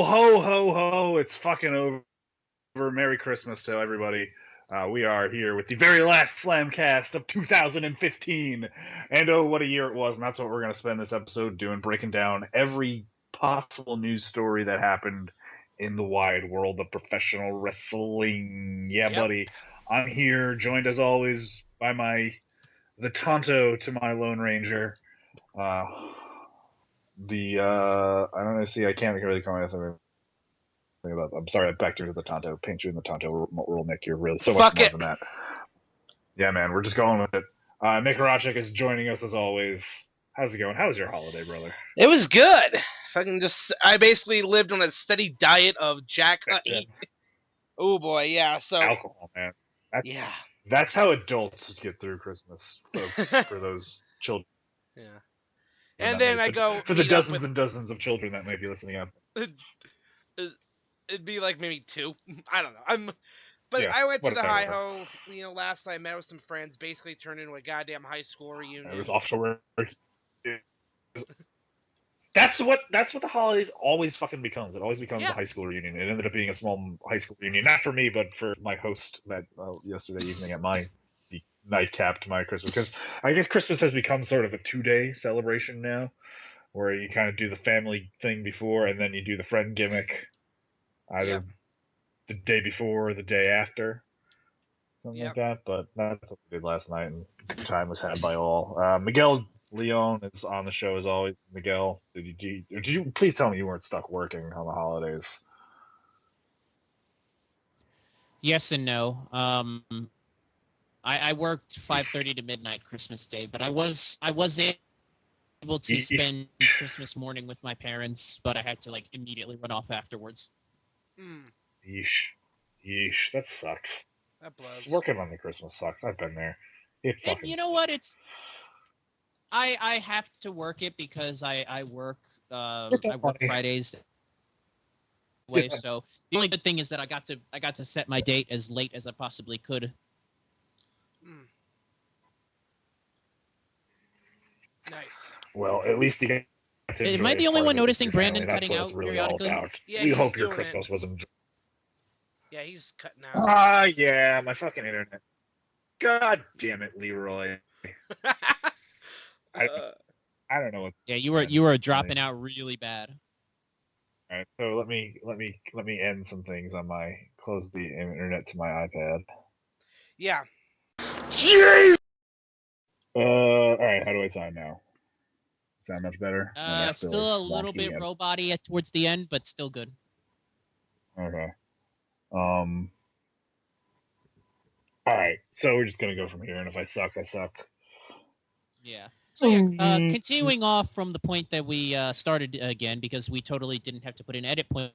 ho, ho, ho. It's fucking over. Merry Christmas to everybody. We are here with the very last Slamcast of 2015. And oh, what a year it was. And that's what we're going to spend this episode doing, breaking down every possible news story that happened in the wide world of professional wrestling. Yeah, Yep. buddy. I'm here, joined as always by the Tonto to my Lone Ranger. I don't know, see, I can't really comment on about. I'm sorry, I backed into the Tonto. Paint you in the Tonto rule, Nick. You're really so much more than that. Yeah, man, we're just going with it. Nick Horaceck is joining us as always. How's it going? How was your holiday, brother? It was good. I basically lived on a steady diet of Jack Honey. Oh boy, yeah. So alcohol, man. That's how adults get through Christmas, folks. For those children. Yeah. And then I go for the dozens and dozens of children that might be listening up. It'd be like maybe 2. I don't know. I went to the Hi-Ho, last night. I met with some friends. Basically turned into a goddamn high school reunion. It was offshore. That's what the holidays always fucking becomes. It always becomes a high school reunion. It ended up being a small high school reunion, not for me, but for my host that yesterday evening at my nightcap to my Christmas. Because I guess Christmas has become sort of a 2-day celebration now, where you kind of do the family thing before, and then you do the friend gimmick either the day before or the day after, something like that. But that's what we did last night, and good time was had by all. Miguel Leon is on the show as always. Miguel, did you please tell me you weren't stuck working on the holidays? Yes and no. I worked 5:30 to midnight Christmas Day, but I was able to spend Christmas morning with my parents, but I had to immediately run off afterwards. Yeesh, that sucks. That blows. Working on the Christmas sucks. I've been there. It fucking. You know what? I have to work it because I work Fridays. So the only good thing is that I got to set my date as late as I possibly could. Nice. Well, at least you get. Am I the only one noticing Brandon cutting out periodically? Yeah, we hope your Christmas was enjoyable. Yeah, he's cutting out. Yeah, my fucking internet. God damn it, Leroy. I don't know what. Yeah, you were dropping out really bad. All right, so let me end some things on my close the internet to my iPad. Yeah. Jeez. All right, how do I sign now? Sound much better? Still a little bit robot-y towards the end, but still good. Okay. All right, so we're just gonna go from here, and if I suck, I suck. Yeah. So yeah, continuing off from the point that we started again, because we totally didn't have to put an edit point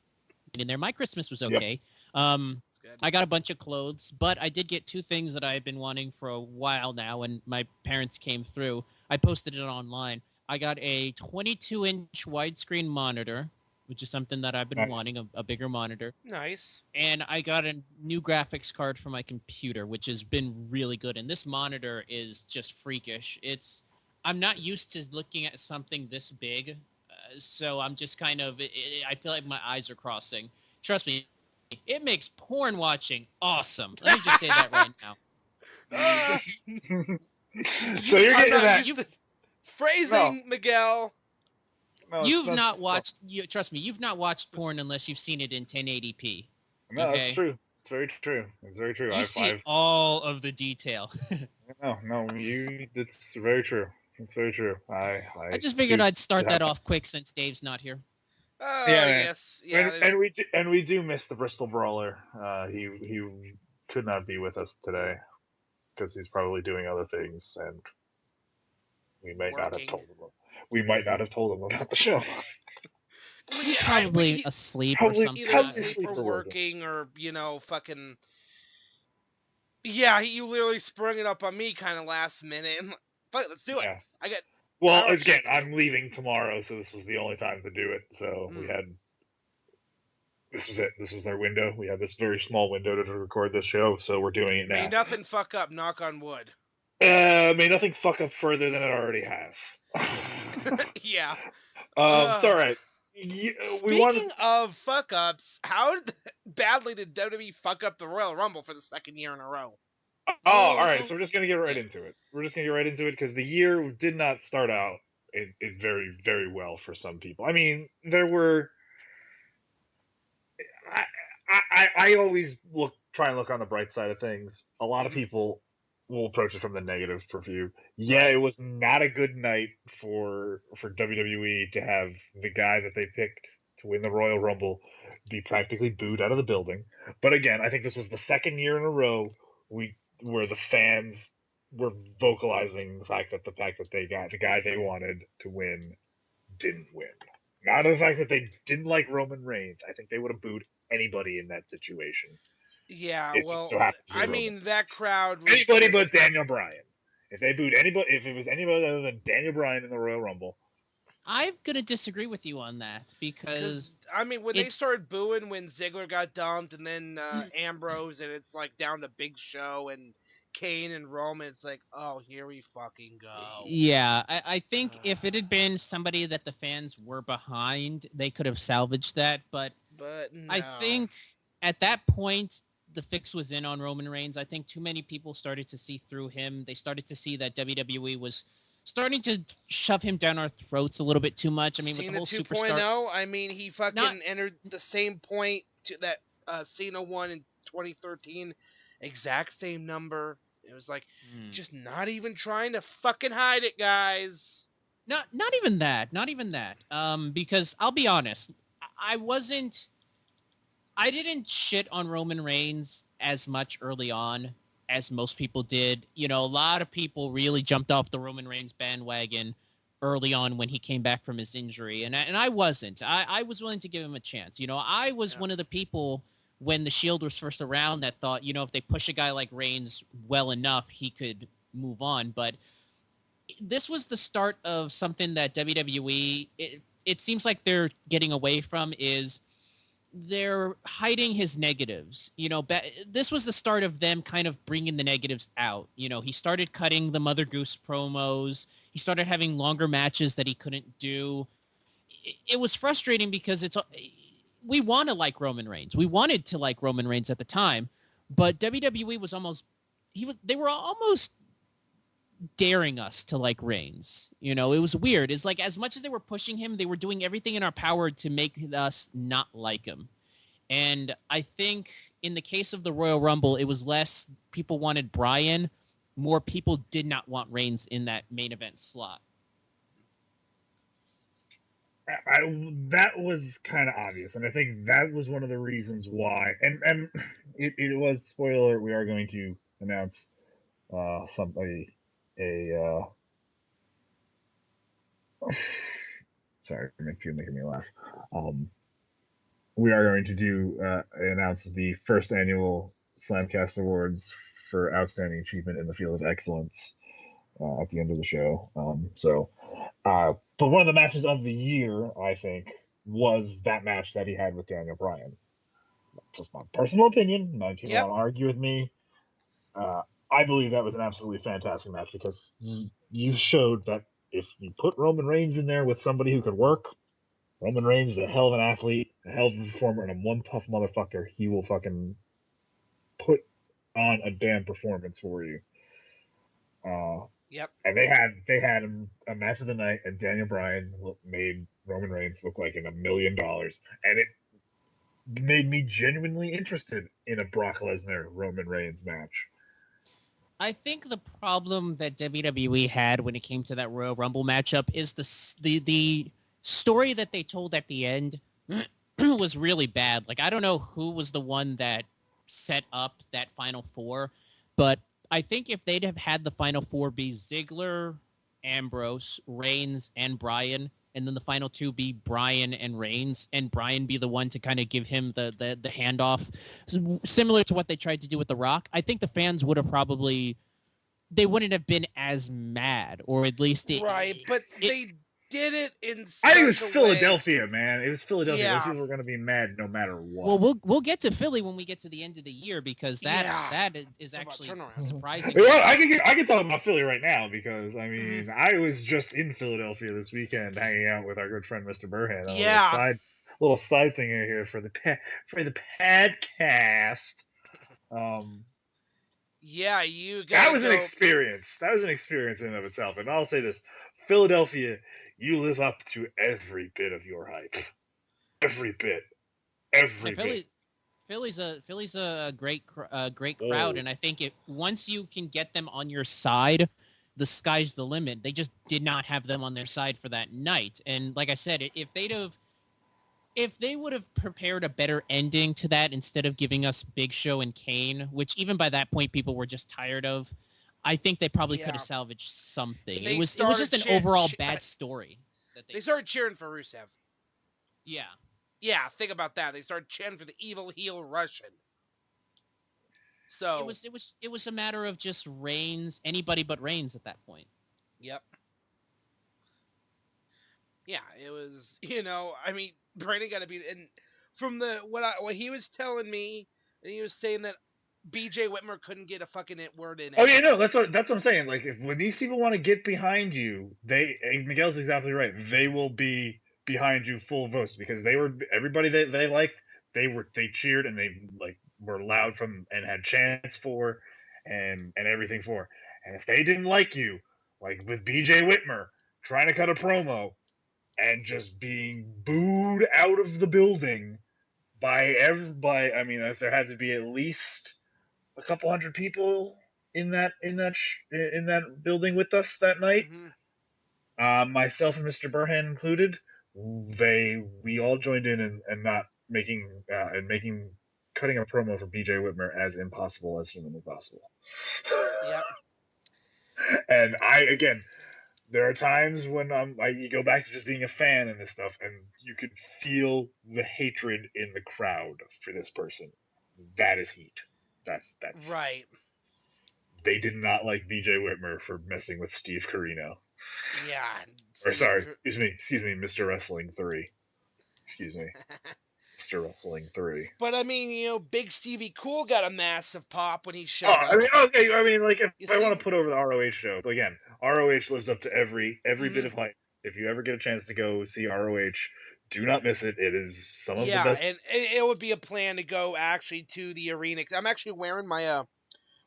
in there. My Christmas was okay. Yep. I got a bunch of clothes, but I did get 2 things that I've been wanting for a while now, and my parents came through. I posted it online. I got a 22-inch widescreen monitor, which is something that I've been wanting, a bigger monitor. Nice. And I got a new graphics card for my computer, which has been really good. And this monitor is just freakish. I'm not used to looking at something this big, so I'm just kind of, I feel like my eyes are crossing. Trust me, it makes porn watching awesome. Let me just say that right now. So you're getting that. Phrasing, no. Miguel. No, you've not watched. Trust me, you've not watched porn unless you've seen it in 1080p. No, okay? That's true. It's very true. It's very true. You see all of the detail. No, it's very true. It's very true. I just figured I'd start that off quick since Dave's not here. Oh, yes. Yeah, and we do miss the Bristol Brawler. He could not be with us today because he's probably doing other things, and we might not have told him. We might not have told him about the show. He's probably asleep or something. Either asleep or working or fucking. Yeah, you literally sprung it up on me kind of last minute. And fuck, let's do it. Yeah. Well, again, I'm leaving tomorrow, so this was the only time to do it. So we had. This was it. This was our window. We had this very small window to record this show, so we're doing it now. May nothing fuck up. Knock on wood. May nothing fuck up further than it already has. Yeah. It's all right. Speaking of fuck ups, how badly did WWE fuck up the Royal Rumble for the second year in a row? Oh, all right. So we're just gonna get right into it. We're just gonna get right into it because the year did not start out very, very well for some people. I mean, there were. I always try and look on the bright side of things. A lot of people will approach it from the negative view. Yeah, it was not a good night for WWE to have the guy that they picked to win the Royal Rumble be practically booed out of the building. But again, I think this was the second year in a row where the fans were vocalizing the fact that they got the guy they wanted to win didn't win. Not the fact that they didn't like Roman Reigns. I think they would have booed anybody in that situation. Yeah, well, I mean, that crowd was anybody but Daniel Bryan. If they booed anybody, if it was anybody other than Daniel Bryan in the Royal Rumble, I'm gonna disagree with you on that because I mean, when they started booing when Ziggler got dumped, and then Ambrose, and it's like down to Big Show and Kane and Roman, it's like, oh, here we fucking go. Yeah, I think if it had been somebody that the fans were behind, they could have salvaged that. But no. I think at that point, the fix was in on Roman Reigns. I think too many people started to see through him. They started to see that WWE was starting to shove him down our throats a little bit too much. I mean, with the whole 2.0, I mean, he fucking entered the same point that Cena won in 2013. Exact same number. It was like, just not even trying to fucking hide it, guys. Not even that. Because I'll be honest, I didn't shit on Roman Reigns as much early on as most people did. You know, a lot of people really jumped off the Roman Reigns bandwagon early on when he came back from his injury. And I wasn't. I was willing to give him a chance. You know, I was one of the people when the Shield was first around that thought, you know, if they push a guy like Reigns well enough, he could move on. But this was the start of something that WWE, it seems like they're getting away from, is they're hiding his negatives. You know, this was the start of them kind of bringing the negatives out. You know, he started cutting the Mother Goose promos. He started having longer matches that he couldn't do. It was frustrating because we want to like Roman Reigns. We wanted to like Roman Reigns at the time, but WWE was they were almost daring us to like Reigns. You know, it was weird. It's like as much as they were pushing him, they were doing everything in our power to make us not like him. And I think in the case of the Royal Rumble, it was less people wanted Bryan, more people did not want Reigns in that main event slot. That was kind of obvious, and I think that was one of the reasons why. And it was, spoiler alert, we are going to announce sorry, you're making me laugh. We are going to announce the First Annual Slamcast Awards for Outstanding Achievement in the Field of Excellence at the end of the show. But one of the matches of the year, I think, was that match that he had with Daniel Bryan. Just my personal opinion. Many people want to argue with me. I believe that was an absolutely fantastic match because you showed that if you put Roman Reigns in there with somebody who could work, Roman Reigns is a hell of an athlete, a hell of a performer, and one tough motherfucker. He will fucking put on a damn performance for you. And they had a match of the night, and Daniel Bryan made Roman Reigns look like $1 million, and it made me genuinely interested in a Brock Lesnar Roman Reigns match. I think the problem that WWE had when it came to that Royal Rumble matchup is the story that they told at the end was really bad. Like, I don't know who was the one that set up that Final Four, but I think if they'd have had the Final Four be Ziggler, Ambrose, Reigns, and Bryan, and then the final two be Bryan and Reigns, and Bryan be the one to kind of give him the handoff, similar to what they tried to do with The Rock, I think the fans would have they wouldn't have been as mad, or at least but they did it in I think it such was a Philadelphia, way. man. It was Philadelphia. Yeah. Those people were going to be mad no matter what. Well, we'll get to Philly when we get to the end of the year because that is actually surprising. Well, I can talk about Philly right now because I mean I was just in Philadelphia this weekend hanging out with our good friend Mr. Burhan. Yeah. Little side thing here for the podcast. Yeah, you got. That was an experience. That was an experience in and of itself. And I'll say this: Philadelphia, you live up to every bit of your hype. Every bit. Every bit. Philly's a great crowd, and I think once you can get them on your side, the sky's the limit. They just did not have them on their side for that night, and like I said, if they would have prepared a better ending to that instead of giving us Big Show and Kane, which even by that point people were just tired of, I think they probably could have salvaged something. It was just an overall bad story. They started cheering for Rusev. Yeah. Yeah, think about that. They started chanting for the evil heel Russian. So it was a matter of just Reigns, anybody but Reigns at that point. Yep. Yeah, it was. I mean, Brandon got to be. And from what he was telling me, and he was saying that B.J. Whitmer couldn't get a fucking word in. Oh yeah, no, that's what I'm saying. Like, when these people want to get behind you, Miguel's exactly right. They will be behind you full votes because everybody they liked. They cheered and they were loud and had chants for, and everything for. And if they didn't like you, like with B.J. Whitmer trying to cut a promo and just being booed out of the building by I mean, if there had to be at least a couple hundred people in that building with us that night, myself and Mr. Burhan included, we all joined in and not making cutting a promo for BJ Whitmer as impossible as humanly possible. Yep. And there are times when you go back to just being a fan and this stuff, and you could feel the hatred in the crowd for this person. That is heat. That's right. They did not like BJ Whitmer for messing with Steve Corino. Yeah. Excuse me, Mr. Wrestling 3. Excuse me. Mr. Wrestling 3. But I mean, Big Stevie Cool got a massive pop when he showed up. I mean, like if I want to put over the ROH show, but again, ROH lives up to every bit of hype. If you ever get a chance to go see ROH, do not miss it. It is some of the best. Yeah, and it would be a plan to go actually to the arena. I'm actually wearing my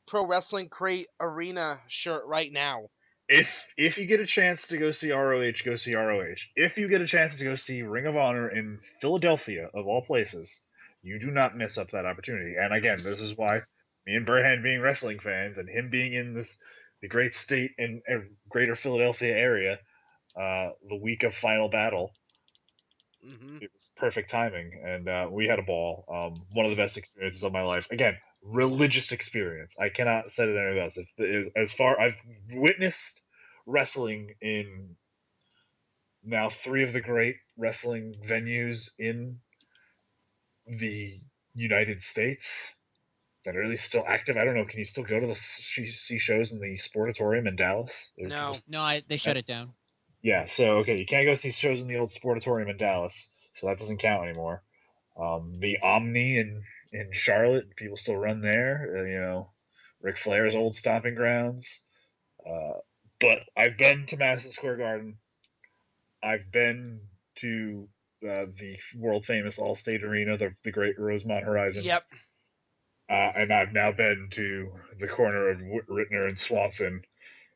Pro Wrestling Crate Arena shirt right now. If you get a chance to go see ROH, go see ROH. If you get a chance to go see Ring of Honor in Philadelphia, of all places, you do not miss up that opportunity. And again, this is why me and Burhan being wrestling fans and him being in the great state and greater Philadelphia area, the week of Final Battle, it was perfect timing, and we had a ball. One of the best experiences of my life. Again, religious experience. I cannot say it anything else. As far I've witnessed wrestling in now 3 of the great wrestling venues in the United States that are at least still active. I don't know. Can you still go to see shows in the Sportatorium in Dallas? No, they shut it down. Yeah, so okay, you can't go see shows in the old Sportatorium in Dallas, so that doesn't count anymore. The Omni in Charlotte, people still run there. Ric Flair's old stomping grounds. But I've been to Madison Square Garden. I've been to the world famous Allstate Arena, the great Rosemont Horizon. Yep. And I've now been to the corner of Rittner and Swanson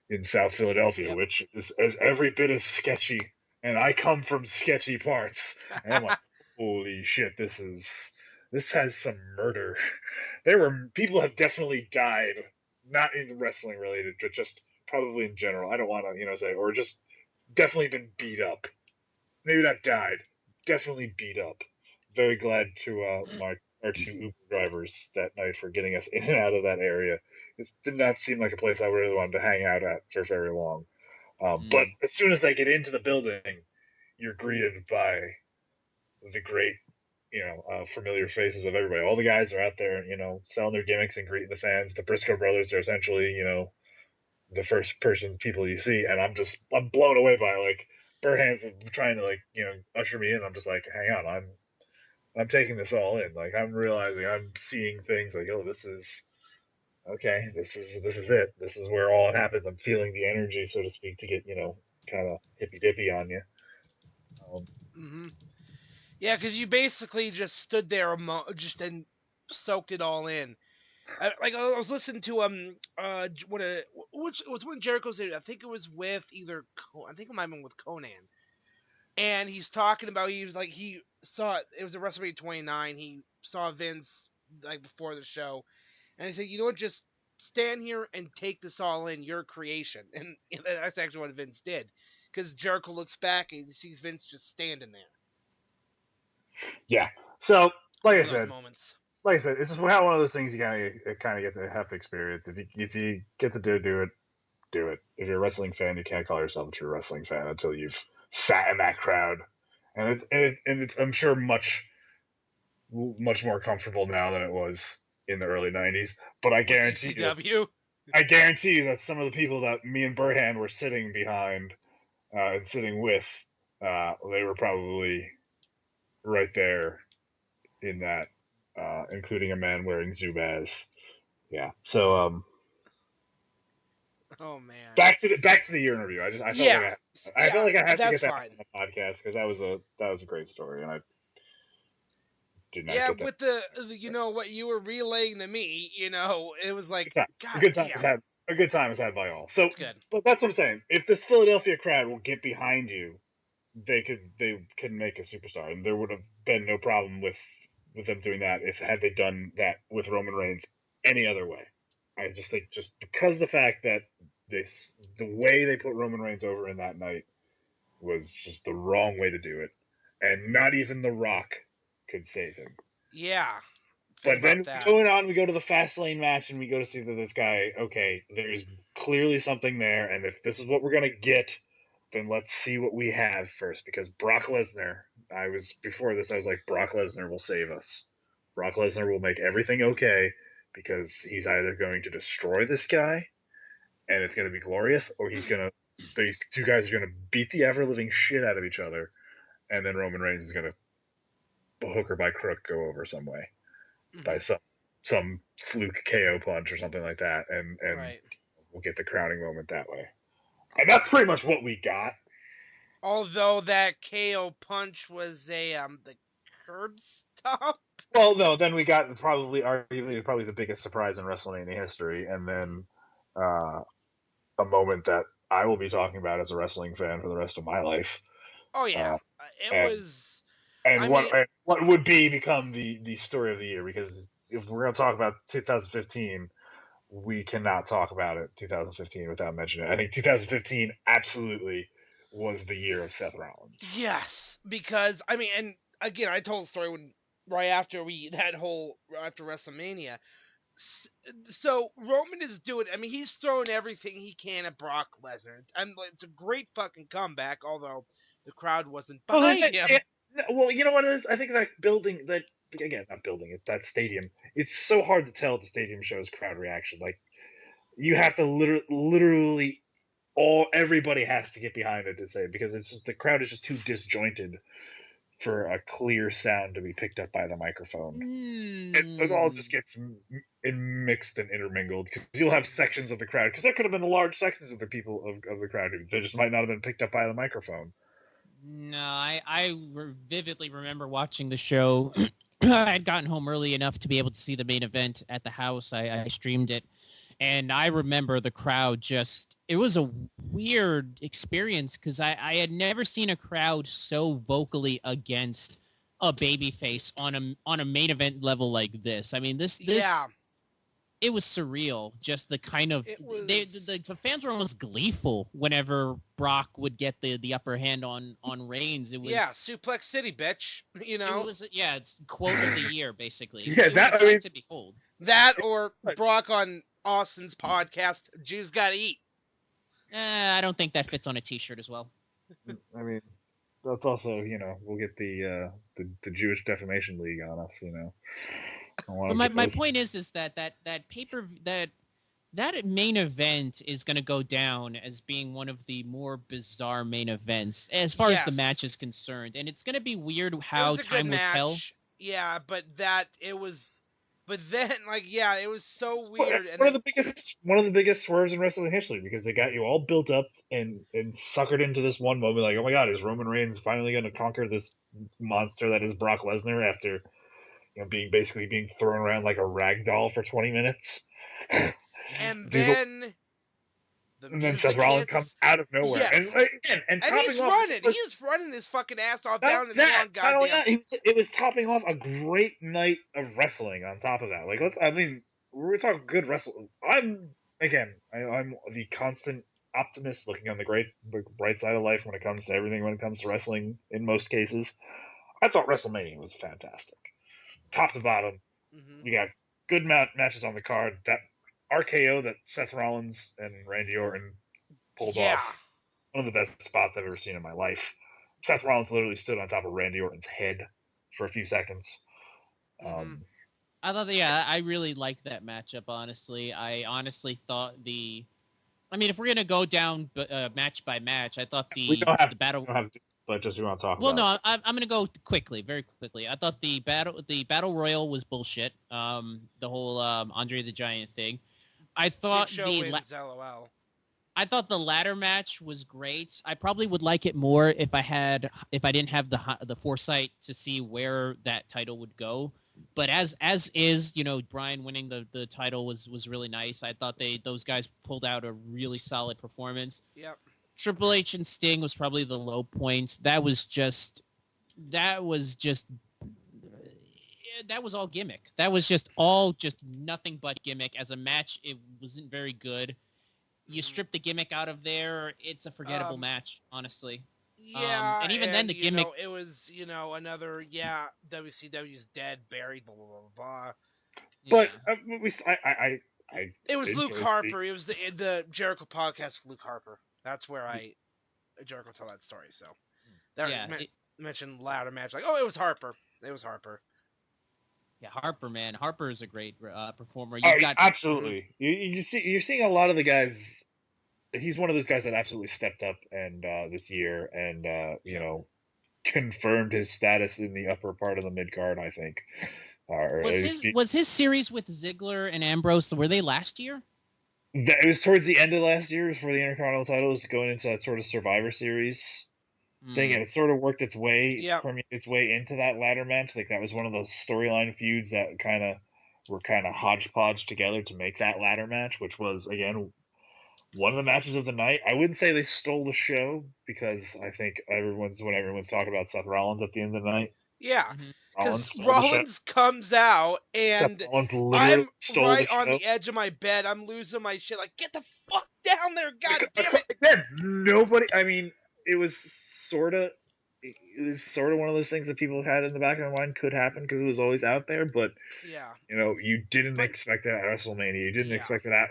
in South Philadelphia, which is every bit as sketchy. And I come from sketchy parts. And I'm like, holy shit, this has some murder. People have definitely died, not in wrestling related, but just probably in general. I don't want to, say, or just definitely been beat up. Maybe not died, definitely beat up. Very glad to our 2 Uber drivers that night for getting us in and out of that area. It did not seem like a place I really wanted to hang out at for very long. But as soon as I get into the building, you're greeted by the great, familiar faces of everybody. All the guys are out there, selling their gimmicks and greeting the fans. The Briscoe brothers are essentially, the first person people you see, and I'm blown away by Burhan's trying to usher me in. I'm just like, hang on, I'm taking this all in. Like I'm realizing I'm seeing things like, oh, this is okay. This is it. This is where all it happens. I'm feeling the energy, so to speak, to get kind of hippy dippy on you. Mm-hmm. Yeah, because you basically just stood there and soaked it all in. I was listening to which was one Jericho's. I think it was with I think it might have been with Conan, and he's talking about he saw it was at WrestleMania 29. He saw Vince before the show, and he said, you know what, just stand here and take this all in, your creation, and that's actually what Vince did, because Jericho looks back and he sees Vince just standing there. Yeah. So like I said, it's just one of those things you kind of get to have to experience. If you get to do it, do it. If you're a wrestling fan, you can't call yourself a true wrestling fan until you've sat in that crowd, and it's I'm sure much more comfortable now than it was in the early '90s. But I guarantee you that some of the people that me and Burhan were sitting behind and sitting with, they were probably right there in that, including a man wearing Zubaz. Yeah. So oh man. Back to the year in review. I felt like I had to get that on the podcast because that was a great story, and I did not get that. With the what you were relaying to me, it was like a good time was had by all. So, but that's what I'm saying. If this Philadelphia crowd will get behind you, they could make a superstar, and there would have been no problem with them doing that had they done that with Roman Reigns any other way. I just think just because the fact that the way they put Roman Reigns over in that night was just the wrong way to do it, and not even The Rock could save him. Yeah. But then going on, we go to the Fastlane match, and we go to see that this guy, okay, there's clearly something there, and if this is what we're gonna get, then let's see what we have first. Because Brock Lesnar, before this, I was like, Brock Lesnar will save us. Brock Lesnar will make everything okay, because he's either going to destroy this guy, and it's going to be glorious, or these two guys are going to beat the ever living shit out of each other, and then Roman Reigns is going to hook or by crook go over some way, by some fluke KO punch or something like that, and we'll get the crowning moment that way. And that's pretty much what we got. Although that KO punch was the curb stomp. Well, no, then we got probably the biggest surprise in WrestleMania history, and then a moment that I will be talking about as a wrestling fan for the rest of my life. Oh yeah, was. And what would become the story of the year, because if we're going to talk about 2015, we cannot talk about it 2015 without mentioning it. I think 2015 absolutely was the year of Seth Rollins. Yes, because and again, I told the story right after after WrestleMania. So Roman is doing. He's throwing everything he can at Brock Lesnar, and it's a great fucking comeback. Although the crowd wasn't behind him. Well, you know what it is? I think that that stadium. It's so hard to tell if the stadium shows crowd reaction. Like you have to literally everybody has to get behind it to say it, because it's just the crowd is just too disjointed for a clear sound to be picked up by the microphone. It all just gets mixed and intermingled, because you'll have sections of the crowd, because there could have been large sections of the people of the crowd who just might not have been picked up by the microphone. No, I vividly remember watching the show. I had gotten home early enough to be able to see the main event at the house. I streamed it, and I remember the crowd it was a weird experience, because I had never seen a crowd so vocally against a babyface on a main event level like this. This it was surreal. Just the kind of the fans were almost gleeful whenever Brock would get the upper hand on Reigns. It was Suplex City, bitch. It was it's quote of the year basically. Yeah, that was to behold. That or Brock on Austin's podcast, Jews Gotta Eat. I don't think that fits on a T-shirt as well. That's also, we'll get the Jewish Defamation League on us, But my point is that paper that that main event is going to go down as being one of the more bizarre main events as far as the match is concerned, and it's going to be weird how time will tell. Yeah, but it was so weird. And one of the biggest swerves in wrestling history, because they got you all built up and suckered into this one moment. Like, oh my God, is Roman Reigns finally going to conquer this monster that is Brock Lesnar after being thrown around like a rag doll for 20 minutes? And then Seth Rollins comes out of nowhere, and he's running. He's running his fucking ass off down his long goddamn. It was topping off a great night of wrestling. On top of that, we're talking good wrestling. I'm the constant optimist, looking on the bright side of life when it comes to everything. When it comes to wrestling, in most cases, I thought WrestleMania was fantastic, top to bottom. Mm-hmm. We got good matches on the card. That RKO that Seth Rollins and Randy Orton pulled off, one of the best spots I've ever seen in my life. Seth Rollins literally stood on top of Randy Orton's head for a few seconds. I thought, I really liked that matchup, honestly. I honestly thought if we're going to go down match by match, I thought the battle... But just we want to talk well, about no, I'm going to go quickly, very quickly. I thought the battle royal was bullshit. The whole Andre the Giant thing. I thought I thought the ladder match was great. I probably would like it more if I didn't have the foresight to see where that title would go. But as is, Bryan winning the title was really nice. I thought those guys pulled out a really solid performance. Yep. Triple H and Sting was probably the low point. That was all gimmick. That was just nothing but gimmick. As a match, it wasn't very good. You strip the gimmick out of there, it's a forgettable match, honestly. Yeah, and even then the gimmick... it was, another, WCW's dead, buried, blah, blah, blah, blah. But it was Luke Harper. It was the Jericho podcast with Luke Harper. That's where Jericho told that story. So mentioned ladder match, like, oh, it was Harper. It was Harper. Yeah, Harper, man. Harper is a great performer. Absolutely. You're seeing a lot of the guys. He's one of those guys that absolutely stepped up and this year and confirmed his status in the upper part of the mid card. I think. Was his series with Ziggler and Ambrose? Were they last year? It was towards the end of last year for the Intercontinental titles, going into that sort of Survivor Series thing, and it sort of worked its way into that ladder match. Like, that was one of those storyline feuds that were hodgepodge together to make that ladder match, which was, again, one of the matches of the night. I wouldn't say they stole the show, because I think everyone's talking about Seth Rollins at the end of the night. Yeah, because Rollins comes out and I'm right on the edge of my bed. I'm losing my shit. Like, get the fuck down there, god damn it! Again, nobody. I mean, it was sort of one of those things that people had in the back of their mind could happen, because it was always out there. But you didn't expect it at WrestleMania. You didn't expect it at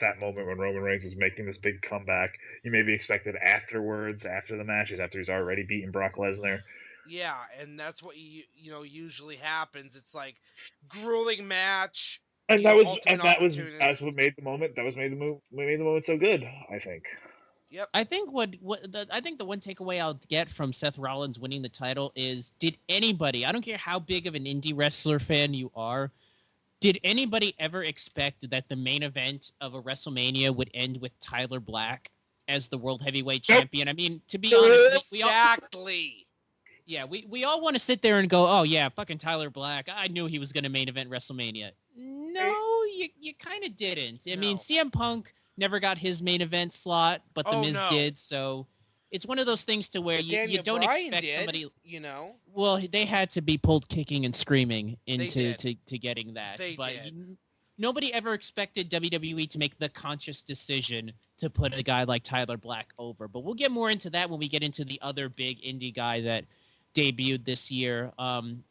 that moment when Roman Reigns was making this big comeback. You maybe expected afterwards, after the matches, after he's already beaten Brock Lesnar. Yeah, and that's what usually happens. It's like grueling match, and that's what made the moment. That was made the moment so good, I think. Yep. I think the one takeaway I'll get from Seth Rollins winning the title is: did anybody, I don't care how big of an indie wrestler fan you are, did anybody ever expect that the main event of a WrestleMania would end with Tyler Black as the World Heavyweight Champion? I mean, to be honest, we all want to sit there and go, oh, yeah, fucking Tyler Black. I knew he was going to main event WrestleMania. No, you kind of didn't. I mean, CM Punk never got his main event slot, but The Miz did. So it's one of those things to where you don't expect somebody... Well, they had to be pulled kicking and screaming into to getting that. Nobody ever expected WWE to make the conscious decision to put a guy like Tyler Black over. But we'll get more into that when we get into the other big indie guy that debuted this year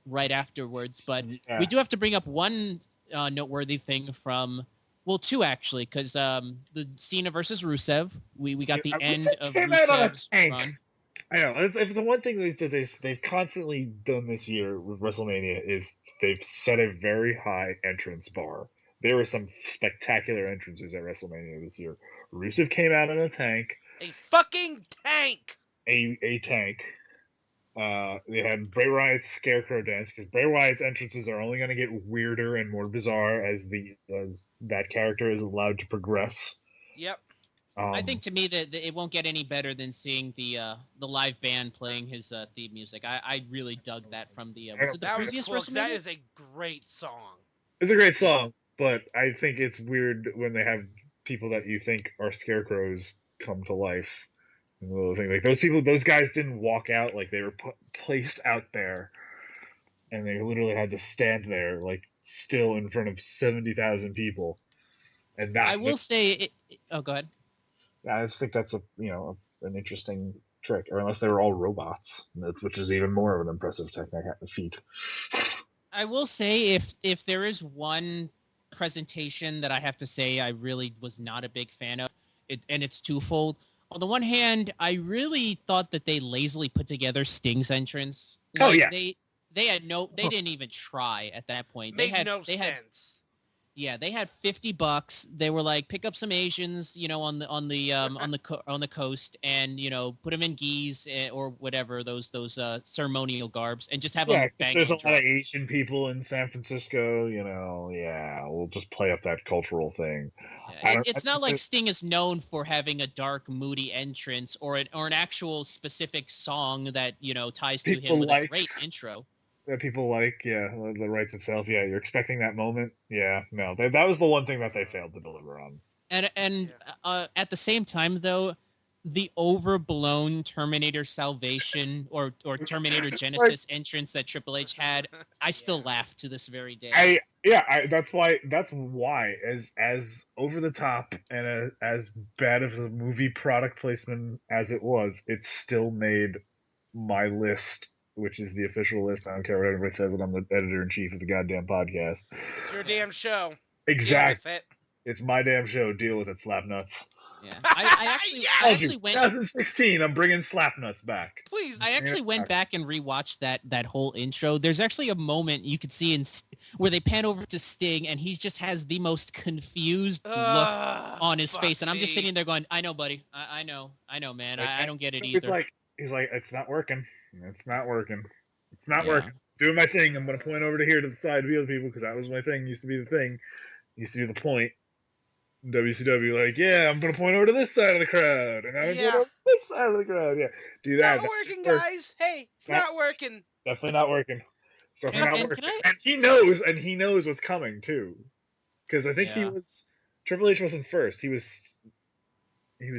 right afterwards. But we do have to bring up one noteworthy thing from, well, two actually, because the Cena versus Rusev, we got the end of Rusev's run. I know. If the one thing they've constantly done this year with WrestleMania is they've set a very high entrance bar there were some spectacular entrances at WrestleMania this year. Rusev came out in a tank. A fucking tank! A tank. They had Bray Wyatt's Scarecrow dance, because Bray Wyatt's entrances are only going to get weirder and more bizarre as that character is allowed to progress. Yep. I think to me that it won't get any better than seeing the live band playing his theme music. I really dug that from the was it the previous WrestleMania? That is a great song. It's a great song, but I think it's weird when they have people that you think are scarecrows come to life. Like those guys didn't walk out, like they were placed out there, and they literally had to stand there, like still in front of 70,000 people. And that I will say, oh, go ahead. I just think that's an interesting trick, or unless they were all robots, which is even more of an impressive feat. I will say, if there is one presentation that I have to say I really was not a big fan of, and it's twofold. On the one hand, I really thought that they lazily put together Sting's entrance. Like, they didn't even try at that point. They had sense. Yeah, they had $50. They were like, pick up some Asians, on the coast, and put them in gis or whatever those ceremonial garbs, and just have them bang. There's a lot of Asian people in San Francisco, we'll just play up that cultural thing. Yeah, it's not like Sting is known for having a dark, moody entrance or an actual specific song that ties to him with a great intro. That people like, the rights itself. Yeah, you're expecting that moment. Yeah, no, that was the one thing that they failed to deliver on. And at the same time, though, the overblown Terminator Salvation or Terminator Genesis entrance that Triple H had, I still laugh to this very day. That's why as over the top and as bad of a movie product placement as it was, it still made my list, which is the official list. I don't care what everybody says, that I'm the editor-in-chief of the goddamn podcast. It's your damn show. Exactly. It's my damn show. Deal with it, Slapnuts. Yeah. I actually went... 2016, I'm bringing Slapnuts back. Please. I actually went back and rewatched that whole intro. There's actually a moment you could see where they pan over to Sting, and he just has the most confused look on his face. And I'm just sitting there going, I know, buddy. I know, man. I don't get it either. He's like, it's not working. It's not working. It's not working. Doing my thing. I'm going to point over to here to the side of the other people, because that was my thing. Used to be the thing. Used to be the point. WCW, like, I'm going to point over to this side of the crowd. And I'm going to point over to this side of the crowd. Yeah. Do that. Not working, guys. Hey, it's not working. Definitely not working. Definitely not working. And he knows what's coming, too. Because I think Triple H wasn't first. He was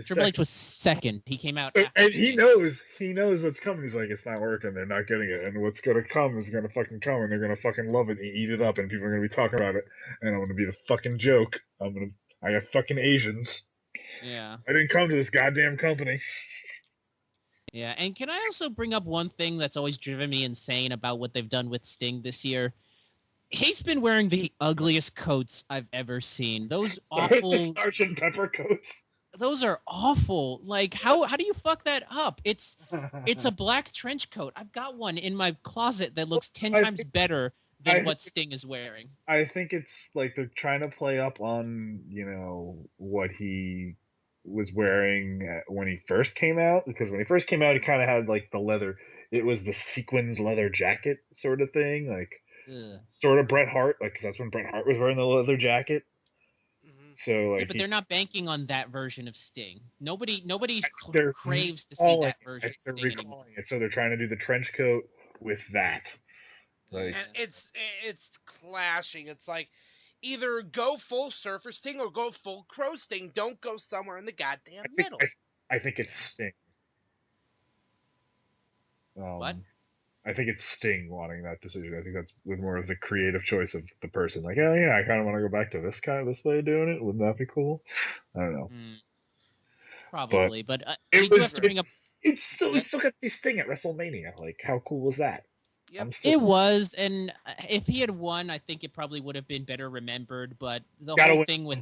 Triple H was second. He came out. And he knows what's coming. He's like, it's not working. They're not getting it. And what's gonna come is gonna fucking come, and they're gonna fucking love it and eat it up, and people are gonna be talking about it. And I'm gonna be the fucking joke. I got fucking Asians. Yeah. I didn't come to this goddamn company. Yeah, and can I also bring up one thing that's always driven me insane about what they've done with Sting this year? He's been wearing the ugliest coats I've ever seen. Those awful Sgt. Pepper coats. Those are awful. Like, how do you fuck that up? It's a black trench coat. I've got one in my closet that looks 10 times better than what Sting is wearing. I think it's like they're trying to play up on, what he was wearing when he first came out. Because when he first came out, he kind of had like the leather. It was the sequins leather jacket sort of thing. Like, sort of Bret Hart. Like, cause that's when Bret Hart was wearing the leather jacket. So, but they're not banking on that version of Sting. Nobody craves to see that version of Sting anymore. So they're trying to do the trench coat with that. Like, and it's clashing. It's like, either go full Surfer Sting or go full Crow Sting. Don't go somewhere in the goddamn middle. I think it's Sting. What? I think it's Sting wanting that decision. I think that's more of the creative choice of the person. Like, I kind of want to go back to this way of doing it. Wouldn't that be cool? I don't know. Probably, but we do have to bring up. We still got the Sting at WrestleMania. Like, how cool was that? Yep. It was, and if he had won, I think it probably would have been better remembered. But the whole thing with.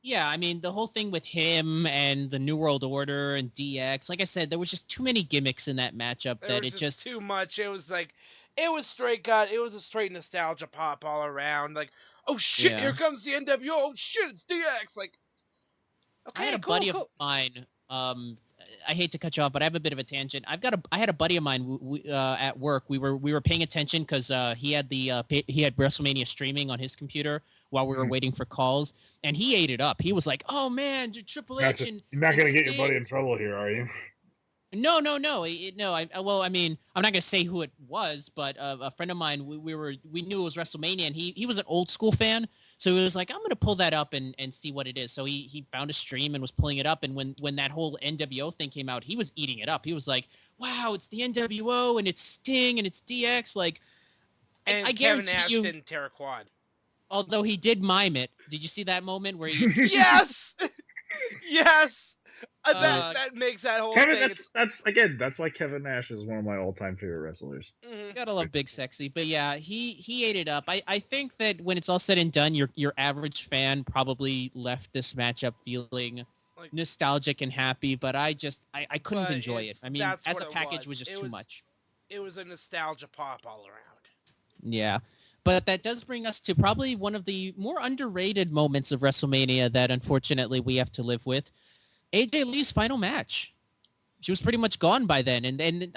Yeah, I mean, the whole thing with him and the New World Order and DX, like I said, there was just too many gimmicks in that matchup that it just too much. It was like, It was straight gut. It was a straight nostalgia pop all around. Like, oh shit, here comes the NWO. Oh shit, it's DX. Like, okay, I had a buddy of mine. I hate to cut you off, but I have a bit of a tangent. I had a buddy of mine at work. We were paying attention because he had WrestleMania streaming on his computer while we were waiting for calls, and he ate it up. He was like, "Oh man, Triple H and you're not gonna Sting. get your buddy in trouble here, are you?" No. I mean, I'm not gonna say who it was, but a friend of mine, we knew it was WrestleMania, and he was an old school fan, so he was like, I'm gonna pull that up and see what it is. So he found a stream and was pulling it up, and when that whole NWO thing came out, he was eating it up. He was like, wow, it's the NWO and it's Sting and it's DX, like. And I Kevin guarantee Nash you, didn't tear a quad. Although he did mime it. Did you see that moment where he? Yes, yes. That makes that whole thing. That's why Kevin Nash is one of my all-time favorite wrestlers. You gotta love Big Sexy, but yeah, he ate it up. I think that when it's all said and done, your average fan probably left this matchup feeling like nostalgic and happy, but I couldn't enjoy it. I mean, as a package, was just too much. It was a nostalgia pop all around. Yeah. But that does bring us to probably one of the more underrated moments of WrestleMania that unfortunately we have to live with. AJ Lee's final match. She was pretty much gone by then, and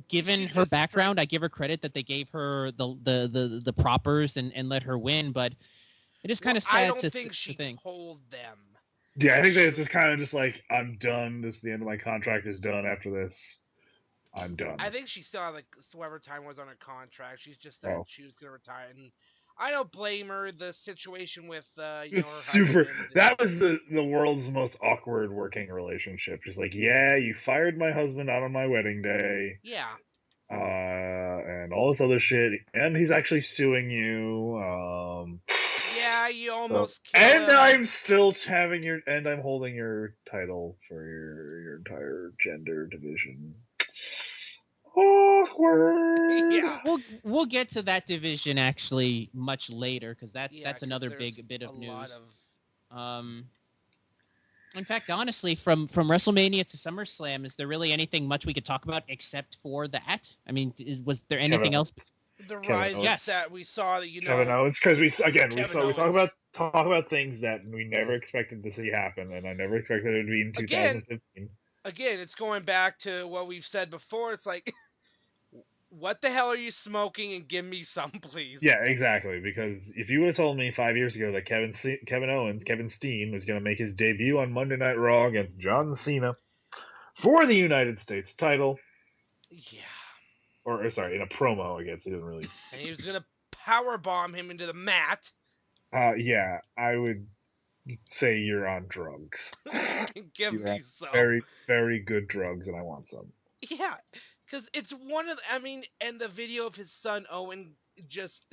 given her background, I give her credit that they gave her the propers and let her win, but it is kind of sad to think. She told them. Yeah, I think they're just kind of just like, I'm done. This is the end of my contract. Is done after this. I'm done. I think she still had whatever time was on her contract. She's just said she was gonna retire, and I don't blame her. The situation with her super. That was the world's most awkward working relationship. She's like, yeah, you fired my husband out on my wedding day. Yeah. And all this other shit, and he's actually suing you. Yeah, you almost killed him. I'm still I'm holding your title for your entire gender division. Awkward. Yeah, we'll get to that division actually much later because that's another big bit of news. In fact, honestly, from WrestleMania to SummerSlam, is there really anything much we could talk about except for that? I mean, was there anything else? The rise that we saw, Kevin Owens, because we talk about things that we never expected to see happen, and I never expected it to be in 2015. Again, it's going back to what we've said before. It's like, what the hell are you smoking? And give me some, please. Yeah, exactly. Because if you would have told me 5 years ago that Kevin Steen, was going to make his debut on Monday Night Raw against John Cena for the United States title. Yeah. Or, sorry, in a promo, I guess. He didn't really... And he was going to powerbomb him into the mat. Yeah, I would say you're on drugs. Give me some. Very, very good drugs, and I want some. Yeah, because it's one of and the video of his son Owen just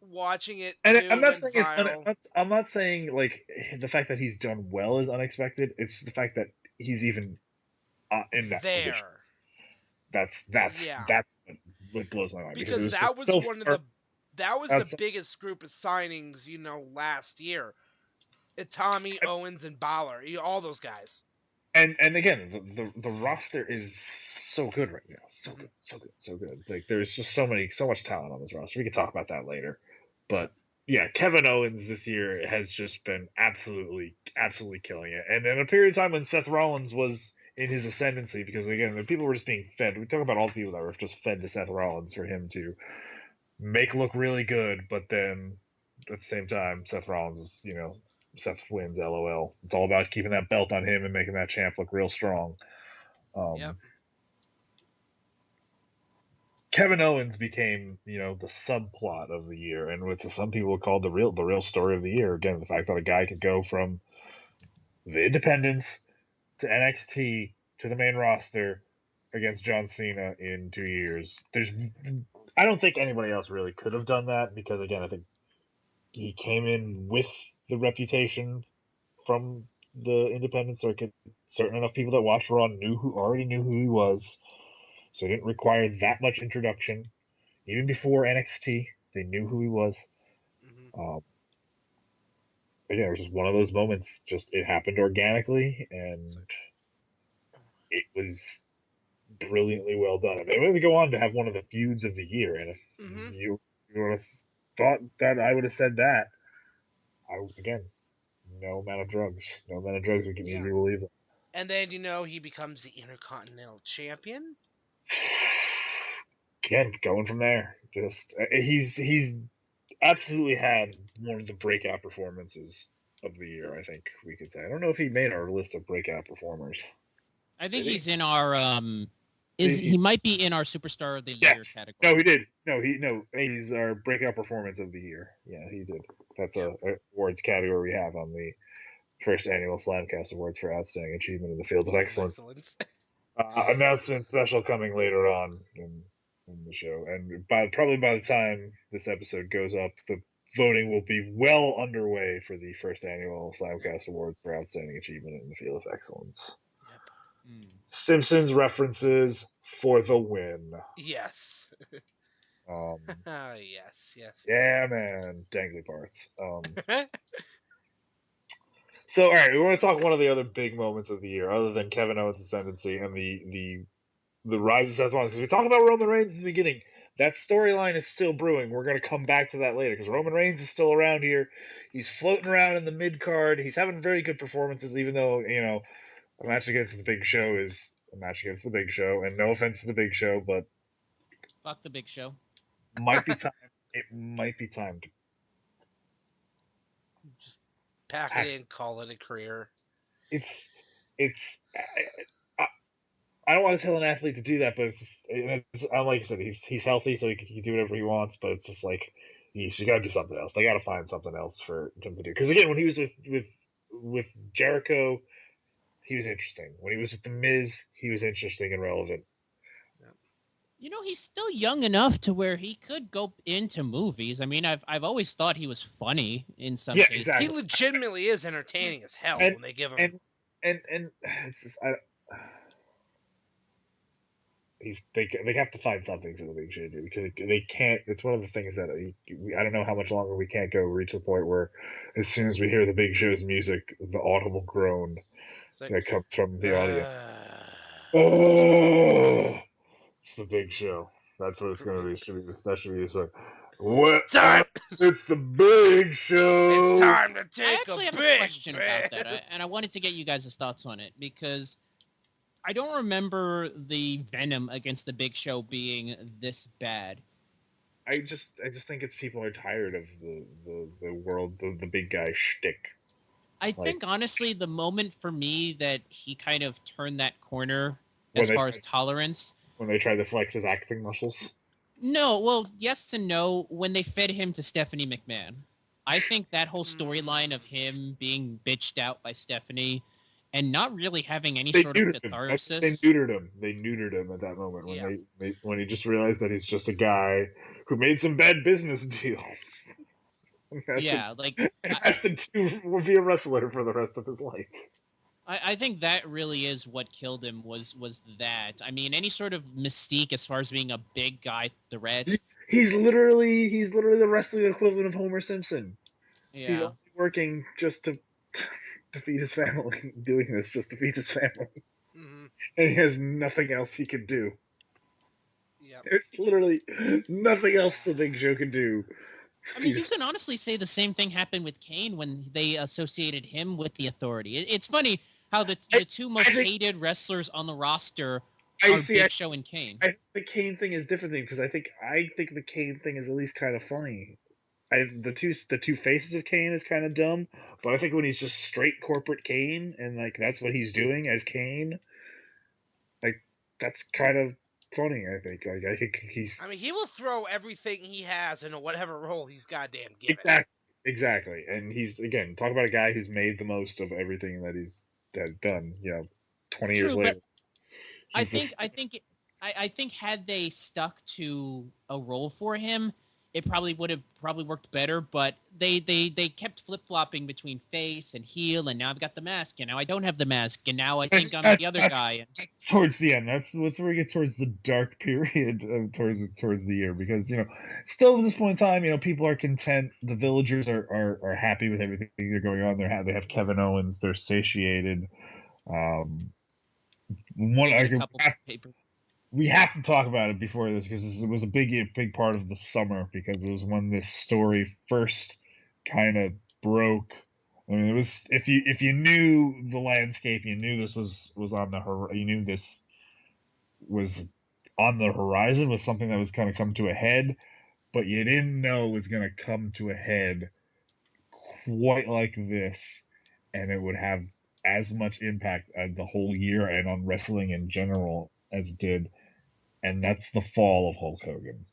watching it. And I'm not saying I'm not saying like the fact that he's done well is unexpected. It's the fact that he's even in that position. That's what blows my mind. Because that was the biggest group of signings, last year. Tommy, Owens, and Balor, all those guys. And again, the roster is so good right now, so good. Like there's just so much talent on this roster. We can talk about that later, but yeah, Kevin Owens this year has just been absolutely killing it. And in a period of time when Seth Rollins was in his ascendancy, because again, the people were just being fed. We talk about all the people that were just fed to Seth Rollins for him to make look really good, but then at the same time, Seth Rollins is, Seth wins, LOL. It's all about keeping that belt on him and making that champ look real strong. Yep. Kevin Owens became, the subplot of the year, and what some people called the real story of the year. Again, the fact that a guy could go from the Independents to NXT to the main roster against John Cena in 2 years. I don't think anybody else really could have done that because, again, I think he came in with the reputation from the independent circuit. Certain enough people that watched Raw already knew who he was, so it didn't require that much introduction. Even before NXT, they knew who he was. Mm-hmm. But yeah, it was just one of those moments. Just it happened organically, and it was brilliantly well done. I mean, it would go on to have one of the feuds of the year, and if you would have thought that I would have said that, again, no amount of drugs would get me to believe it. And then he becomes the Intercontinental Champion. Again, going from there, just he's absolutely had one of the breakout performances of the year. I think we could say. I don't know if he made our list of breakout performers. I think he's in our he might be in our Superstar of the Year category. No, he did. He's our breakout performance of the year. Yeah, he did. That's a awards category we have on the First Annual Slamcast Awards for Outstanding Achievement in the Field of Excellence. Announcement special coming later on in the show, and probably by the time this episode goes up, the voting will be well underway for the First Annual Slamcast Awards for Outstanding Achievement in the Field of Excellence. Yep. Simpsons references for the win. Yes. Yes. Yeah, man. Dangly parts. So, all right, we want to talk one of the other big moments of the year, other than Kevin Owens' ascendancy and the rise of Seth Rollins. Because we talked about Roman Reigns in the beginning. That storyline is still brewing. We're going to come back to that later, because Roman Reigns is still around here. He's floating around in the mid-card. He's having very good performances, even though, a match against the Big Show is a match against the Big Show. And no offense to the Big Show, but... Fuck the Big Show. Might be time. It might be time to... Just pack it in, call it a career. I don't want to tell an athlete to do that, but it's like I said, he's healthy, so he can do whatever he wants. But it's just like, you got to do something else. They got to find something else for him to do. Because again, when he was with Jericho, he was interesting. When he was with the Miz, he was interesting and relevant. He's still young enough to where he could go into movies. I mean, I've always thought he was funny in some cases. Exactly. He legitimately is entertaining as hell when they give him. And it's just, they have to find something for the Big Show to do, because they can't. It's one of the things that I don't know how much longer we can't go reach the point where as soon as we hear the Big Show's music, the audible groan that comes from the audience. It's the Big Show. That's what it's going to be. That should be so. What? Time. It's the Big Show. It's time to take I actually have a question about that, and I wanted to get you guys' thoughts on it, because I don't remember the Venom against the Big Show being this bad. I just think it's people are tired of the world, the big guy shtick. I think honestly, the moment for me that he kind of turned that corner as far as tolerance. When they tried to flex his acting muscles? No, well, yes and no. When they fed him to Stephanie McMahon. I think that whole storyline of him being bitched out by Stephanie and not really having any sort of catharsis. They neutered him. They neutered him at that moment when he just realized that he's just a guy who made some bad business deals. Would be a wrestler for the rest of his life. I think that really is what killed him was that. I mean, any sort of mystique as far as being a big guy threat. He's literally the wrestling equivalent of Homer Simpson. Yeah. He's only working just to feed his family, doing this just to feed his family. Mm-hmm. And he has nothing else he can do. Yep. There's literally nothing else the Big Show can do. I mean, you can honestly say the same thing happened with Kane when they associated him with the Authority. It's funny how the two most hated wrestlers on the roster are Big Show and Kane. I think the Kane thing is different because I think the Kane thing is at least kind of funny. The two faces of Kane is kind of dumb, but I think when he's just straight corporate Kane and that's what he's doing as Kane, that's kind of funny. I think he's. I mean, he will throw everything he has into whatever role he's goddamn given. Exactly, and he's again talk about a guy who's made the most of everything that he's done. 20 years later. I think had they stuck to a role for him, it probably would have worked better, but they kept flip-flopping between face and heel, and now I've got the mask, and now I don't have the mask, and now I think I'm the other guy. Towards the end, that's where we get towards the dark period towards the year, because still at this point in time, people are content. The villagers are happy with everything they're going on. They have Kevin Owens. They're satiated. we have to talk about it before this because it was a big part of the summer because it was when this story first kind of broke. I mean, it was if you knew the landscape, you knew this was on you knew this was on the horizon, was something that was going to come to a head, but you didn't know it was going to come to a head quite like this, and it would have as much impact as the whole year and on wrestling in general as it did, and that's the fall of Hulk Hogan.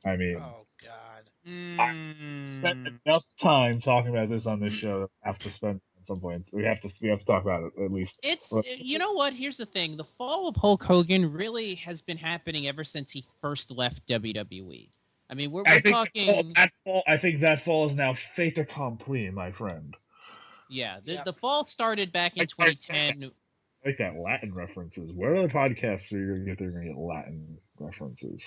I mean, oh God, I spent enough time talking about this on this show that I have to spend at some point. We have to talk about it at least. It's you know what? Here's the thing: the fall of Hulk Hogan really has been happening ever since he first left WWE. I mean, we're talking. I think that fall is now fait accompli, my friend. Yeah, the fall started back in 2010. I like that Latin references. Where are the podcasts where you're going to get Latin references?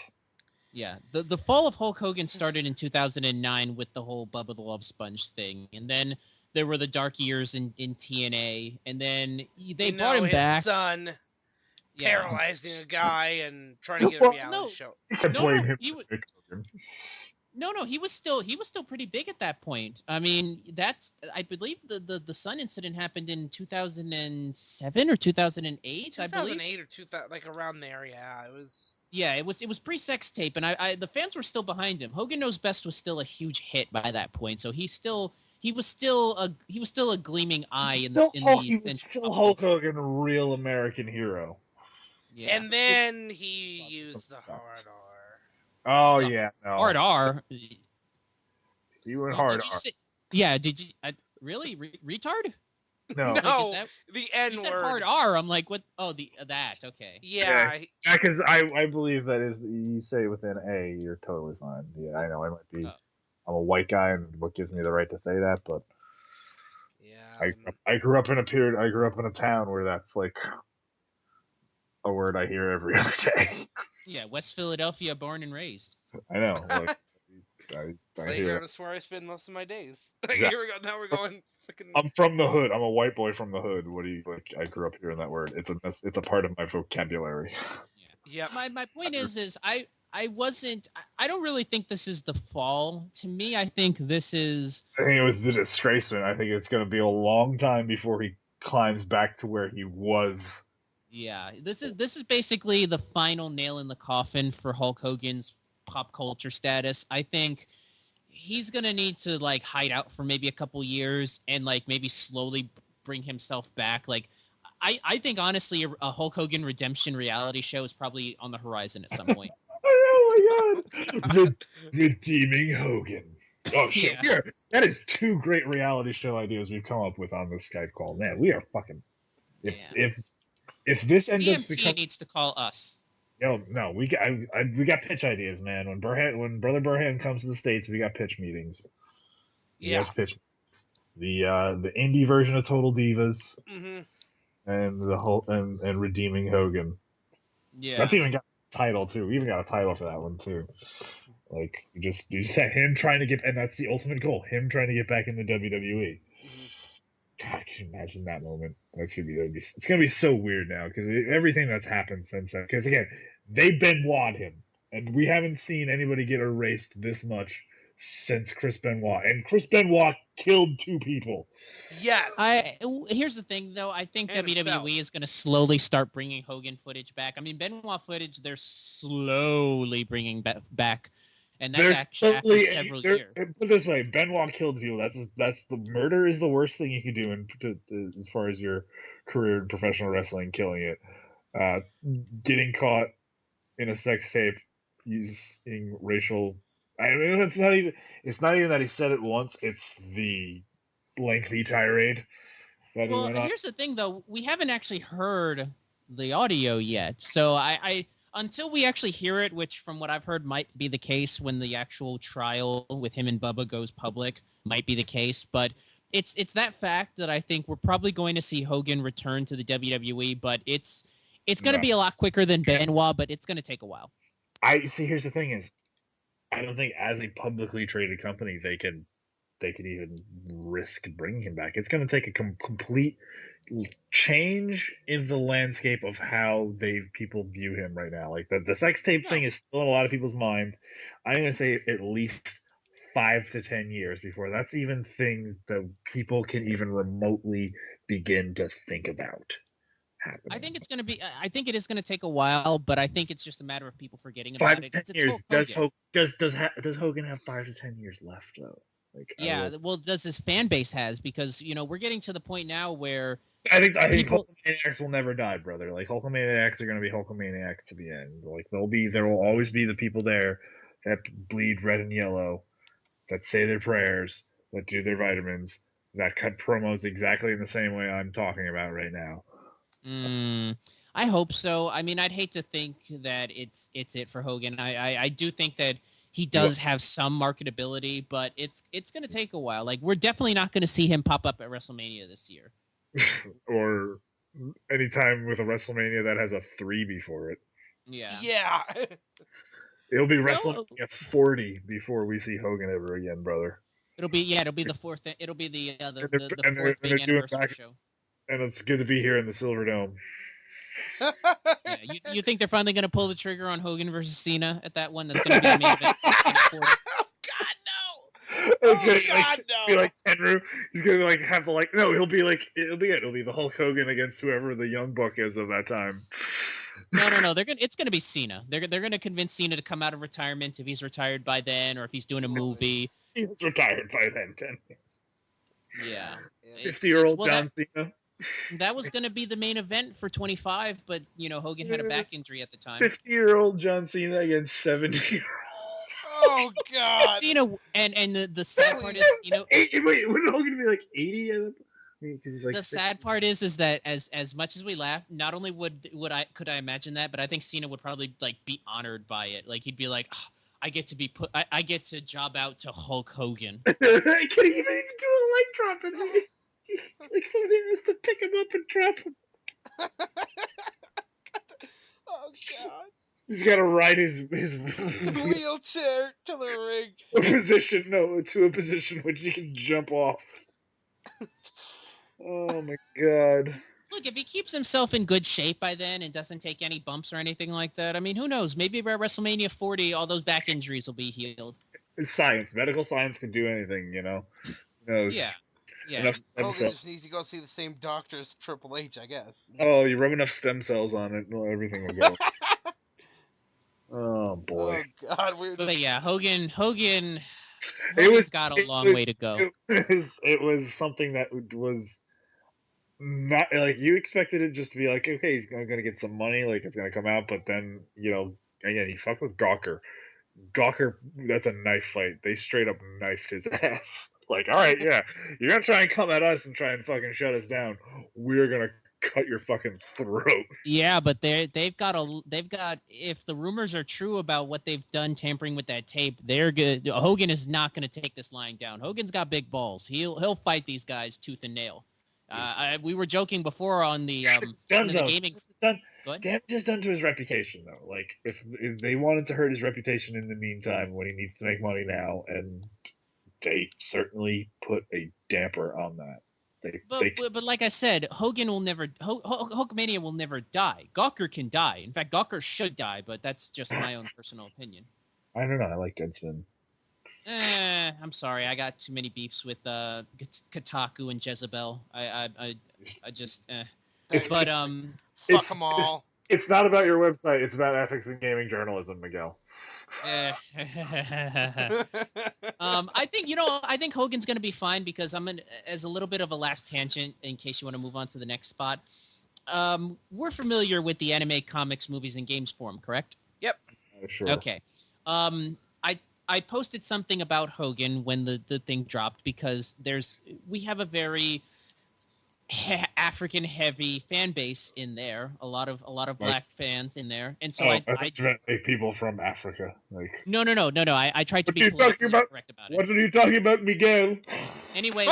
Yeah, the fall of Hulk Hogan started in 2009 with the whole Bubba the Love Sponge thing, and then there were the dark years in TNA, and then they brought him back. His son paralyzing a guy and trying to get a reality show. No, he was still pretty big at that point. I mean, I believe the Sun incident happened in 2007 or 2008. 2008 or 2000, like around there. Yeah, it was. Yeah, it was pre-sex tape, and the fans were still behind him. Hogan Knows Best was still a huge hit by that point, so he was still a gleaming eye in the he was still Hulk Hogan, a real American hero. Yeah. And then he used the hard R. Oh yeah, no. Hard R. You went hard R. Yeah, did you really retard? No, like, the N word. You said hard R. I'm like, what? Oh, that. Okay. Yeah, because I believe that is you say it with an A, you're totally fine. Yeah, I know I might be. I'm a white guy, and what gives me the right to say that? But yeah, I grew up in a town where that's like a word I hear every other day. Yeah, West Philadelphia, born and raised. I know. Like, I hear. That's where I spend most of my days. Here we go. Now we're going. I'm from the hood. I'm a white boy from the hood. What do you like? I grew up hearing that word. It's a part of my vocabulary. Yeah. My point is I don't really think this is the fall. To me, I think this is. I think it was the disgracement. I think it's going to be a long time before he climbs back to where he was. Yeah, this is basically the final nail in the coffin for Hulk Hogan's pop culture status. I think he's going to need to like hide out for maybe a couple years and like maybe slowly bring himself back. Like I think honestly a Hulk Hogan redemption reality show is probably on the horizon at some point. Oh my god. Redeeming Hogan. Oh shit. Yeah. That is two great reality show ideas we've come up with on this Skype call. Man, we are fucking if this ends up CMT needs to call us. No, we got pitch ideas, man. When Brother Burhan comes to the States, we got pitch meetings. Yeah. Pitch the indie version of Total Divas, and the whole and Redeeming Hogan. Yeah, that's even got a title too. We even got a title for that one too. Like you just had him trying to get, and that's the ultimate goal. Him trying to get back in the WWE. God, can you imagine that moment? It's gonna be so weird now because everything that's happened since then. Because again, they Benoit him, and we haven't seen anybody get erased this much since Chris Benoit. And Chris Benoit killed 2 people. Yes. Here's the thing, though. I think WWE is going to slowly start bringing Hogan footage back. I mean, Benoit footage they're slowly bringing back. And that's actually after several years. Put it this way, Benoit killed people. That's the murder is the worst thing you can do as far as your career in professional wrestling, killing it. Getting caught in a sex tape using racial. I mean, it's not even that he said it once. It's the lengthy tirade. Well, here's the thing, though. We haven't actually heard the audio yet, so I until we actually hear it, which from what I've heard might be the case when the actual trial with him and Bubba goes public, might be the case. But it's that fact that I think we're probably going to see Hogan return to the WWE, but it's going to be a lot quicker than Benoit, but it's going to take a while. Here's the thing is, I don't think as a publicly traded company they can they could even risk bringing him back. It's going to take a complete change in the landscape of how people view him right now. Like the sex tape thing is still in a lot of people's mind. I'm going to say at least 5 to 10 years before that's even things that people can even remotely begin to think about happening. I think it's going to be. I think it is going to take a while, but I think it's just a matter of people forgetting 5 about it. to 10 years. Does Hogan have 5 to 10 years left though? Like, yeah, well, does his fan base has, because we're getting to the point now where I think Hulkamaniacs will never die, brother. Like Hulkamaniacs are going to be Hulkamaniacs to the end. Like there will always be the people there that bleed red and yellow, that say their prayers, that do their vitamins, that cut promos exactly in the same way I'm talking about right now. I hope so. I mean, I'd hate to think that it's it for Hogan. I do think that he does have some marketability, but it's going to take a while. Like, we're definitely not going to see him pop up at WrestleMania this year. Or anytime with a WrestleMania that has a 3 before it. Yeah. Yeah. It'll be WrestleMania 40 before we see Hogan ever again, brother. It'll be the fourth. It'll be the fourth big anniversary show. And it's good to be here in the Silver Dome. Yeah, you think they're finally going to pull the trigger on Hogan versus Cena at that one? That's going to be the main event. Oh God, no! Be like Tenru. He's gonna have to no. It'll be the Hulk Hogan against whoever the young buck is of that time. No. It's gonna be Cena. They're gonna convince Cena to come out of retirement if he's retired by then, or if he's doing a movie. He was retired by then, 10 years. Yeah. 50-year-old John Cena. That was going to be the main event for 25, but Hogan had a back injury at the time. 50-year-old John Cena against 70-year-old. Oh God! Cena, and the sad part is, wait, wouldn't Hogan be like 80? He's like the 60. Sad part is that as much as we laugh, not only could I imagine that, but I think Cena would probably be honored by it. Like, he'd be like, oh, I get to job out to Hulk Hogan. I can't even do a leg drop in here. Like, somebody has to pick him up and drop him. Oh God! He's got to ride his wheelchair to the ring. To a position which he can jump off. Oh my God! Look, if he keeps himself in good shape by then and doesn't take any bumps or anything like that, I mean, who knows? Maybe by WrestleMania 40, all those back injuries will be healed. It's science. Medical science can do anything, Who knows? Yeah. Hogan just needs to go see the same doctor as Triple H, I guess. Oh, you rub enough stem cells on it, everything will go. Oh boy. Oh God, But yeah, Hogan's got a long way to go. It was something that was not like you expected it just to be like, okay, he's gonna get some money, like it's gonna come out, but then again, he fucked with Gawker. Gawker, that's a knife fight. They straight up knifed his ass. Like, all right, yeah, you're gonna try and come at us and try and fucking shut us down. We're gonna cut your fucking throat. Yeah, but they've got if the rumors are true about what they've done tampering with that tape, they're good. Hogan is not going to take this lying down. Hogan's got big balls. He'll fight these guys tooth and nail. We were joking before on the gaming. Damage is done to his reputation, though. Like, if they wanted to hurt his reputation in the meantime, when he needs to make money now, and they certainly put a damper on that. But like I said, Hulkamania will never die. Gawker can die. In fact, Gawker should die, but that's just my own personal opinion. I don't know. I like Deadspin. I'm sorry. I got too many beefs with Kotaku and Jezebel. I just. But fuck them all. It's not about your website. It's about ethics in gaming journalism, Miguel. I think Hogan's going to be fine, because as a little bit of a last tangent in case you want to move on to the next spot. We're familiar with the anime, comics, movies, and games forum, correct? Yep. Sure. Okay. I posted something about Hogan when the thing dropped, because we have a very African heavy fan base in there, a lot of black fans in there, and so I people from Africa. No. I tried to be correct about it. What are you talking about, Miguel? Anyway,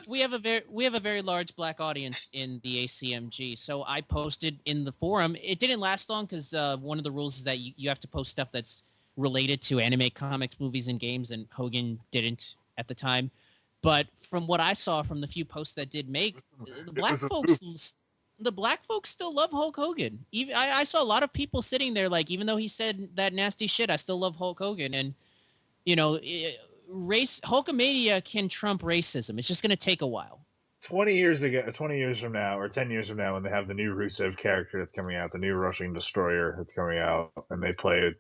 we have a very large black audience in the ACMG, so I posted in the forum. It didn't last long, because one of the rules is that you have to post stuff that's related to anime, comics, movies, and games, and Hogan didn't at the time. But from what I saw from the few posts that did make, the black folks still love Hulk Hogan. Even I saw a lot of people sitting there like, even though he said that nasty shit, I still love Hulk Hogan. And Hulkamania can trump racism. It's just going to take a while. 20 years from now, or 10 years from now, when they have the new Rusev character that's coming out, the new Russian Destroyer that's coming out, and they play it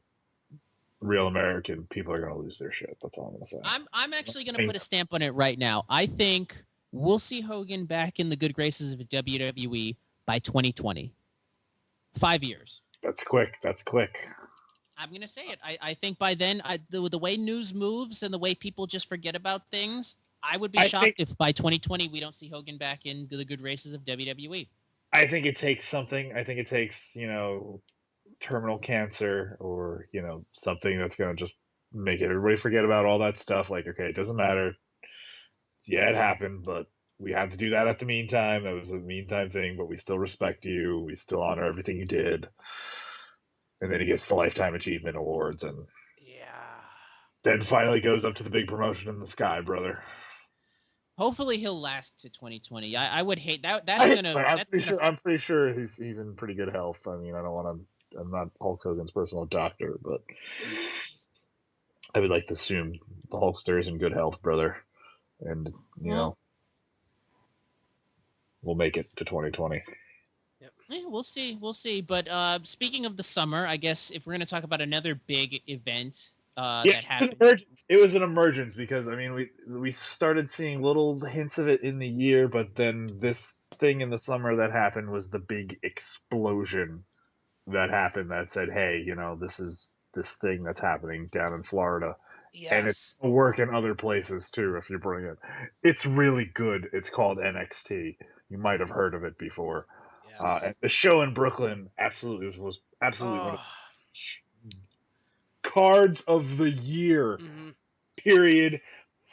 real American, people are going to lose their shit. That's all I'm going to say. I'm actually going to put a stamp on it right now. I think we'll see Hogan back in the good graces of WWE by 2020. 5 years. That's quick. I'm going to say it. I think by then, the way news moves and the way people just forget about things, I would be shocked if by 2020 we don't see Hogan back in the good graces of WWE. I think it takes something. I think it takes, terminal cancer or, something that's going to just make everybody forget about all that stuff. Like, okay, it doesn't matter. Yeah, it happened, but we had to do that at the meantime. That was a meantime thing, but we still respect you. We still honor everything you did. And then he gets the Lifetime Achievement Awards, and then finally goes up to the big promotion in the sky, brother. Hopefully he'll last to 2020. I would hate that. I'm pretty sure he's in pretty good health. I mean, I'm not Hulk Hogan's personal doctor, but I would like to assume the Hulkster is in good health, brother. And we'll make it to 2020. Yeah, we'll see. But speaking of the summer, I guess if we're going to talk about another big event that happened. It was an emergence because, I mean, we started seeing little hints of it in the year, but then this thing in the summer that happened was the big explosion that happened that said, hey, this is this thing that's happening down in Florida. Yes. And it's a work in other places, too, if you bring it. It's really good. It's called NXT. You might have heard of it before. Yes. And the show in Brooklyn was absolutely one of the cards of the year. Mm-hmm. Period.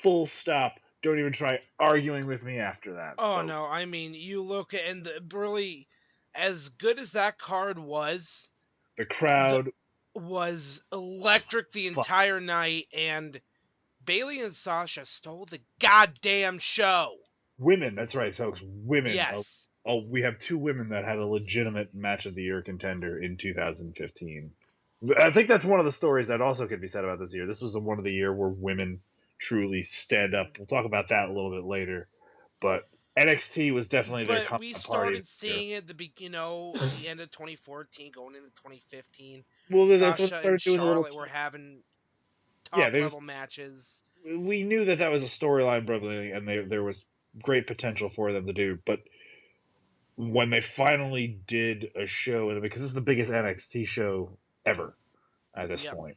Full stop. Don't even try arguing with me after that. Oh, no. I mean, you look at, and really, as good as that card was, the crowd was electric the entire night, and Bayley and Sasha stole the goddamn show. Women, that's right, folks. Women. Yes. We have two women that had a legitimate match of the year contender in 2015. I think that's one of the stories that also could be said about this year. This was one of the year where women truly stand up. We'll talk about that a little bit later, but NXT was definitely their But we started seeing it at the end of 2014, going into 2015. Well, Sasha and Charlotte were having top-level matches. We knew that was a storyline brotherly, and there was great potential for them to do. But when they finally did a show, because this is the biggest NXT show ever at this point.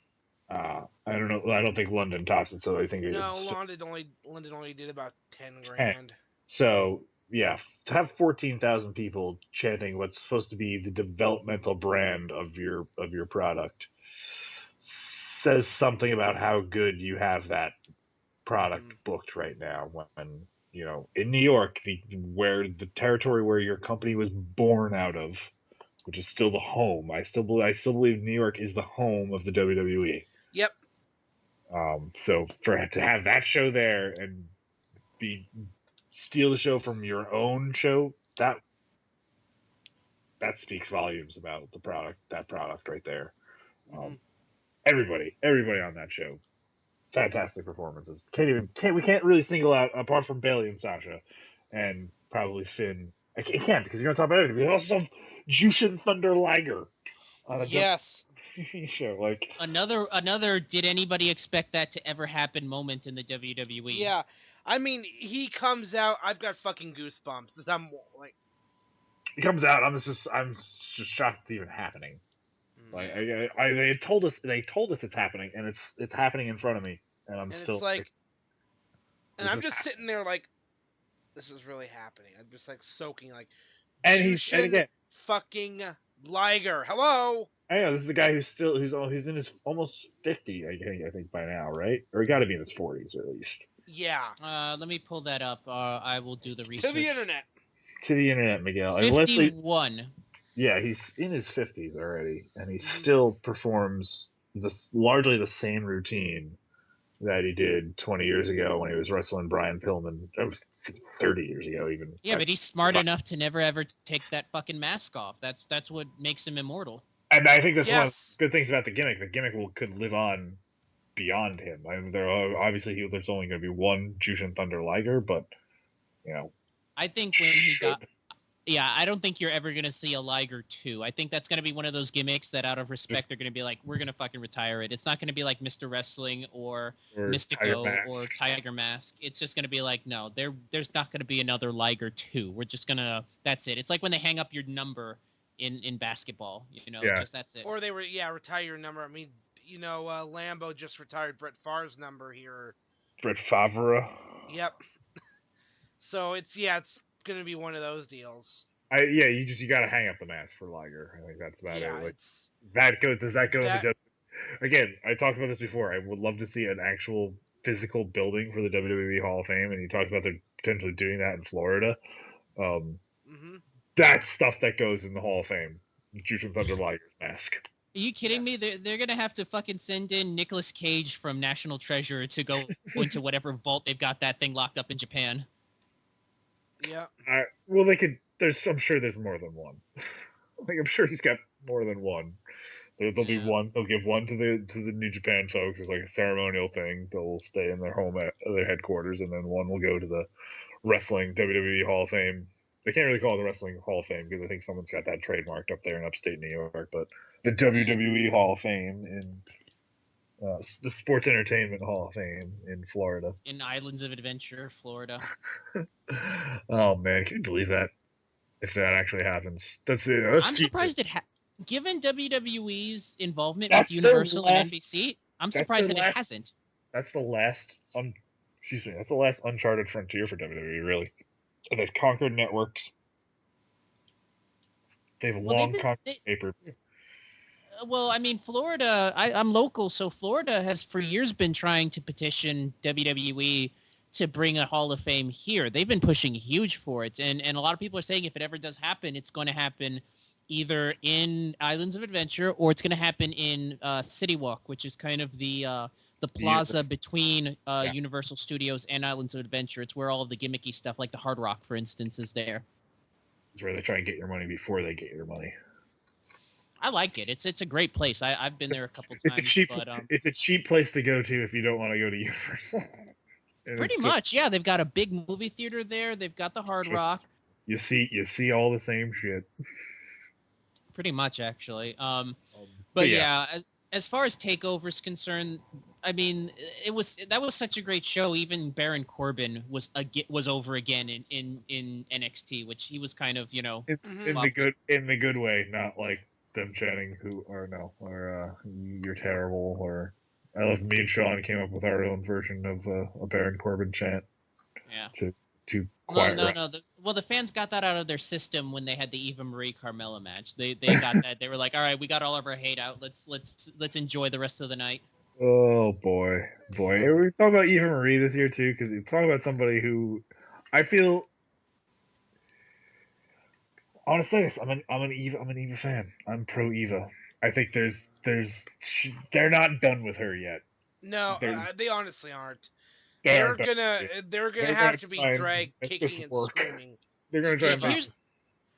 I don't know. I don't think London tops it, so I think London only did about 10 grand. So, yeah, to have 14,000 people chanting what's supposed to be the developmental brand of your product says something about how good you have that product booked right now. When in New York, the territory where your company was born out of, which is still the home. I still believe New York is the home of the WWE. Yep. So to have that show there and steal the show from your own show, that speaks volumes about that product right there. Everybody on that show, fantastic performances. We can't really single out, apart from Bayley and Sasha, and probably Finn. I can't, because you're gonna talk about everything. We also have Jushin Thunder Liger on a show. Like another did anybody expect that to ever happen moment in the WWE? Yeah. I mean, he comes out. I've got fucking goosebumps. As I'm like, he comes out. I'm just shocked it's even happening. Like they told us it's happening, and it's happening in front of me, and I'm still like, and I'm just sitting there like, this is really happening. I'm just like soaking like, and he's fucking Liger. Hello. I know, this is the guy who's in his almost 50, I think by now, right? Or he got to be in his 40s at least. Yeah. Let me pull that up. I will do the research. To the internet, Miguel. 51. Yeah, he's in his 50s already, and he still performs largely the same routine that he did 20 years ago when he was wrestling Brian Pillman. That was 30 years ago, even. Yeah, but he's smart enough to never ever take that fucking mask off. That's what makes him immortal. And I think that's one of the good things about the gimmick. The gimmick could live on beyond him. I mean, obviously there's only going to be one Jushin Thunder Liger, but I think when he got. Yeah, I don't think you're ever going to see a Liger 2. I think that's going to be one of those gimmicks that out of respect they're going to be like, we're going to fucking retire it. It's not going to be like Mr. Wrestling or Mystico or Tiger Mask. It's just going to be like, no, there's not going to be another Liger 2. We're just going to, that's it. It's like when they hang up your number in basketball, just that's it. Or they retire your number. I mean, Lambo just retired Brett Favre's number here. Brett Favre? Yep. So it's going to be one of those deals. You got to hang up the mask for Liger. I think that's about it. Does that go in the again? I talked about this before. I would love to see an actual physical building for the WWE Hall of Fame, and you talked about them potentially doing that in Florida. That's stuff that goes in the Hall of Fame. Jushin Thunder Liger's mask. Are you kidding me? They're going to have to fucking send in Nicolas Cage from National Treasure to go into whatever vault they've got that thing locked up in Japan. Yeah. Well, they could. I'm sure there's more than one. I'm sure he's got more than one. There'll be one. They'll give one to the New Japan folks as like a ceremonial thing. They'll stay in their home at their headquarters, and then one will go to the Wrestling WWE Hall of Fame. They can't really call it the Wrestling Hall of Fame because I think someone's got that trademarked up there in upstate New York. But the WWE Hall of Fame in the Sports Entertainment Hall of Fame in Florida. In Islands of Adventure, Florida. Oh man, can you believe that? If that actually happens, I'm surprised given WWE's involvement with Universal and NBC, I'm surprised that it hasn't. That's the last. That's the last uncharted frontier for WWE. Really, they've conquered networks. They've conquered pay-per-view. Well, I mean, Florida, I'm local, so Florida has for years been trying to petition WWE to bring a Hall of Fame here. They've been pushing huge for it. And a lot of people are saying if it ever does happen, it's going to happen either in Islands of Adventure or it's going to happen in City Walk, which is kind of the plaza between Universal Studios and Islands of Adventure. It's where all of the gimmicky stuff, like the Hard Rock, for instance, is there. It's where they try and get your money before they get your money. I like it. It's a great place. I've been there a couple times. It's a cheap place to go to if you don't want to go to Universal. Pretty much, yeah. They've got a big movie theater there. They've got the Hard Rock. You see all the same shit. Pretty much, actually. But yeah, as far as TakeOver's concerned, I mean, that was such a great show. Even Baron Corbin was over again in NXT, which he was kind of in the good way, not like them chanting you're terrible or. I love me and Sean came up with our own version of a Baron Corbin chant. Yeah. To quiet. No. The fans got that out of their system when they had the Eva Marie Carmella match. They got that. They were like, all right, we got all of our hate out. Let's enjoy the rest of the night. Oh boy. We're talking about Eva Marie this year too, because you're talking about somebody who I feel. I want to say this. I'm an Eva fan. I'm pro Eva. I think they're not done with her yet. No, they honestly aren't. They're gonna have to be dragged kicking and screaming. They're gonna try.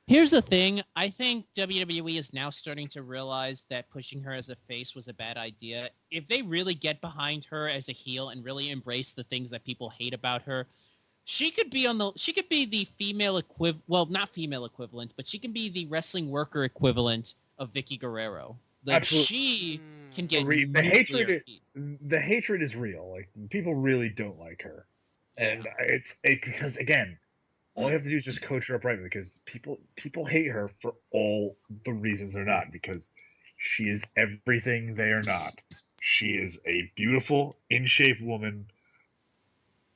Here's the thing. I think WWE is now starting to realize that pushing her as a face was a bad idea. If they really get behind her as a heel and really embrace the things that people hate about her, she could be the female equivalent. Well, not female equivalent, but she can be the wrestling worker equivalent of Vicky Guerrero. Like Absolutely. She can get the hatred. The hatred is real. Like people really don't like her, and it's because again, all you have to do is just coach her up right, because people hate her for all the reasons they're not, because she is everything they are not. She is a beautiful, in shape woman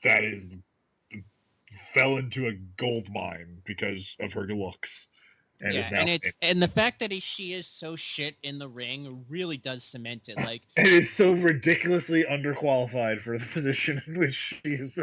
that fell into a gold mine because of her looks. And the fact that she is so shit in the ring really does cement it. Like, it is so ridiculously underqualified for the position in which she is.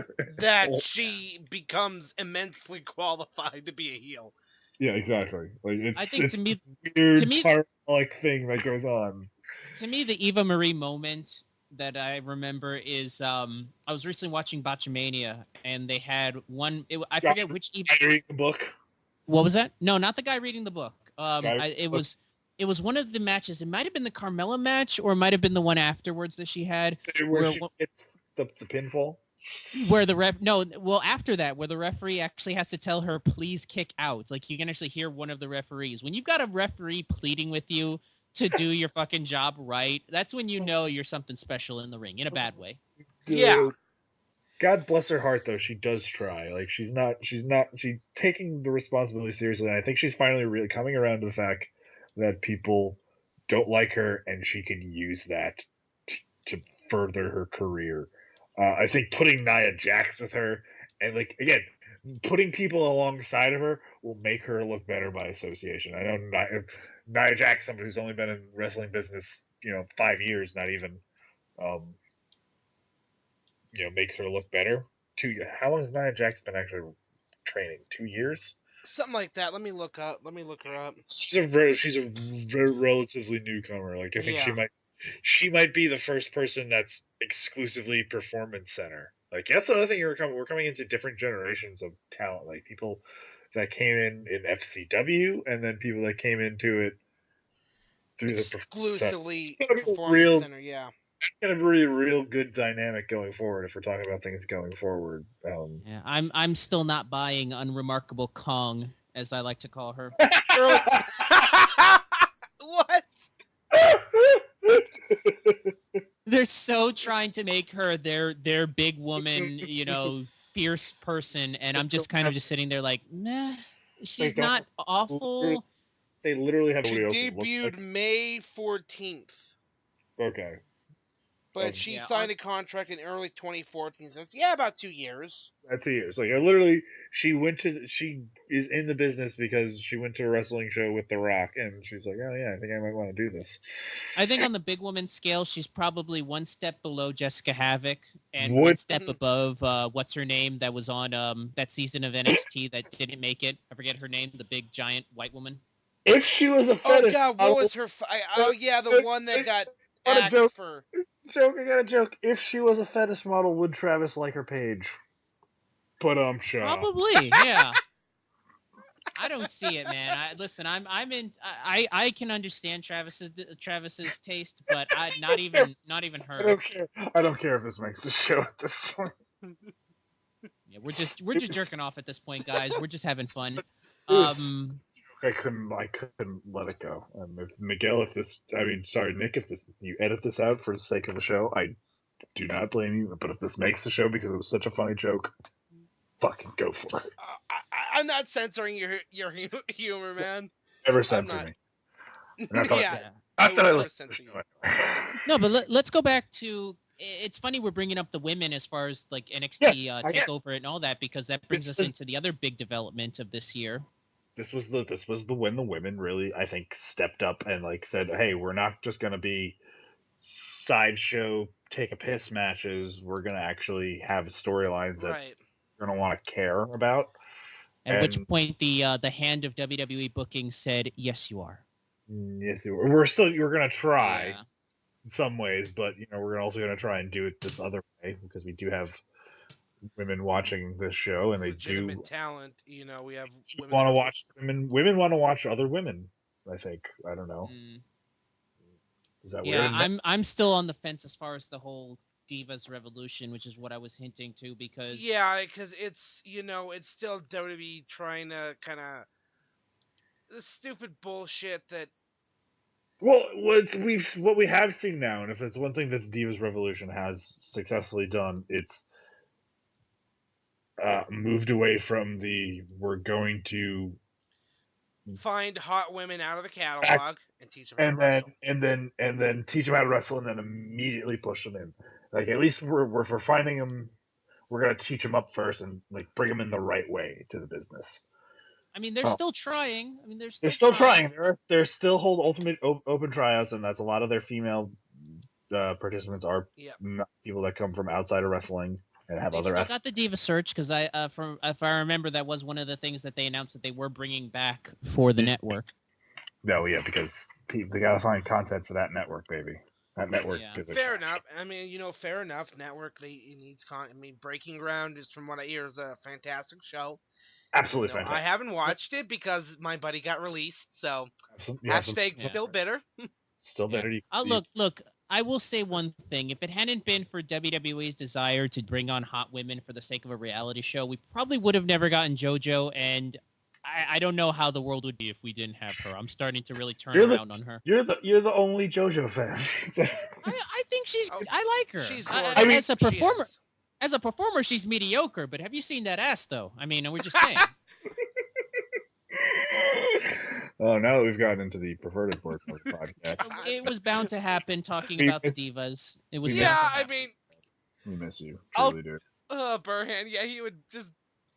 She becomes immensely qualified to be a heel. Yeah, exactly. Like it's to me, weird parallel thing that goes on. To me, the Eva Marie moment that I remember is I was recently watching Botchamania, and they had one. I forget which. Guy reading the book. What was that? No, not the guy reading the book. It book. was one of the matches. It might have been the Carmella match, or it might have been the one afterwards that she had, Where she gets the pinfall. Where the after that, where the referee actually has to tell her, please kick out. Like, you can actually hear one of the referees. When you've got a referee pleading with you to do your fucking job right, that's when you know you're something special in the ring, in a bad way. Yeah. God bless her heart, though. She does try. Like, she's taking the responsibility seriously, and I think she's finally really coming around to the fact that people don't like her, and she can use that to further her career. I think putting Nia Jax with her, and, like, again, putting people alongside of her will make her look better by association. I know Nia Jax, somebody who's only been in wrestling business, 5 years, not even, makes her look better. 2 years. How long has Nia Jax been actually training? 2 years? Something like that. Let me look her up. She's a very relatively newcomer. Like, I think she might be the first person that's exclusively performance center. Like, that's another thing we're coming into different generations of talent. Like, people that came in FCW, and then people that came into it through exclusively performance center. Yeah, it's gonna be a real good dynamic going forward if we're talking about things going forward. Yeah, I'm still not buying Unremarkable Kong, as I like to call her. What? They're so trying to make her their big woman, fierce person, and I'm just kind of just sitting there like, meh. She's not awful. They literally have. She debuted May 14th. Okay. But she signed a contract in early 2014, so about 2 years. That's 2 years. Like, literally, she is in the business because she went to a wrestling show with The Rock, and she's like, oh yeah, I think I might want to do this. I think on the big woman scale, she's probably one step below Jessica Havoc, and one step above, what's her name, that was on that season of NXT that didn't make it. I forget her name, the big, giant, white woman. If she was a fetish model, what was her... the one that got axed for... I got a joke. If she was a fetish model, would Travis like her page? But probably, yeah. I don't see it, man. I can understand Travis's taste, but not even her. I don't care if this makes the show at this point. Yeah, we're just jerking off at this point, guys. We're just having fun. I couldn't let it go. If Miguel, Nick, if you edit this out for the sake of the show, I do not blame you. But if this makes the show because it was such a funny joke, fucking go for it. I'm not censoring your humor, man. Never censor me. Not that I listen to you. No, but let's go back to. It's funny we're bringing up the women as far as like NXT takeover and all that, because that brings us into the other big development of this year. This was when the women really, I think, stepped up and said, hey, we're not just going to be sideshow take a piss matches. We're going to actually have storylines that you're going to want to care about. At which point the hand of WWE booking said, yes, you are. Yes, you are. We're going to try in some ways, but we're also going to try and do it this other way, because we do have women watching this show, and they legitimate talent. We have women want to watch women. Women want to watch other women. I think. I don't know. Is that weird? Yeah, I'm still on the fence as far as the whole Divas Revolution, which is what I was hinting to, because it's it's still WWE trying to kind of the stupid bullshit that. Well, what we have seen now, and if it's one thing that the Divas Revolution has successfully done, it's moved away from we're going to find hot women out of the catalog and teach them how to wrestle. And then teach them how to wrestle, and then immediately push them in. Like, at least we're finding them, we're going to teach them up first and bring them in the right way to the business. I mean, they're still trying. I mean, they're still trying. They're still hold ultimate open tryouts, and that's a lot of their female participants are not people that come from outside of wrestling. And have They've still got the Diva Search, because if I remember, that was one of the things that they announced that they were bringing back for the network. No, yeah, because they gotta find content for that network, baby. That network is fair enough. I mean, fair enough. Network, it needs I mean, Breaking Ground is, from what I hear, is a fantastic show. Absolutely fantastic. I haven't watched it because my buddy got released, so hashtag still bitter. Still bitter. Look. I will say one thing. If it hadn't been for WWE's desire to bring on hot women for the sake of a reality show, we probably would have never gotten JoJo, and I don't know how the world would be if we didn't have her. I'm starting to really turn around on her. You're the only JoJo fan. I think I like her. She's as a performer. As a performer, she's mediocre. But have you seen that ass, though? I mean, we're just saying. Oh, now we've gotten into the perverted portion of the podcast. It was bound to happen. Talking about the divas, it was. I mean, we miss you. Truly do. Burhan. Yeah, he would just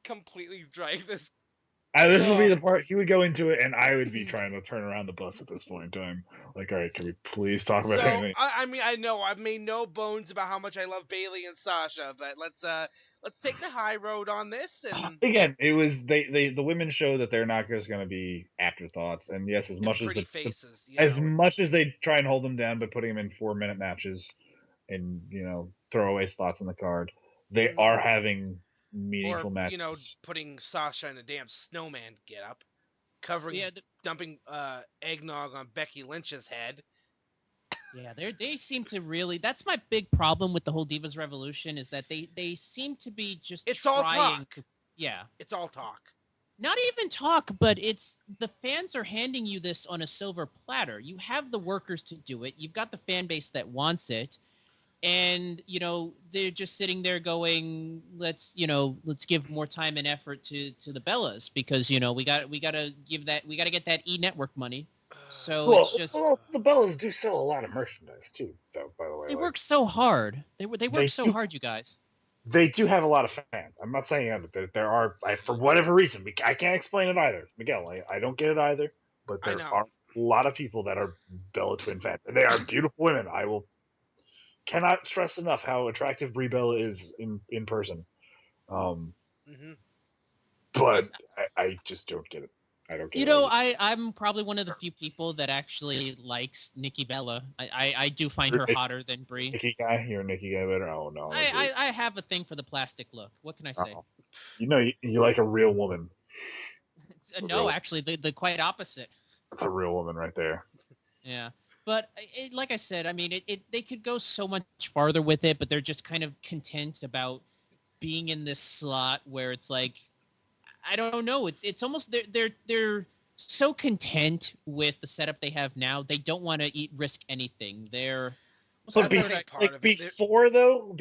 completely drag this. This would be the part he would go into it, and I would be trying to turn around the bus at this point in time. Like, all right, can we please talk about anything? I mean, I know I've made no bones about how much I love Bayley and Sasha, but let's take the high road on this. And again, it was the women show that they're not just going to be afterthoughts. And yes, as much as they try and hold them down by putting them in 4-minute matches and throwaway slots in the card, they are having meaningful matches. Putting Sasha in a damn snowman getup, dumping eggnog on Becky Lynch's head. Yeah, they seem to really. That's my big problem with the whole Divas Revolution is that they seem to be just. It's all talk. Yeah, it's all talk. Not even talk, but it's the fans are handing you this on a silver platter. You have the workers to do it. You've got the fan base that wants it. And, they're just sitting there going, let's give more time and effort to the Bellas because, we got to get that E-Network money. So it's just the Bellas do sell a lot of merchandise too, though, by the way. They work so hard. They work so hard, you guys. They do have a lot of fans. I'm not saying that there are, for whatever reason, I can't explain it either. Miguel, I don't get it either, but there are a lot of people that are Bella Twin fans. And they are beautiful women. Cannot stress enough how attractive Brie Bella is in person. But I just don't get it. I don't get it. I'm probably one of the few people that actually likes Nikki Bella. I do find her hotter than Brie. Nikki guy? You're a Nikki guy better? Oh, no. I have a thing for the plastic look. What can I say? You like a real woman. Actually, the quite opposite. That's a real woman right there. Yeah. But like I said, I mean, they could go so much farther with it, but they're just kind of content about being in this slot where it's like, I don't know. It's almost they're so content with the setup they have now. They don't want to risk anything. Before though,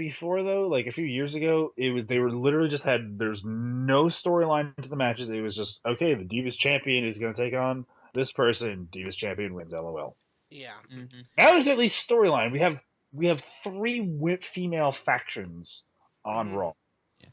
like a few years ago, they were literally just there's no storyline to the matches. It was just okay. The Divas champion is going to take on this person. Divas champion wins. LOL. Yeah. Mm-hmm. Now there's at least storyline. We have 3 female factions on Raw. Yeah.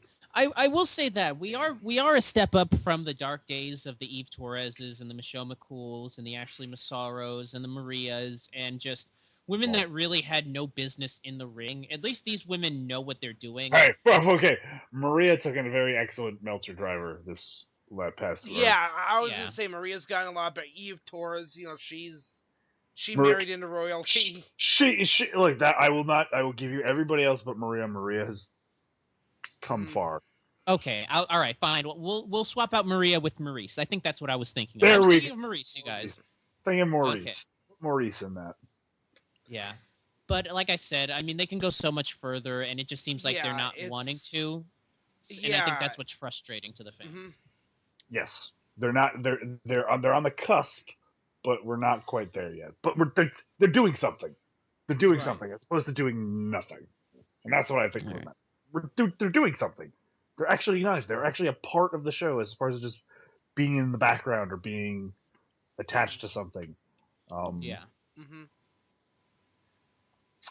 I will say that we are a step up from the dark days of the Eve Torreses and the Michelle McCools and the Ashley Massaros and the Marias and just women that really had no business in the ring. At least these women know what they're doing. All right, okay. Maria took in a very excellent Meltzer driver this past. Yeah, I was gonna say Maria's gotten a lot better. Eve Torres, She married into royalty. She like that. I will give you everybody else but Maria. Maria has come far. Okay, all right, fine. We'll swap out Maria with Maurice. I think that's what I was thinking. I was thinking of Maurice, you guys. Thinking Maurice. Okay. Maurice in that. Yeah, but like I said, I mean, they can go so much further, and it just seems like they're not wanting to. And I think that's what's frustrating to the fans. Mm-hmm. Yes, they're not. They're on the cusp. But we're not quite there yet. But they're doing something. They're doing something as opposed to doing nothing. And that's what I think they're doing something. They're actually united. They're actually a part of the show as opposed to just being in the background or being attached to something. Yeah. Mm-hmm.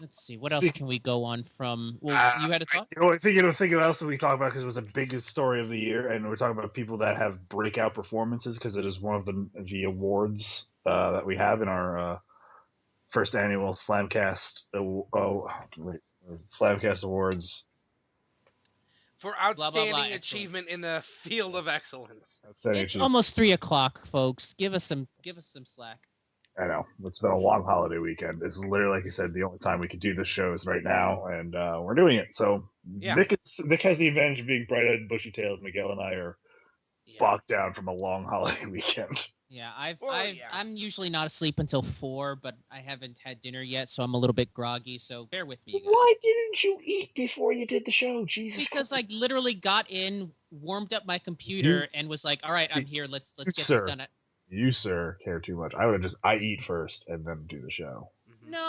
Let's see. What else can we go on from? Well, you had a thought? I think what else we talk about because it was a big story of the year, and we're talking about people that have breakout performances because it is one of the awards that we have in our first annual Slamcast. Slamcast Awards for outstanding achievement in the field of excellence. It's almost 3:00, folks. Give us some slack. I know. It's been a long holiday weekend. It's literally, like you said, the only time we could do this show is right now, and we're doing it. So Nick has the advantage of being bright-eyed and bushy-tailed. Miguel and I are bogged down from a long holiday weekend. Yeah, I'm usually not asleep until 4, but I haven't had dinner yet, so I'm a little bit groggy. So bear with me, you guys. Why didn't you eat before you did the show? Jesus Because Christ. I literally got in, warmed up my computer, and was like, "All right, I'm here. Let's get this done." You, sir, care too much. I would have I eat first and then do the show. No,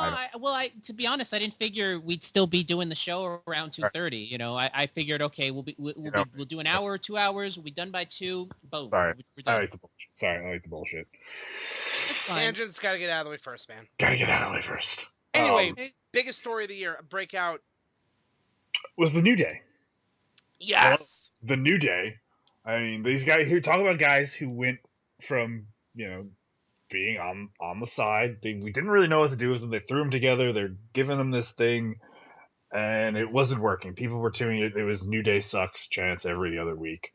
to be honest, I didn't figure we'd still be doing the show around 2:30. You know, I figured, okay, we'll do an hour or 2 hours. We'll be done by 2. Boom. Sorry, I like the bullshit. Sorry, I like the bullshit. It's fine. Tangents got to get out of the way first, man. Gotta get out of the way first. Anyway, biggest story of the year, breakout, was the New Day. Yes. Well, the New Day. I mean, these guys here talk about guys who went from being on the side. We didn't really know what to do with them. They threw them together. They're giving them this thing, and it wasn't working. People were tuning it. It was New Day sucks chants every other week.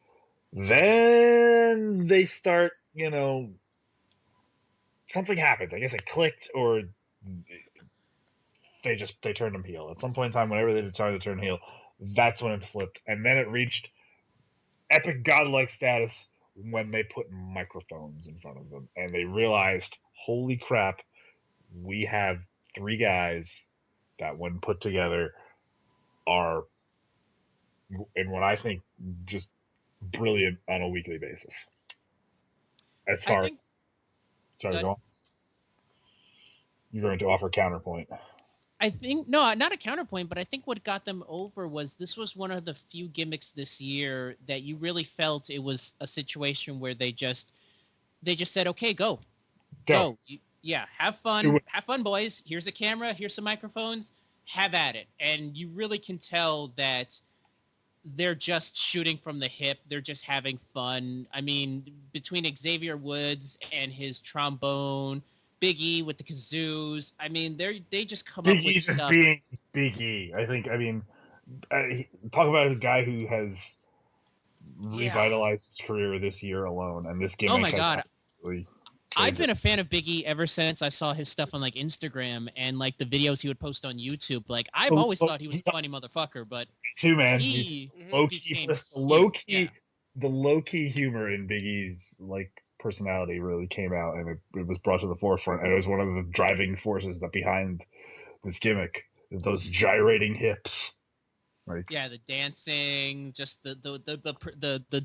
Then they start, something happened. I guess it clicked, or they turned them heel. At some point in time, whenever they decided to turn heel, that's when it flipped. And then it reached epic godlike status when they put microphones in front of them. And they realized, holy crap, we have 3 guys that, when put together, are, in what I think, just brilliant on a weekly basis. As far as... Sorry, go on. You're going to offer counterpoint. I think, no, not a counterpoint, but I think what got them over was this was one of the few gimmicks this year that you really felt it was a situation where they just said, okay, go. Have fun, boys. Here's a camera. Here's some microphones. Have at it. And you really can tell that they're just shooting from the hip. They're just having fun. I mean, between Xavier Woods and his trombone, Big E with the kazoos. I mean, they just come up with stuff. Big E just being Big E. I think. I mean, talk about a guy who has revitalized his career this year alone, and this gimmick. Oh my god! I've been a fan of Big E ever since I saw his stuff on like Instagram and like the videos he would post on YouTube. Like I've always thought he was a funny motherfucker, but too, man. Low key, the low key humor in Big E's personality really came out, and it was brought to the forefront, and it was one of the driving forces that behind this gimmick. Those gyrating hips, the dancing, just the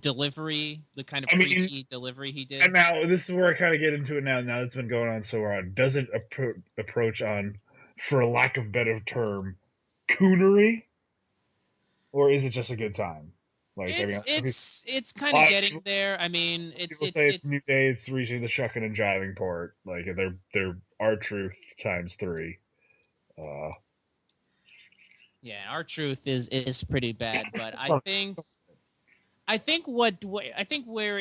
delivery, the kind of preachy delivery he did. And now this is where I kind of get into it now. Now it's been going on so long. Does it approach on, for lack of better term, coonery, or is it just a good time? It's kind of getting there. I mean, it's New Day. It's reaching the shucking and jiving part. They're R-Truth times 3. Yeah, R-Truth is pretty bad, but I think where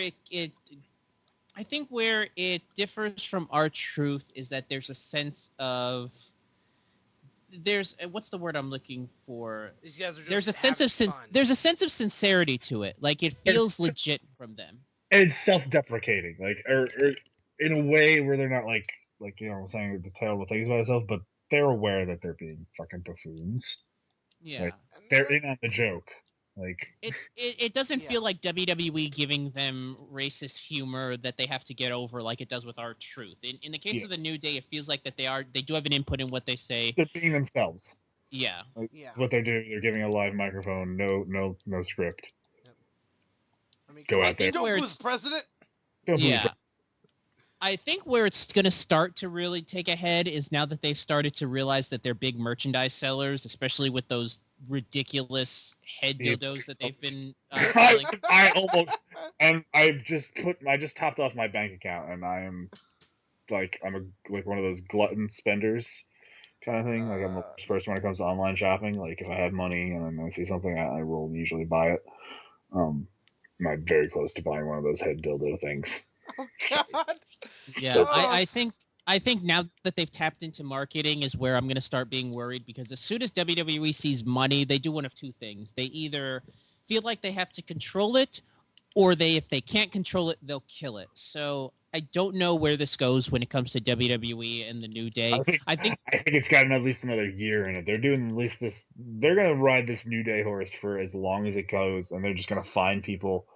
it differs from R-Truth is that there's a sense of what's the word I'm looking for? These guys are just there's a sense of sincerity to it. Like it feels legit from them. And it's self-deprecating, or in a way where they're not saying the terrible things about themselves, but they're aware that they're being fucking buffoons. Yeah, they're in on the joke. It doesn't feel like WWE giving them racist humor that they have to get over like it does with R-Truth. In the case of the New Day, it feels like that they do have an input in what they say. They're being themselves. Yeah. It's what they're doing. They're giving a live microphone, no script. Yep. I mean, go out there. Don't lose president. Yeah. I think where it's going to start to really take a head is now that they've started to realize that they're big merchandise sellers, especially with those ridiculous head dildos that they've been selling. I just topped off my bank account, and I am I'm one of those glutton spenders kind of thing. I'm the first person when it comes to online shopping. If I have money and I see something, I will usually buy it. I'm very close to buying one of those head dildo things. Oh God! Yeah, so I think now that they've tapped into marketing is where I'm going to start being worried, because as soon as WWE sees money, they do one of two things. They either feel like they have to control it, or if they can't control it, they'll kill it. So don't know where this goes when it comes to WWE and the New Day. I think it's got at least another year in it. They're doing at least this. They're gonna ride this New Day horse for as long as it goes, and they're just gonna find people.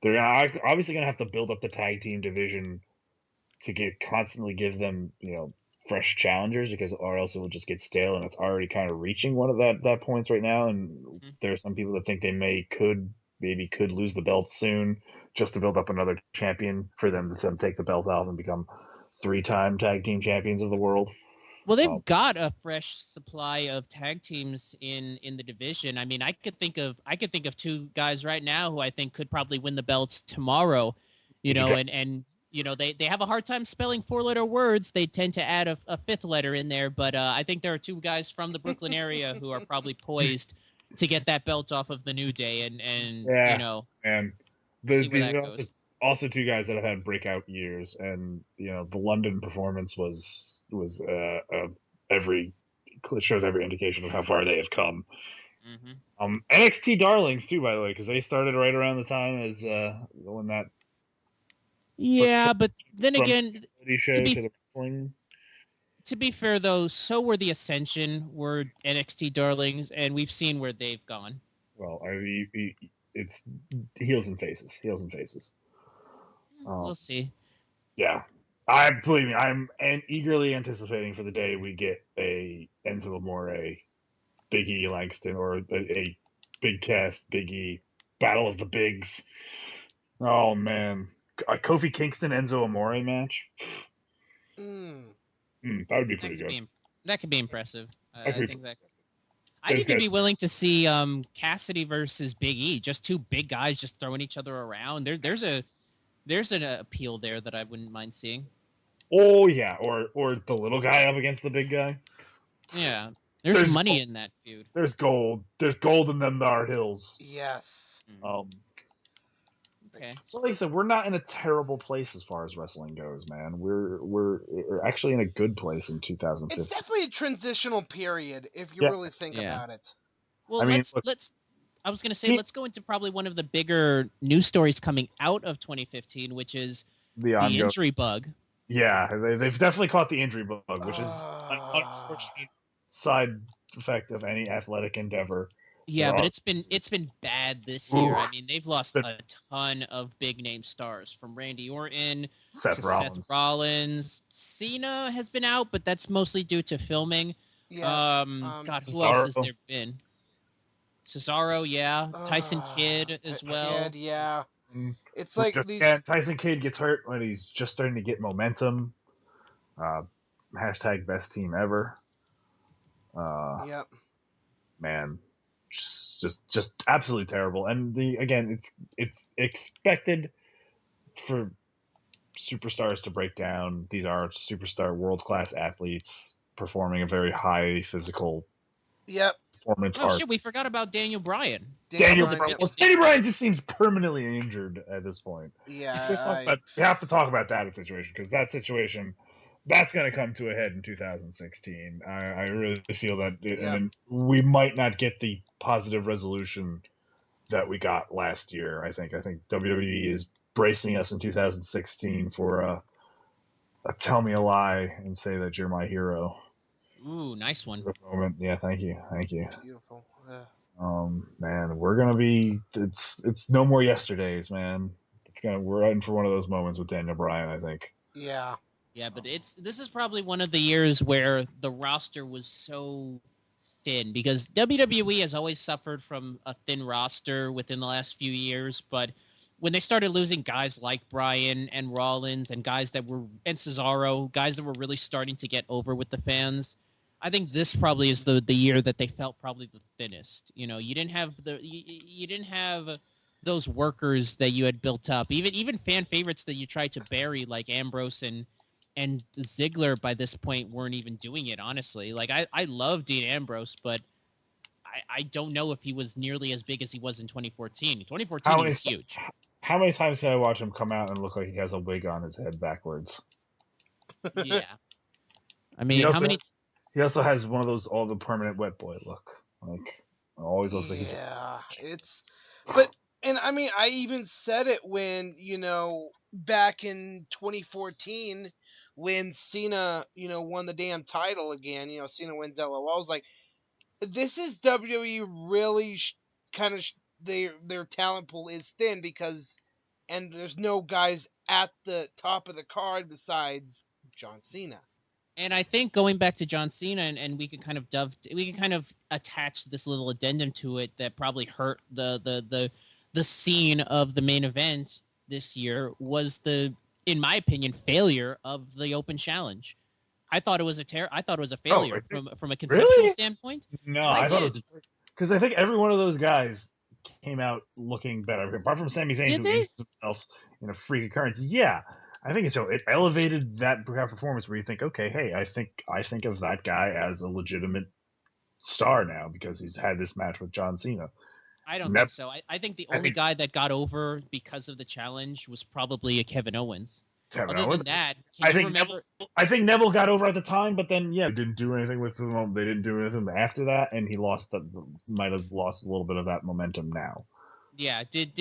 They're obviously gonna have to build up the tag team division to constantly give them fresh challengers, because or else it will just get stale, and it's already kind of reaching one of that points right now. And there are some people that think they could lose the belt soon, just to build up another champion for them to take the belt off and become 3-time tag team champions of the world. Well, they've got a fresh supply of tag teams in the division. I mean, I could think of 2 guys right now who I think could probably win the belts tomorrow. And they have a hard time spelling 4-letter words. They tend to add a 5th letter in there, but I think there are 2 guys from the Brooklyn area who are probably poised to get that belt off of the New Day, and and see where that goes. Also 2 guys that have had breakout years, and the London performance was shows every indication of how far they have come. Mm-hmm. NXT darlings too, by the way, because they started right around the time as when that. Yeah, but then again, to be fair though, so were the Ascension, were NXT darlings, and we've seen where they've gone. Well, it's heels and faces. We'll see. Yeah, believe me, I'm eagerly anticipating for the day we get a Enzo Amore, Big E Langston, or a Big Cass, Big E Battle of the Bigs. Oh man, a Kofi Kingston Enzo Amore match. That would be pretty good. That could be impressive. I think that. I'd even be willing to see Cassidy versus Big E, just 2 big guys just throwing each other around. There's an appeal there that I wouldn't mind seeing. Oh yeah, or the little guy up against the big guy. Yeah, there's money in that feud. There's gold. There's gold in them Nar Hills. Yes. Okay. So like I said, we're not in a terrible place as far as wrestling goes, man. We're actually in a good place in 2015. It's definitely a transitional period if you really think about it. Well, let's I was going to say, let's go into probably one of the bigger news stories coming out of 2015, which is the injury bug. Yeah, they've definitely caught the injury bug, which is an unfortunate side effect of any athletic endeavor. Yeah, but it's been bad this year. I mean, they've lost a ton of big name stars, from Randy Orton to Seth Rollins. Cena has been out, but that's mostly due to filming. Yes. God, who else has there been? Cesaro, yeah. Tyson Kidd as well. Kidd, yeah. It's like Tyson Kidd gets hurt when he's just starting to get momentum. Hashtag best team ever. Yep. Man, just absolutely terrible. And it's expected for superstars to break down. These are superstar world-class athletes performing a very high physical performance. Oh shit, we forgot about Daniel Bryan. Daniel Bryan just seems permanently injured at this point. Yeah. We have to talk about that situation, because that situation, that's going to come to a head in 2016. I really feel that and we might not get the positive resolution that we got last year. I think WWE is bracing us in 2016 for a tell me a lie and say that you're my hero. Ooh, nice one. Moment. Yeah, thank you. Beautiful. Man, we're gonna be. It's no more yesterdays, man. We're in for one of those moments with Daniel Bryan, I think. Yeah. Yeah, but this is probably one of the years where the roster was so thin, because WWE has always suffered from a thin roster within the last few years, but when they started losing guys like Bryan and Rollins and Cesaro, guys that were really starting to get over with the fans, I think this probably is the year that they felt probably the thinnest. You didn't have you didn't have those workers that you had built up, even fan favorites that you tried to bury, like Ambrose and Ziggler. By this point weren't even doing it, honestly. Like I love Dean Ambrose, but I don't know if he was nearly as big as he was in 2014. 2014 he was huge. How many times can I watch him come out and look like he has a wig on his head backwards? Yeah. I mean, how many... He also has one of those all the permanent wet boy look. Like, always looks like it's... But And I mean, I even said it when, back in 2014, when Cena, won the damn title again, Cena wins LOL. I was like, this is WWE really kind of their talent pool is thin and there's no guys at the top of the card besides John Cena. And I think going back to John Cena, and we can kind of attach this little addendum to it that probably hurt the scene of the main event this year was in my opinion, failure of the Open Challenge. I thought it was a failure from a conceptual standpoint. No, I thought it was because I think every one of those guys came out looking better, apart from Sami Zayn, who injured himself in a freak occurrence. Yeah, I think it elevated that performance where you think, okay, hey, I think of that guy as a legitimate star now because he's had this match with John Cena. I don't think so. I think the only guy that got over because of the challenge was probably a Kevin Owens. Other than that, I think Neville got over at the time, but then they didn't do anything with him. They didn't do anything after that, and he might have lost a little bit of that momentum now. Yeah, did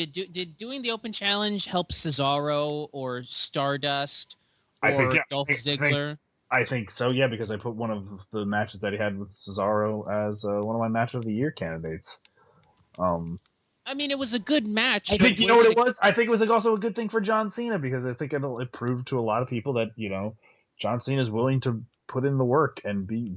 doing the Open Challenge help Cesaro or Stardust or Dolph Ziggler? I think so, yeah, because I put one of the matches that he had with Cesaro as one of my match of the year candidates. I mean, it was a good match. I think you know what it was. I think it was also a good thing for John Cena because I think it proved to a lot of people that John Cena is willing to put in the work and be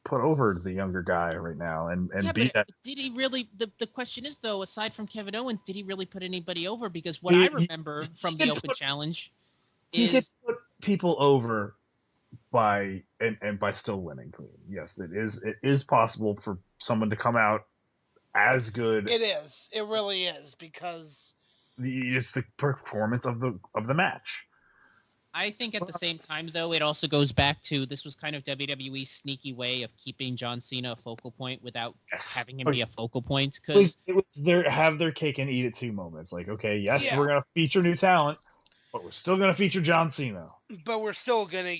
put over the younger guy right now and beat that. Did he really? The question is though, aside from Kevin Owens, did he really put anybody over? Because what I remember from the Open Challenge is he can put people over by still winning clean. Yes, it is possible for someone to come out as good. It is. It really is because it's the performance of the match. I think at the same time, though, it also goes back to this was kind of WWE's sneaky way of keeping John Cena a focal point without having him be a focal point. Because it was their cake and eat it too moments. Like, okay, we're gonna feature new talent, but we're still gonna feature John Cena. But we're still gonna,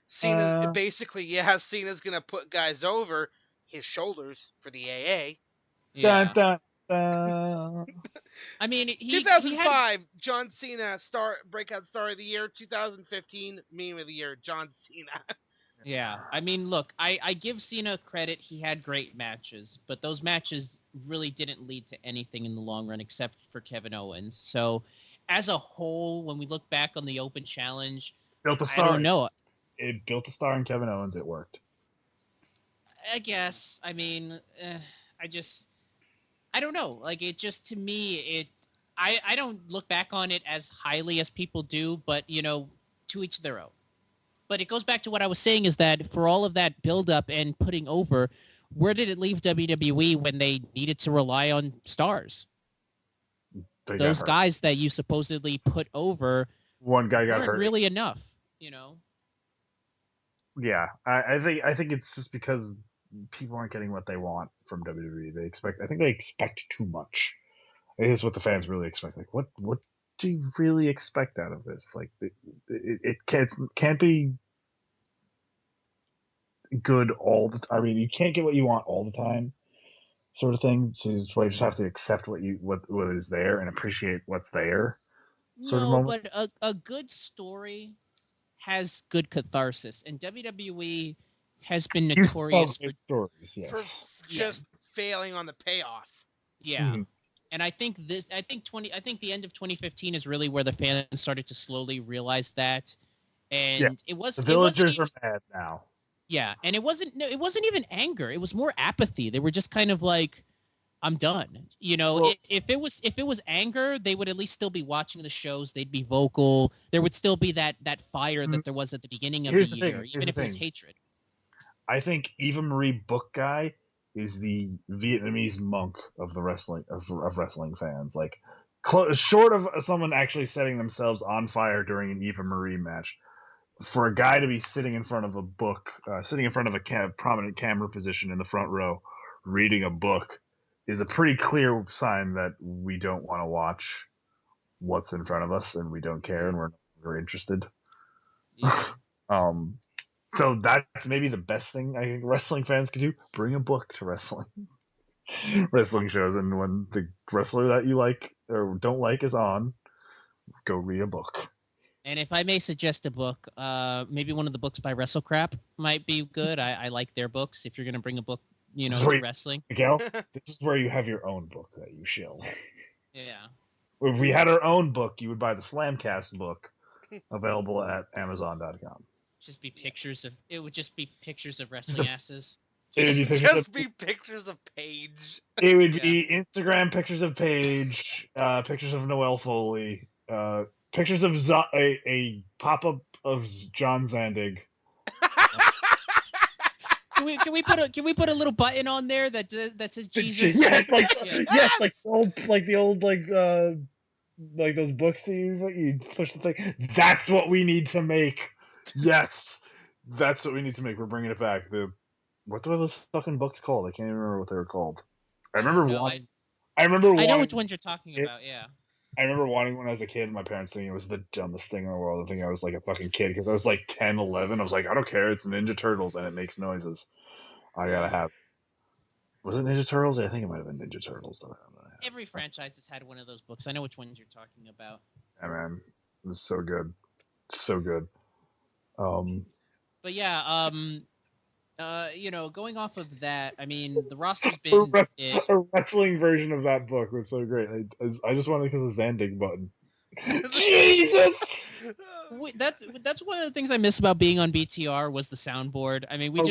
Cena basically, Cena's gonna put guys over his shoulders for the AA. Yeah. Dun, dun. I mean, 2005, John Cena breakout star of the year. 2015, meme of the year, John Cena. Yeah, I mean, look, I give Cena credit. He had great matches, but those matches really didn't lead to anything in the long run except for Kevin Owens. So, as a whole, when we look back on the Open Challenge, built a star. I don't know. It built a star in Kevin Owens. It worked. I guess. I mean, I don't know. Like, it just, to me, I don't look back on it as highly as people do, but, to each their own. But it goes back to what I was saying is that for all of that buildup and putting over, where did it leave WWE when they needed to rely on stars? Those guys that you supposedly put over, one guy got hurt. Really enough, Yeah, I think it's just because people aren't getting what they want from WWE. I think they expect too much. It is what the fans really expect. Like, what do you really expect out of this? Like, it can't be good all the time. I mean, you can't get what you want all the time, sort of thing. So you just have to accept what is there and appreciate what's there. But a good story has good catharsis, and WWE has been notorious for stories, yes. For just failing on the payoff. Yeah. Mm-hmm. And I think the end of 2015 is really where the fans started to slowly realize that. And the villagers are mad now. Yeah, and it wasn't even anger. It was more apathy. They were just kind of like, I'm done. If it was anger, they would at least still be watching the shows. They'd be vocal. There would still be that fire that there was at the beginning of the year, even if it was hatred. I think Eva Marie Book Guy is the Vietnamese monk of the wrestling fans. Like, short of someone actually setting themselves on fire during an Eva Marie match, for a guy to be sitting in front of a book, sitting in front of a prominent camera position in the front row, reading a book, is a pretty clear sign that we don't want to watch what's in front of us, and we don't care, and we're interested. Yeah. So that's maybe the best thing I think wrestling fans could do. Bring a book to wrestling. wrestling shows, and when the wrestler that you like or don't like is on, go read a book. And if I may suggest a book, maybe one of the books by WrestleCrap might be good. I like their books. If you're going to bring a book, to wrestling. Miguel, this is where you have your own book that you shill. Yeah. If we had our own book, you would buy the Slamcast book, available at Amazon.com. It would just be pictures of wrestling asses. It would be pictures of Paige. It would be Instagram pictures of Paige, pictures of Noelle Foley, pictures of a pop-up of John Zandig. Can we put a little button on there that says Jesus? Yes, like the old like those books that you push the thing. That's what we need to make. Yes, that's what we need to make. We're bringing it back. What were those fucking books called? I can't even remember what they were called. I know which ones you're talking about. Yeah. I remember wanting when I was a kid. My parents thinking it was the dumbest thing in the world. I think I was like a fucking kid because I was like 10, 11. I was like, I don't care. It's Ninja Turtles and it makes noises. I gotta have. Was it Ninja Turtles? I think it might have been Ninja Turtles. Every franchise has had one of those books. I know which ones you're talking about. Yeah, man, it was so good, so good. But yeah, going off of that, I mean, the roster's been a wrestling version of that book was so great. I just wanted because of the Zandig button. Jesus. That's one of the things I miss about being on BTR was the soundboard. I mean, we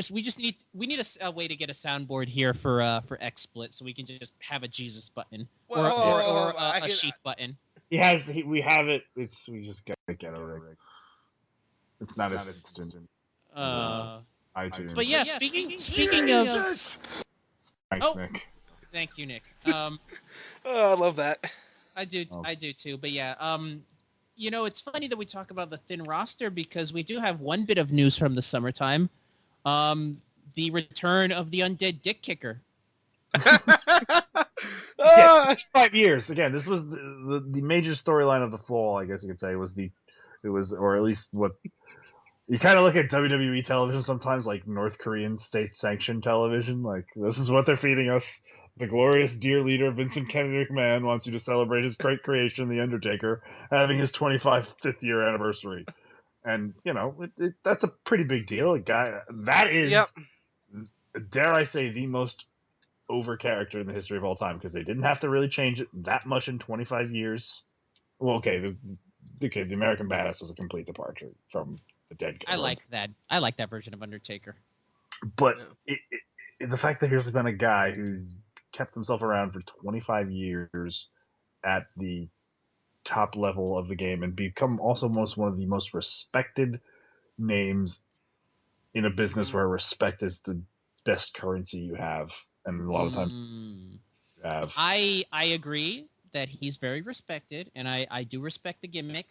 need a way to get a soundboard here for XSplit so we can just have a Jesus button or a Sheik button. We have it. We just gotta get over it. It's not as instant. iTunes. But yeah, speaking of. Thanks, Nick. Thank you, Nick. I love that. I do too. But yeah, it's funny that we talk about the thin roster because we do have one bit of news from the summertime. The return of the undead dick kicker. 5 years. Again, this was the major storyline of the fall, I guess you could say, or at least what you kind of look at WWE television sometimes, like North Korean state-sanctioned television. Like, this is what they're feeding us. The glorious dear leader, Vincent Kennedy McMahon, wants you to celebrate his great creation, The Undertaker, having his 25th year anniversary. And, that's a pretty big deal. That is, dare I say, the most over character in the history of all time, because they didn't have to really change it that much in 25 years. Well, the American Badass was a complete departure from the dead guy. I like that. I like that version of Undertaker. But the fact that here's been a guy who's kept himself around for 25 years at the top level of the game and become also one of the most respected names in a business where respect is the best currency you have, and a lot of times you have. I agree that he's very respected, and I do respect the gimmick.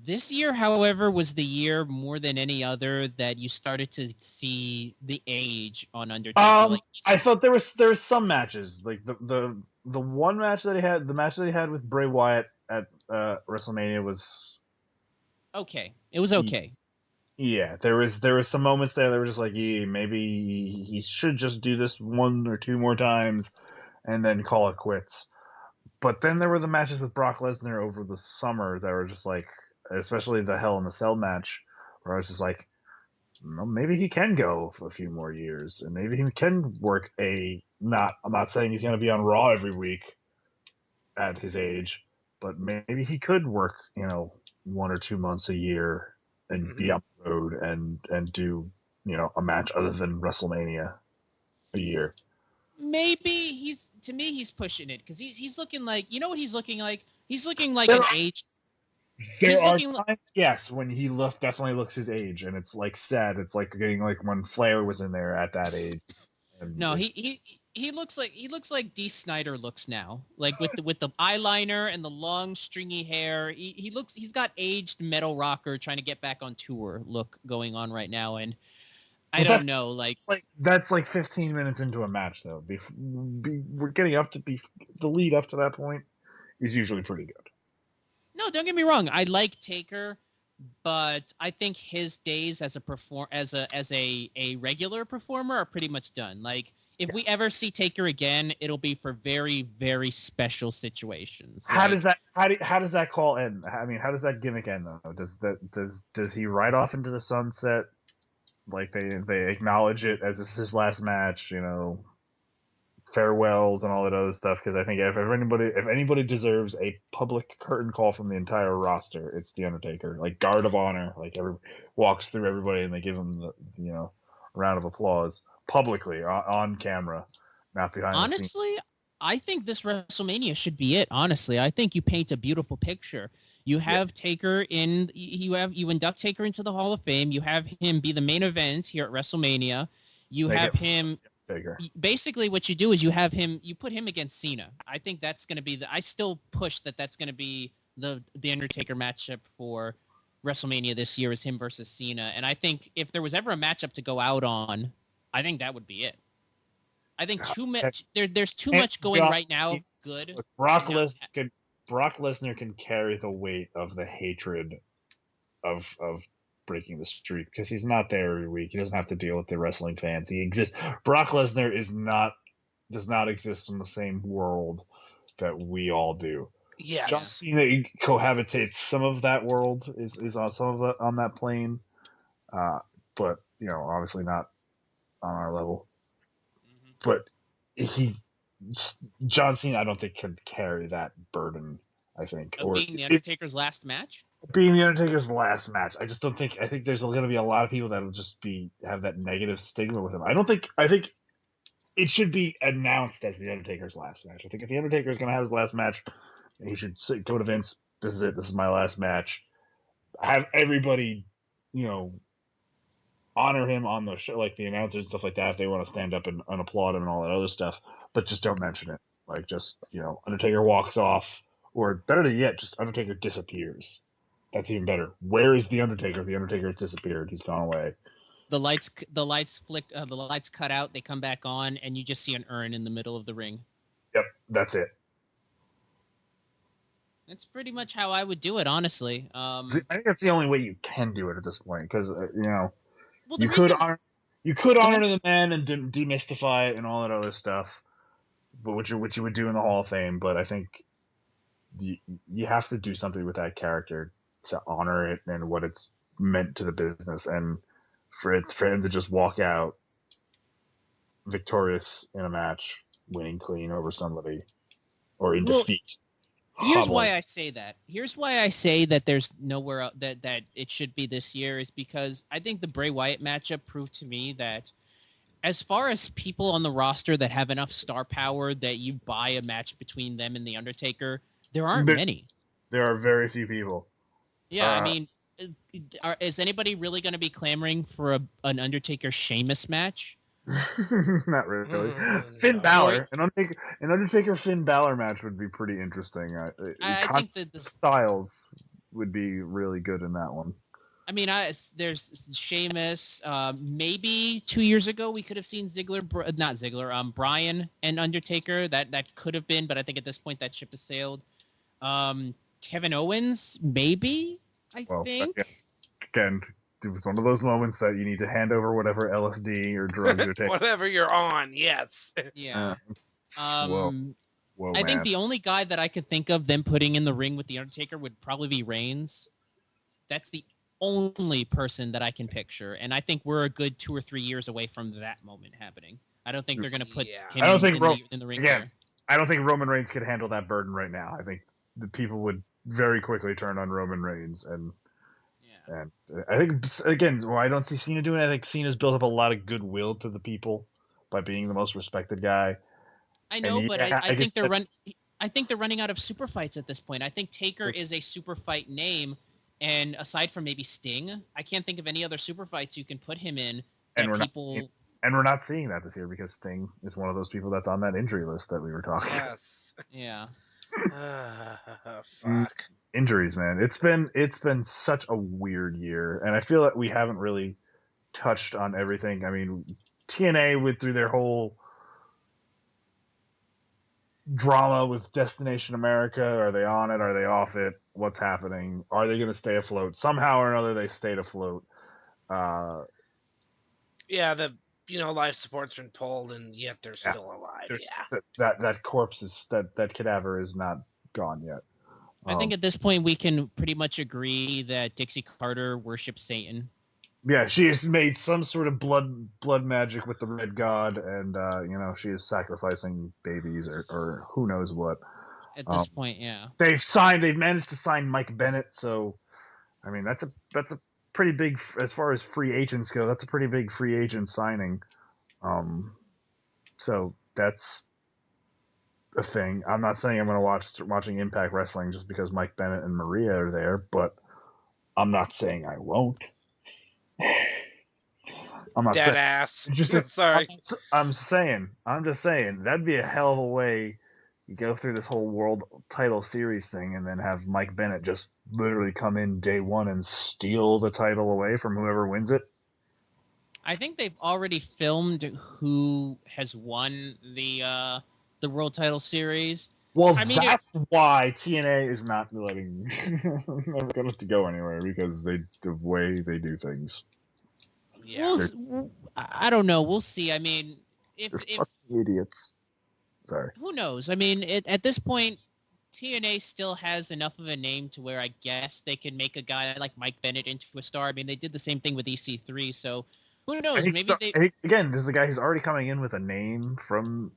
This year, however, was the year more than any other that you started to see the age on Undertaker. I thought there was some matches, like the one match that he had, the match that he had with Bray Wyatt at WrestleMania was okay. It was okay. Yeah, there was some moments there that were just like, maybe he should just do this one or two more times and then call it quits. But then there were the matches with Brock Lesnar over the summer that were just like, especially the Hell in a Cell match, where I was just like, maybe he can go for a few more years, and maybe he can work I'm not saying he's going to be on Raw every week at his age, but maybe he could work, 1 or 2 months a year and be on the road and do, a match other than WrestleMania a year. Maybe he's pushing it because he's looking like, what he's looking like? He's looking like an age. There are times, yes, when he definitely looks his age, and it's like sad. It's like getting like when Flair was in there at that age. No, he looks like Dee Snider looks now, like with the eyeliner and the long stringy hair. He's got aged metal rocker trying to get back on tour look going on right now, and I don't know, like that's like 15 minutes into a match though. We're getting up to the lead up to that point is usually pretty good. No, don't get me wrong. I like Taker, but I think his days as a regular performer are pretty much done. Like if we ever see Taker again, it'll be for very, very special situations. How does that call end? I mean, how does that gimmick end though? Does he ride off into the sunset? Like they acknowledge it as this is his last match, farewells and all that other stuff. Because I think if anybody deserves a public curtain call from the entire roster, it's the Undertaker. Like guard of honor, like walks through everybody and they give him the round of applause publicly on camera, not behind the scenes. Honestly, I think this WrestleMania should be it. Honestly, I think you paint a beautiful picture. You have Taker you induct Taker into the Hall of Fame. You have him be the main event here at WrestleMania. You have him. Taker. Basically, what you do is you put him against Cena. I think that's going to be I still push that's going to be the Undertaker matchup for WrestleMania this year is him versus Cena. And I think if there was ever a matchup to go out on, I think that would be it. I think too much. There's too much going right now. Good. Brock Lesnar can carry the weight of the hatred of breaking the streak because he's not there every week. He doesn't have to deal with the wrestling fans. He exists. Brock Lesnar does not exist in the same world that we all do. Yes. John Cena cohabitates some of that world, is on some of the, on that plane, but obviously not on our level. But John Cena, I don't think can carry that burden. I think, or being the Undertaker's last match. Being the Undertaker's last match, I just don't think. I think there's going to be a lot of people that'll just have that negative stigma with him. I think it should be announced as the Undertaker's last match. I think if the Undertaker is going to have his last match, he should go to Vince. This is it. This is my last match. Have everybody, honor him on the show, like the announcers and stuff like that, if they want to stand up and applaud him and all that other stuff. But just don't mention it. Like just Undertaker walks off, or better yet, just Undertaker disappears. That's even better. Where is the Undertaker? The Undertaker has disappeared. He's gone away. The lights flick. The lights cut out. They come back on, and you just see an urn in the middle of the ring. Yep, that's it. That's pretty much how I would do it, honestly. I think that's the only way you can do it at this point, because you could honor the man and demystify it and all that other stuff, but which you would do in the Hall of Fame. But I think you have to do something with that character to honor it and what it's meant to the business, and for him to just walk out victorious in a match, winning clean over somebody, or in defeat. Here's why I say that. Here's why I say that there's nowhere that it should be this year is because I think the Bray Wyatt matchup proved to me that as far as people on the roster that have enough star power that you buy a match between them and The Undertaker, there aren't many. There are very few people. Yeah, I mean, is anybody really going to be clamoring for an Undertaker-Sheamus match? Not really. Finn Balor, an Undertaker Finn Balor match would be pretty interesting. I think that the Styles would be really good in that one. I mean, there's Sheamus. Maybe 2 years ago we could have seen Bryan and Undertaker. That could have been, but I think at this point that ship has sailed. Kevin Owens, maybe. I think. Again, it was one of those moments that you need to hand over whatever LSD or drugs you're taking. Whatever you're on, yes. Yeah. Whoa, I think the only guy that I could think of them putting in the ring with The Undertaker would probably be Reigns. That's the only person that I can picture, and I think we're a good 2 or 3 years away from that moment happening. I don't think they're going to put him in the ring. Again, I don't think Roman Reigns could handle that burden right now. I think the people would very quickly turn on Roman Reigns, and I think, again, I don't see Cena doing it. I think Cena's built up a lot of goodwill to the people by being the most respected guy. I know, but I think they're running out of super fights at this point. I think Taker is a super fight name, and aside from maybe Sting, I can't think of any other super fights you can put him in. And we're not seeing that this year because Sting is one of those people that's on that injury list that we were talking about. Yes. Yeah. Fuck. Injuries, man. It's been such a weird year, and I feel that we haven't really touched on everything. I mean, TNA went through their whole drama with Destination America. Are they on it? Are they off it? What's happening? Are they going to stay afloat? Somehow or another, they stayed afloat. Yeah, the life support's been pulled, and yet they're still alive. That corpse is that cadaver is not gone yet. I think at this point we can pretty much agree that Dixie Carter worships Satan. Yeah, she has made some sort of blood magic with the Red God, and she is sacrificing babies or who knows what. At this point, yeah. They've managed to sign Mike Bennett, so I mean that's a pretty big, as far as free agents go, that's a pretty big free agent signing. So that's a thing. I'm not saying I'm going to watching Impact Wrestling just because Mike Bennett and Maria are there, but I'm not saying I won't. I'm not dead ass. Sorry. I'm just saying that'd be a hell of a way. You go through this whole world title series thing and then have Mike Bennett just literally come in day one and steal the title away from whoever wins it. I think they've already filmed who has won the world title series. Well, that's why TNA is not letting never going to go anywhere, because the way they do things. Yeah, I don't know. We'll see. I mean, if idiots. Sorry. Who knows? I mean, at this point, TNA still has enough of a name to where I guess they can make a guy like Mike Bennett into a star. I mean, they did the same thing with EC3, so who knows? Maybe again, this is a guy who's already coming in with a name from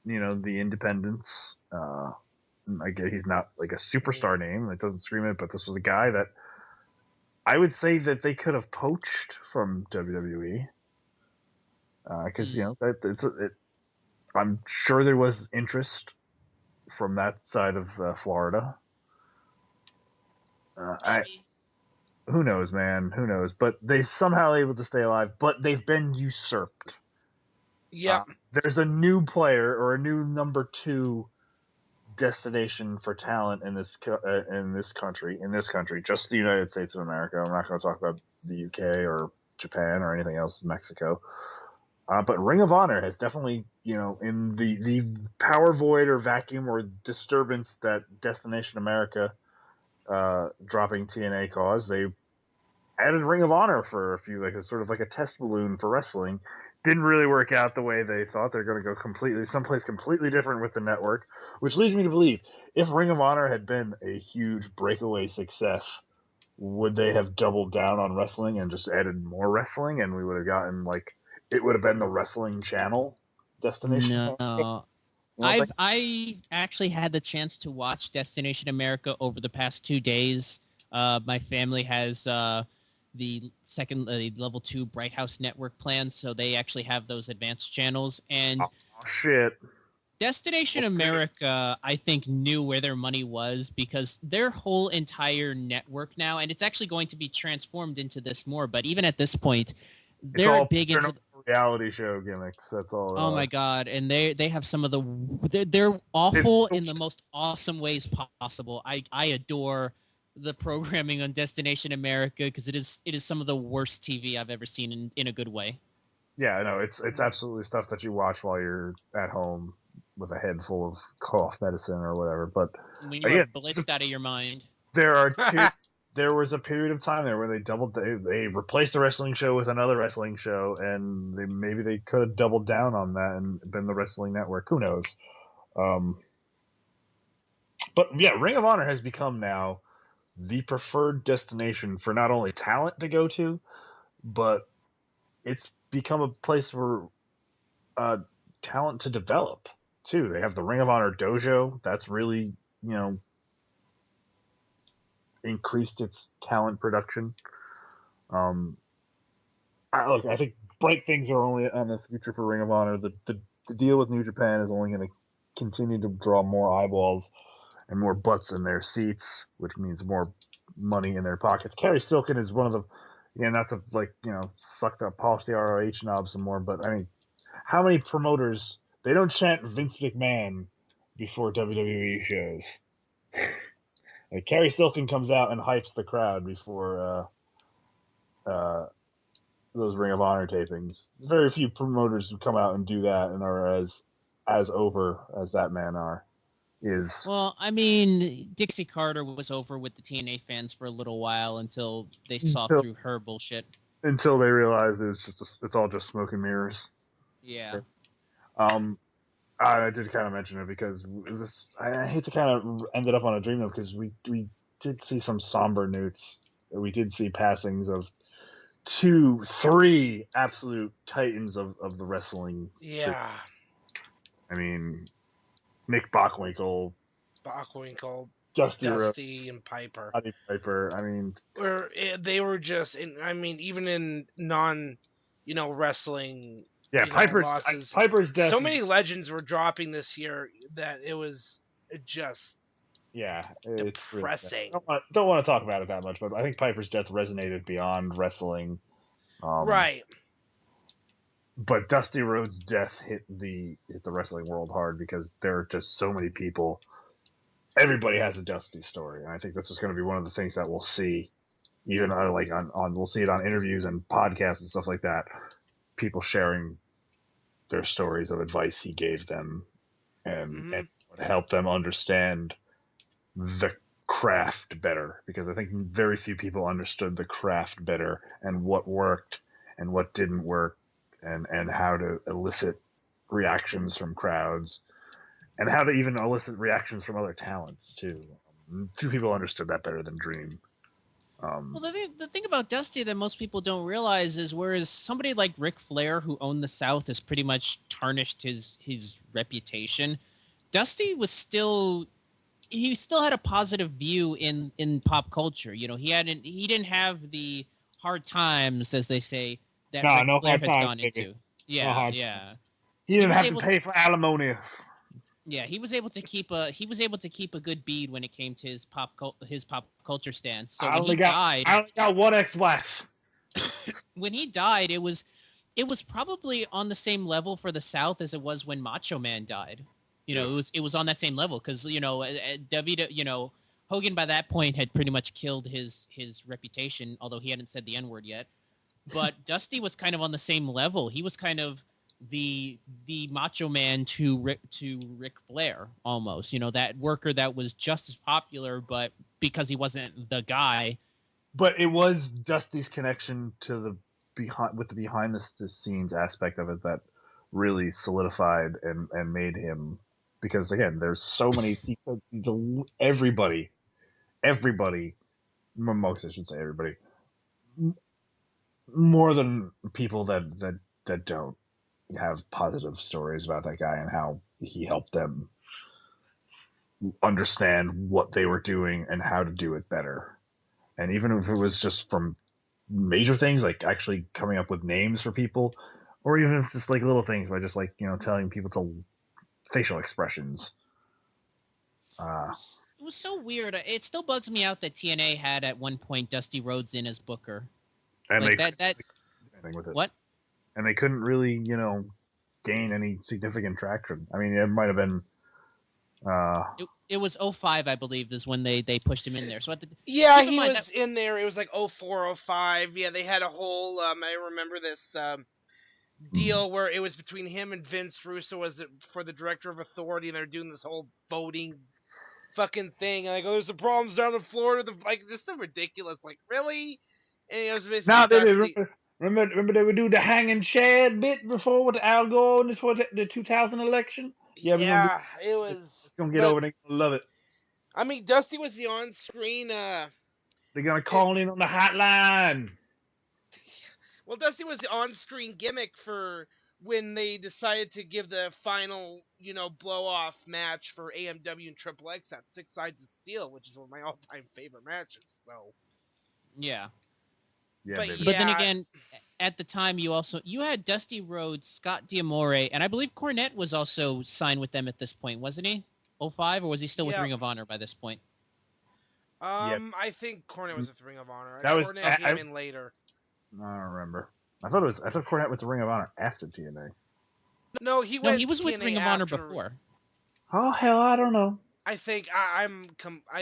the independents. I guess he's not like a superstar name. It doesn't scream it, but this was a guy that I would say that they could have poached from WWE. Because I'm sure there was interest from that side of Florida. Who knows, man? Who knows? But they somehow able to stay alive. But they've been usurped. Yeah. There's a new player or a new number 2 destination for talent in this country. Just the United States of America. I'm not going to talk about the UK or Japan or anything else, Mexico. But Ring of Honor has definitely, in the power void or vacuum or disturbance that Destination America dropping TNA caused, they added Ring of Honor for a few, like sort of like a test balloon for wrestling. Didn't really work out the way they thought. They're going to go someplace completely different with the network, which leads me to believe if Ring of Honor had been a huge breakaway success, would they have doubled down on wrestling and just added more wrestling, and we would have gotten it would have been the wrestling channel destination? No. I actually had the chance to watch Destination America over the past 2 days. My family has the second level 2 Bright House network plans, so they actually have those advanced channels. And shit. Destination America, I think, knew where their money was, because their whole entire network now, and it's actually going to be transformed into this more, but even at this point, they're big into reality show gimmicks. That's all. Oh my god! And they have some of they're awful in the most awesome ways possible. I adore the programming on Destination America because it is some of the worst TV I've ever seen in a good way. Yeah, no, it's absolutely stuff that you watch while you're at home with a head full of cough medicine or whatever. But when you're blitzed out of your mind, there was a period of time there where they replaced the wrestling show with another wrestling show, and maybe they could have doubled down on that and been the wrestling network. Who knows? But yeah, Ring of Honor has become now the preferred destination for not only talent to go to, but it's become a place for talent to develop too. They have the Ring of Honor dojo. That's really, increased its talent production. I think bright things are only on the future for Ring of Honor. The deal with New Japan is only going to continue to draw more eyeballs and more butts in their seats, which means more money in their pockets. Kerry Silken is one of the, not to suck up, polish the ROH knob some more, but I mean, how many promoters, they don't chant Vince McMahon before WWE shows. Like, Kerry Silken comes out and hypes the crowd before those Ring of Honor tapings. Very few promoters who come out and do that and are as over as that man is. Well, I mean, Dixie Carter was over with the TNA fans for a little while until they saw through her bullshit. Until they realize it's all just smoke and mirrors. Yeah. I did kind of mention it because I hate to kind of end it up on a dream though, because we did see some somber notes. We did see passings of 3 absolute titans of the wrestling. Yeah. I mean, Nick Bockwinkel, Dusty and Piper. I mean, they were just, I mean, even in wrestling. Yeah, Piper's death. So many legends were dropping this year that it was just depressing. Don't want to talk about it that much, but I think Piper's death resonated beyond wrestling. Right. But Dusty Rhodes' death hit the wrestling world hard because there are just so many people. Everybody has a Dusty story, and I think this is going to be one of the things that we'll see, even we'll see it on interviews and podcasts and stuff like that. People sharing their stories of advice he gave them, and help them understand the craft better. Because I think very few people understood the craft better and what worked and what didn't work, and how to elicit reactions from crowds, and how to even elicit reactions from other talents too. Few people understood that better than Dream. Well, the thing about Dusty that most people don't realize is, whereas somebody like Ric Flair, who owned the South, has pretty much tarnished his reputation, Dusty was still had a positive view in pop culture. You know, he didn't have the hard times, as they say, that Ric Flair has gone into. Yeah, yeah. He didn't have to pay for alimony. Yeah, he was able to keep a good bead when it came to his pop culture stance. So when he died, I only got one ex-wife. When he died, it was probably on the same level for the South as it was when Macho Man died. You know, it was on that same level because Hogan by that point had pretty much killed his reputation, although he hadn't said the N-word yet. But Dusty was kind of on the same level. He was kind of the Macho Man to Ric Flair almost. You know, that worker that was just as popular, but because he wasn't the guy. But it was Dusty's connection to the behind the scenes aspect of it that really solidified and made him, because again, there's so many people, everybody, most I should say everybody, more than people that don't have positive stories about that guy and how he helped them understand what they were doing and how to do it better. And even if it was just from major things like actually coming up with names for people, or even if it's just like little things by just like, telling people to facial expressions. It was so weird. It still bugs me out that TNA had at one point Dusty Rhodes in as Booker. And like they anything with it. What? And they couldn't really, gain any significant traction. I mean, it might have been. It was 05, I believe, is when they pushed him in there. So he was in there. It was like 04, 05. Yeah, they had a whole. I remember this deal where it was between him and Vince Russo for the director of Authority, and they're doing this whole voting fucking thing. And I go, "There's some problems down in Florida." This is so ridiculous. Like, really? And it was basically Remember they would do the hanging chad bit before with Al Gore before the 2000 election? Yeah, it was. Gonna get over. They're gonna love it. I mean, Dusty was the on-screen. They're gonna call in on the hotline. Well, Dusty was the on-screen gimmick for when they decided to give the final, blow-off match for AMW and Triple X at 6 Sides of Steel, which is one of my all-time favorite matches. So. Yeah. But then again, at the time, you had Dusty Rhodes, Scott D'Amore, and I believe Cornette was also signed with them at this point, wasn't he? 05, or was he still with Ring of Honor by this point? I think Cornette was with Ring of Honor. Cornette came in later. I don't remember. I thought Cornette went to Ring of Honor after TNA. No, he was with Ring of Honor before. Oh hell, I don't know. I think I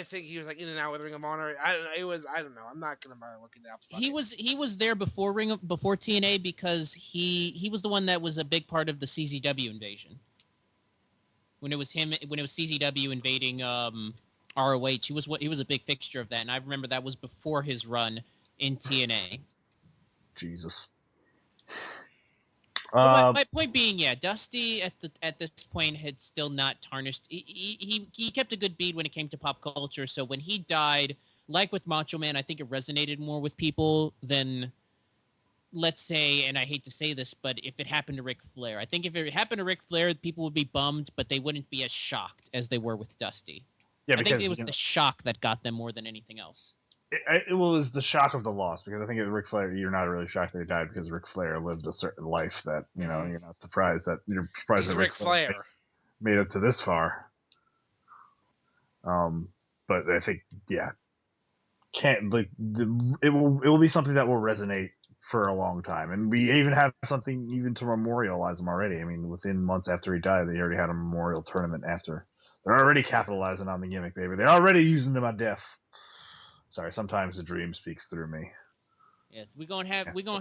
think he was like in and out with Ring of Honor. I don't know. I'm not gonna bother looking it up. He was there before TNA because he was the one that was a big part of the CZW invasion. When it was CZW invading ROH, he was a big fixture of that, and I remember that was before his run in TNA. Jesus. Well, my point being, yeah, Dusty at this point had still not tarnished. He kept a good beat when it came to pop culture. So when he died, like with Macho Man, I think it resonated more with people than, let's say, and I hate to say this, but if it happened to Ric Flair. I think if it happened to Ric Flair, people would be bummed, but they wouldn't be as shocked as they were with Dusty. Yeah, I think it was the shock that got them more than anything else. It was the shock of the loss, because I think Ric Flair, you're not really shocked that he died, because Ric Flair lived a certain life that, you're not surprised that he's Ric Flair made it to this far. But I think, yeah, it will be something that will resonate for a long time, and we even have something even to memorialize him already. I mean, within months after he died, they already had a memorial tournament after. They're already capitalizing on the gimmick, baby. They're already using him on death. Sorry, sometimes the dream speaks through me. Yes, we're gonna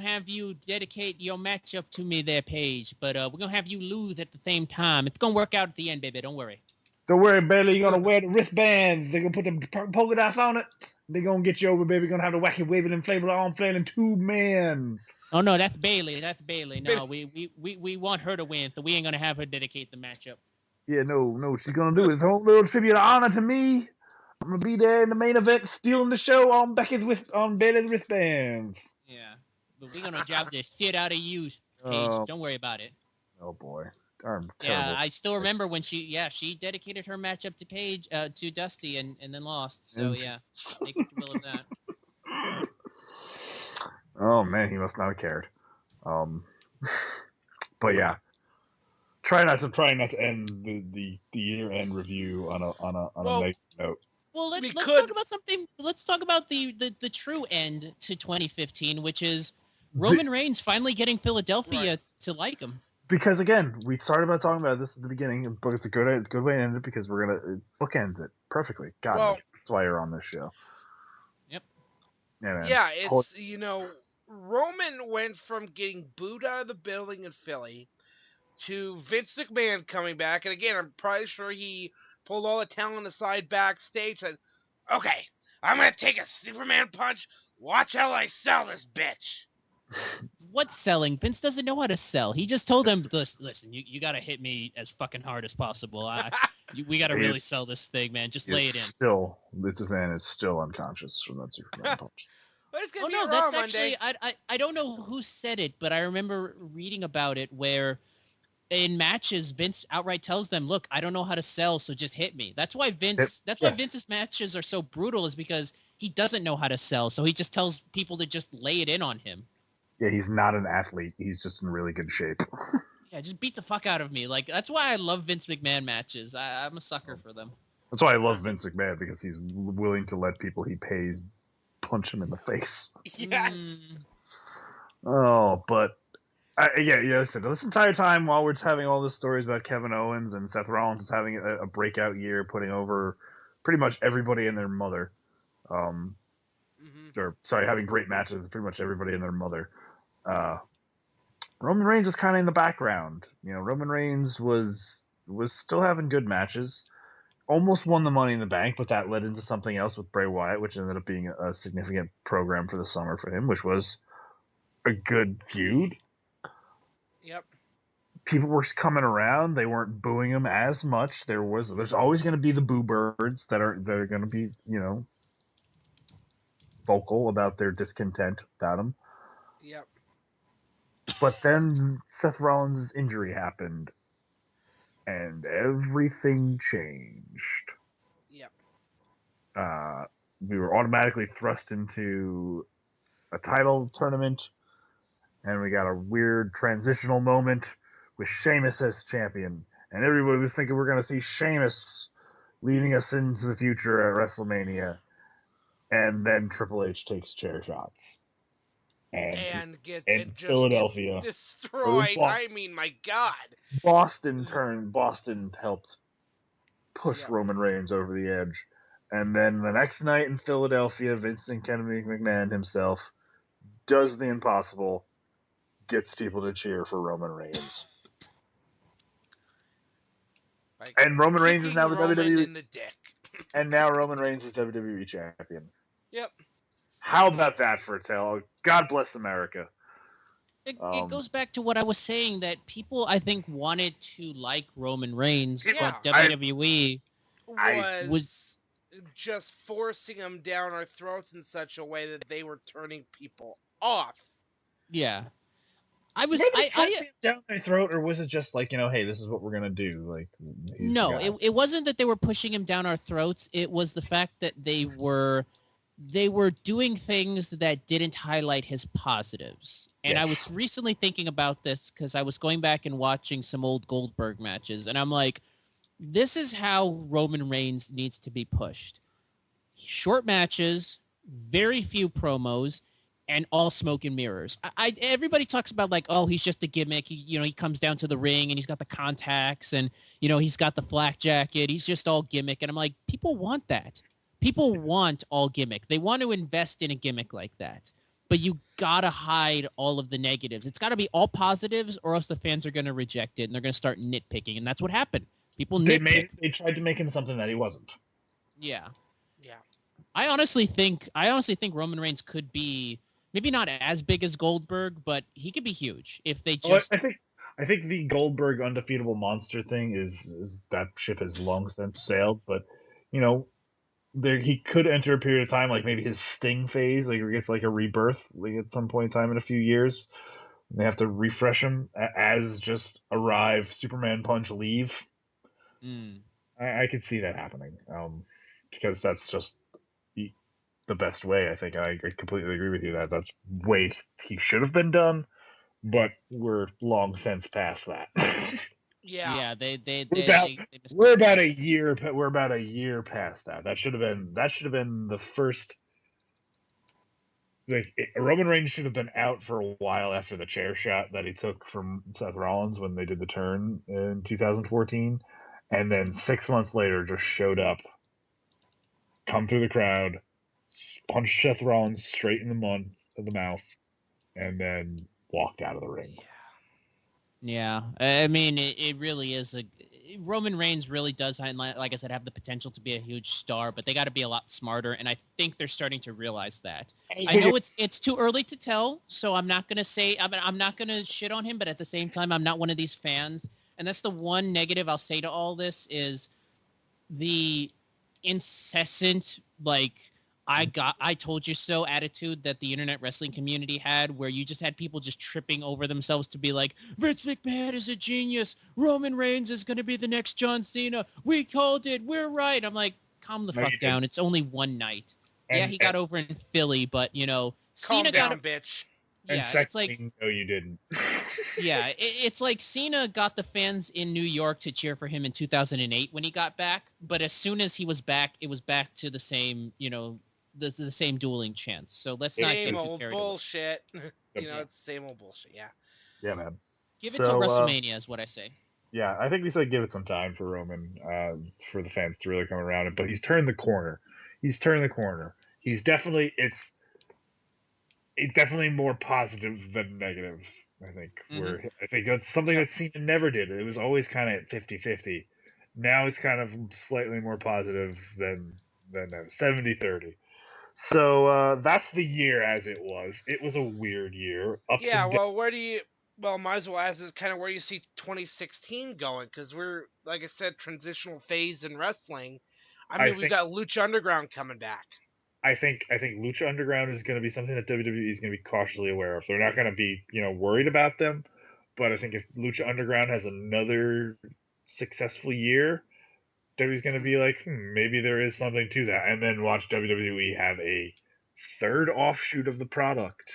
have you dedicate your matchup to me there, Paige. But we're gonna have you lose at the same time. It's gonna work out at the end, baby. Don't worry. Don't worry, Bailey. You're gonna wear the wristbands. They're gonna put the polka dots on it. They're gonna get you over, baby. You're gonna have the wacky waving inflatable arm flailing tube man. Oh no, that's Bailey. That's Bailey. No, we want her to win, so we ain't gonna have her dedicate the matchup. Yeah, no. She's gonna do is a whole little tribute of honor to me. I'm gonna be there in the main event, stealing the show on Bailey's wristbands. Yeah, but we're gonna job the shit out of you, Paige. Don't worry about it. Oh boy, darn. Yeah, I still remember when she dedicated her matchup to Paige, to Dusty, and then lost. So yeah, make what you will of that. Oh man, he must not have cared. But yeah. Try not to end the year-end review on a nice note. Well, let's talk about something. Let's talk about the true end to 2015, which is Roman Reigns finally getting Philadelphia to like him. Because again, we started by talking about this at the beginning, but it's a good way to end it, because we're gonna bookend it perfectly. God, that's why you're on this show. Yep. Yeah, it's Roman went from getting booed out of the building in Philly to Vince McMahon coming back, and again, I'm probably sure he pulled all the talent aside backstage and, okay, I'm gonna take a Superman punch. Watch how I sell this bitch. What's selling? Vince doesn't know how to sell. He just told him, listen, you gotta hit me as fucking hard as possible. We gotta really sell this thing, man. Just lay it in. This man is still unconscious from that Superman punch. Oh no, that's actually I don't know who said it, but I remember reading about it where in matches, Vince outright tells them, "Look, I don't know how to sell, so just hit me." That's why Vince's matches are so brutal, is because he doesn't know how to sell, so he just tells people to just lay it in on him. Yeah, he's not an athlete. He's just in really good shape. Yeah, just beat the fuck out of me. Like, that's why I love Vince McMahon matches. I'm a sucker for them. That's why I love Vince McMahon, because he's willing to let people he pays punch him in the face. Yes. Oh, but listen, this entire time while we're having all these stories about Kevin Owens and Seth Rollins is having a breakout year, putting over pretty much everybody and their mother. Having great matches with pretty much everybody and their mother. Roman Reigns was kind of in the background. Roman Reigns was still having good matches. Almost won the Money in the Bank, but that led into something else with Bray Wyatt, which ended up being a significant program for the summer for him, which was a good feud. Yep. People were coming around. They weren't booing him as much. There's always going to be the boo birds that are going to be, vocal about their discontent about him. Yep. But then Seth Rollins' injury happened, and everything changed. Yep. We were automatically thrust into a title tournament, and we got a weird transitional moment with Sheamus as champion. And everybody was thinking we're going to see Sheamus leading us into the future at WrestleMania. And then Triple H takes chair shots. And Philadelphia gets destroyed. I mean, my God. Boston helped push Roman Reigns over the edge. And then the next night in Philadelphia, Vincent Kennedy McMahon himself does the impossible, gets people to cheer for Roman Reigns. And Roman Reigns is now the WWE. In the dick. And now Roman Reigns is WWE champion. Yep. How about that for a tale? God bless America. It goes back to what I was saying, that people, I think, wanted to like Roman Reigns, but WWE was just forcing him down our throats in such a way that they were turning people off. Yeah. I down their throat, or was it just like, hey, this is what we're gonna do? Like, no, it wasn't that they were pushing him down our throats. It was the fact that they were doing things that didn't highlight his positives. And I was recently thinking about this because I was going back and watching some old Goldberg matches, and I'm like, this is how Roman Reigns needs to be pushed. Short matches, very few promos, and all smoke and mirrors. Everybody talks about like, oh, he's just a gimmick. He comes down to the ring and he's got the contacts and he's got the flak jacket. He's just all gimmick. And I'm like, people want that. People want all gimmick. They want to invest in a gimmick like that. But you gotta hide all of the negatives. It's got to be all positives, or else the fans are going to reject it and they're going to start nitpicking. And that's what happened. People nitpick. They tried to make him something that he wasn't. Yeah. Yeah. I honestly think Roman Reigns could be maybe not as big as Goldberg, but he could be huge if they just. I think the Goldberg undefeatable monster thing is that ship has long since sailed. But he could enter a period of time like maybe his Sting phase, like he gets like a rebirth, like at some point in time in a few years. They have to refresh him as just arrive, Superman punch, leave. I could see that happening, because that's just the best way. I think I completely agree with you that's way he should have been done, but we're long since past that. Yeah. We're about a year past that. That should have been the first. Like, Roman Reigns should have been out for a while after the chair shot that he took from Seth Rollins when they did the turn in 2014, and then 6 months later just showed up, come through the crowd, punched Seth Rollins straight in the mouth, and then walked out of the ring. Yeah, I mean, it really is Roman Reigns really does, like I said, have the potential to be a huge star, but they got to be a lot smarter, and I think they're starting to realize that. I know it's too early to tell, so I'm not gonna say I'm not gonna shit on him, but at the same time, I'm not one of these fans, and that's the one negative I'll say to all this is the incessant I told you so attitude that the internet wrestling community had, where you just had people just tripping over themselves to be like, Vince McMahon is a genius. Roman Reigns is going to be the next John Cena. We called it. We're right. I'm like, calm the fuck down. It's only one night. He got over in Philly, but, Cena got bitch. Yeah, it's like, no, you didn't. Yeah, it's like Cena got the fans in New York to cheer for him in 2008 when he got back, but as soon as he was back, it was back to the same, the same dueling chants. So let's not get too carried bullshit. It's the same old bullshit. Yeah. Yeah, man. Give it till WrestleMania is what I say. Yeah, I think we said give it some time for Roman, for the fans to really come around it. But he's turned the corner. He's definitely it's definitely more positive than negative. I think I think that's something that Cena never did. It was always kind of 50-50. Now it's kind of slightly more positive than 70-30. So that's the year as it was. It was a weird year. Might as well ask is kind of where you see 2016 going, because we're, like I said, transitional phase in wrestling. We've got Lucha Underground coming back. I think Lucha Underground is going to be something that WWE is going to be cautiously aware of. They're not going to be, worried about them, but I think if Lucha Underground has another successful year, WWE's going to be like, maybe there is something to that. And then watch WWE have a third offshoot of the product